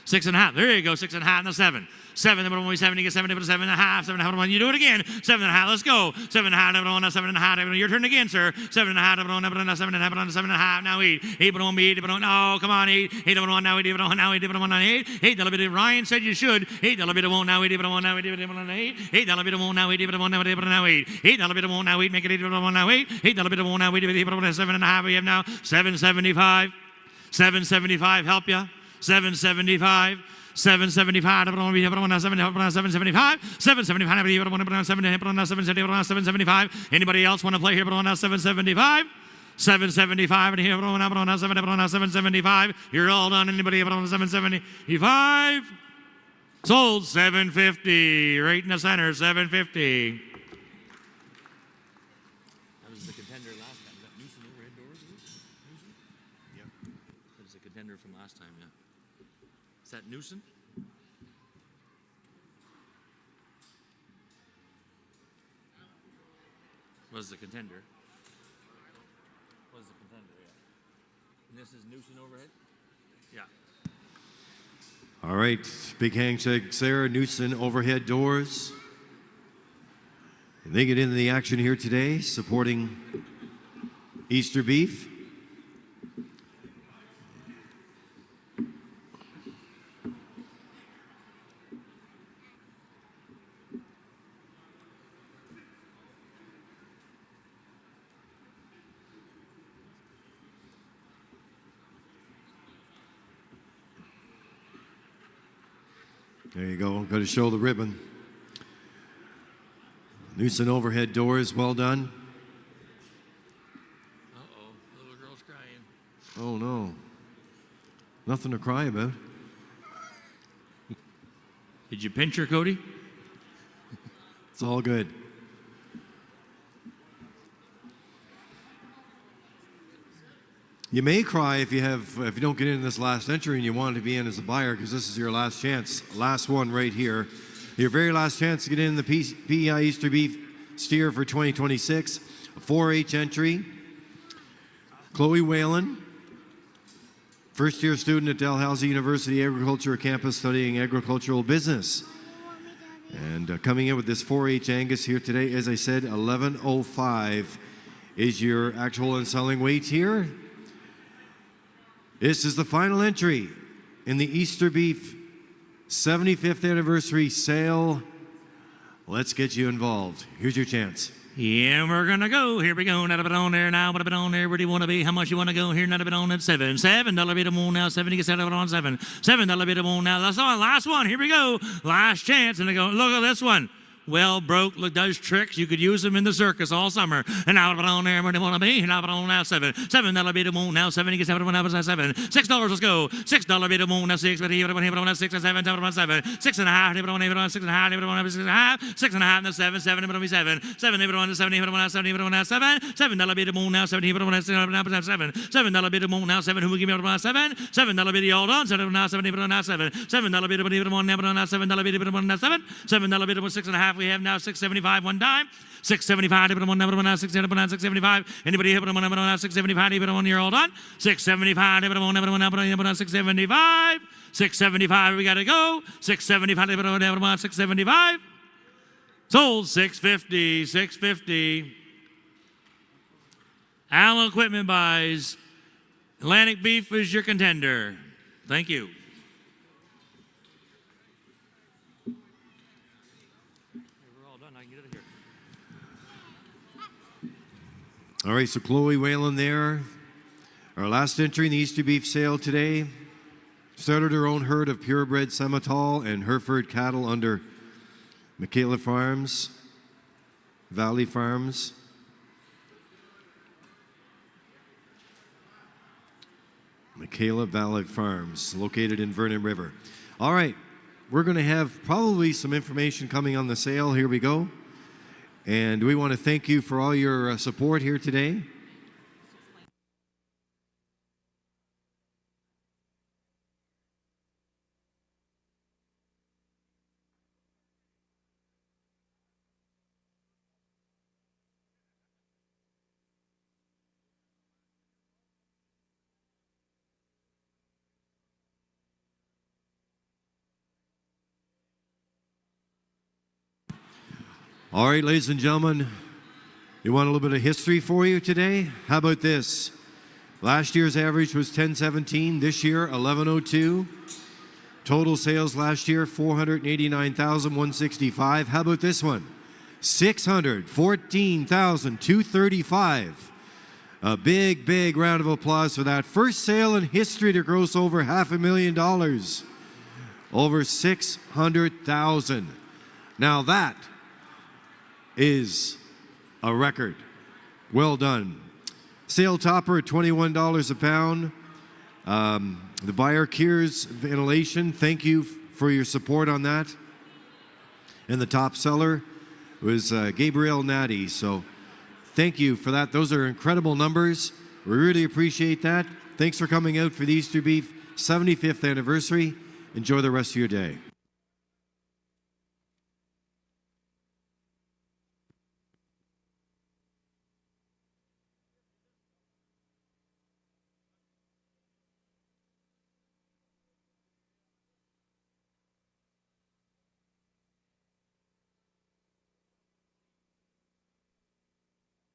6.5. There you go. 6.5 and the 7. 7, number 1, 7, you get 7, 7.5, 7.5, you do it again. 7.5, let's go. 7.5, number 1, 7.5, your turn again, sir. 7.5, number 1, 7.5, 7.5, now 8. 8, number 1, 8, no, come on, 8. 8, number 1, now 8, now 8, number 1, 8. 8, that'll be the Ryan said you should. 8, that'll be the 1, now 8, number 1, now 8, number 8. 8, that'll be the 1, now 8, number 1, now 8, now 8. 8, that'll be the 1, now 8, make it 8, number 1, now 8. 8, that'll be the 1, now 8, number 1, 7.5, we have now 775. 775, help ya. 775. 775, 775, 775. Anybody else want to play here? 775. 775, and here 775. You're all done. Anybody 775? Sold 750. Right in the center, 750. That was the contender last time. Is that Newson overhead doors? Yep. That was the contender from last time, yeah. Is that Newson? Was the contender? Was the contender, yeah. And this is Newson overhead? Yeah. All right, big handshakes there. Newson overhead doors. And they get into the action here today, supporting Easter beef. There you go. Got to show the ribbon. Newson overhead doors. Well done. Uh-oh. The little girl's crying. Oh, no. Nothing to cry about. Did you pinch her, Cody? It's all good. You may cry if you don't get in this last entry and you want to be in as a buyer, because this is your last chance. Last one right here. Your very last chance to get in the PEI Easter Beef Steer for 2026. A 4-H entry. Chloe Whalen, first-year student at Dalhousie University Agriculture Campus studying agricultural business. And coming in with this 4-H Angus here today, as I said, 1105 is your actual and selling weight here. This is the final entry in the Easter Beef 75th anniversary sale. Let's get you involved. Here's your chance. Yeah, we're gonna go. Here we go. Not a bit on there now. What a bit on there. Where do you want to be? How much you want to go here? Not a bit on at $7. $7 bit on now. 7. You get $7 on 7. $7 bit on now. That's all. Last one. Here we go. Last chance. And they go. Look at this one. Well, broke, look, does tricks. You could use them in the circus all summer. And now put on there where they want to be. And now put on now 7. $7 bit on now. 7. You get 7 on now. 7. $6. Let's go. $6 bit on now. 6. But he put on 6 and 7. 7 on 7. 6.5. They put on 8 on 6.5. They put on 6.5. 6.5 and the 7. 7 put on 7. 7 they put on 7. He put on 7. He put on 7. $7 bit on now. 7. He put on 7. $7 bit on now. 7. Who will give me on 7? $7 bit all done. 7 on now. 7. He put on now 7. $7 bit on now. Put on now. $7 bit on now 7. $7 bit on 6.5. We have now 6.75 one time. 6.75. They put on number 1 now. 6.75. Anybody here put on number 1 now? 6.75. They put on you're all done. 6.75. They put on number 1 now. Put on 6.75. 6.75. We got to go. 6.75. They put on number 1. 6.75. Sold 6.50. 6.50. Allen Equipment buys. Atlantic Beef is your contender. Thank you. All right, so Chloe Whalen there. Our last entry in the Easter Beef sale today. Started her own herd of purebred Simmental and Hereford cattle under Michaela Farms, Valley Farms. Michaela Valley Farms, located in Vernon River. All right, we're going to have probably some information coming on the sale. Here we go. And we want to thank you for all your support here today. All right, ladies and gentlemen, you want a little bit of history for you today? How about this? Last year's average was 1017, this year 1102. Total sales last year 489,165. How about this one? 614,235. A big, big round of applause for that. First sale in history to gross over $500,000. Over 600,000. Now that is a record. Well done. Sale topper at $21 a pound. The buyer Kears ventilation, thank you for your support on that. And the top seller was Gabriel Natty. So thank you for that. Those are incredible numbers. We really appreciate that. Thanks for coming out for the Easter Beef 75th anniversary. Enjoy the rest of your day.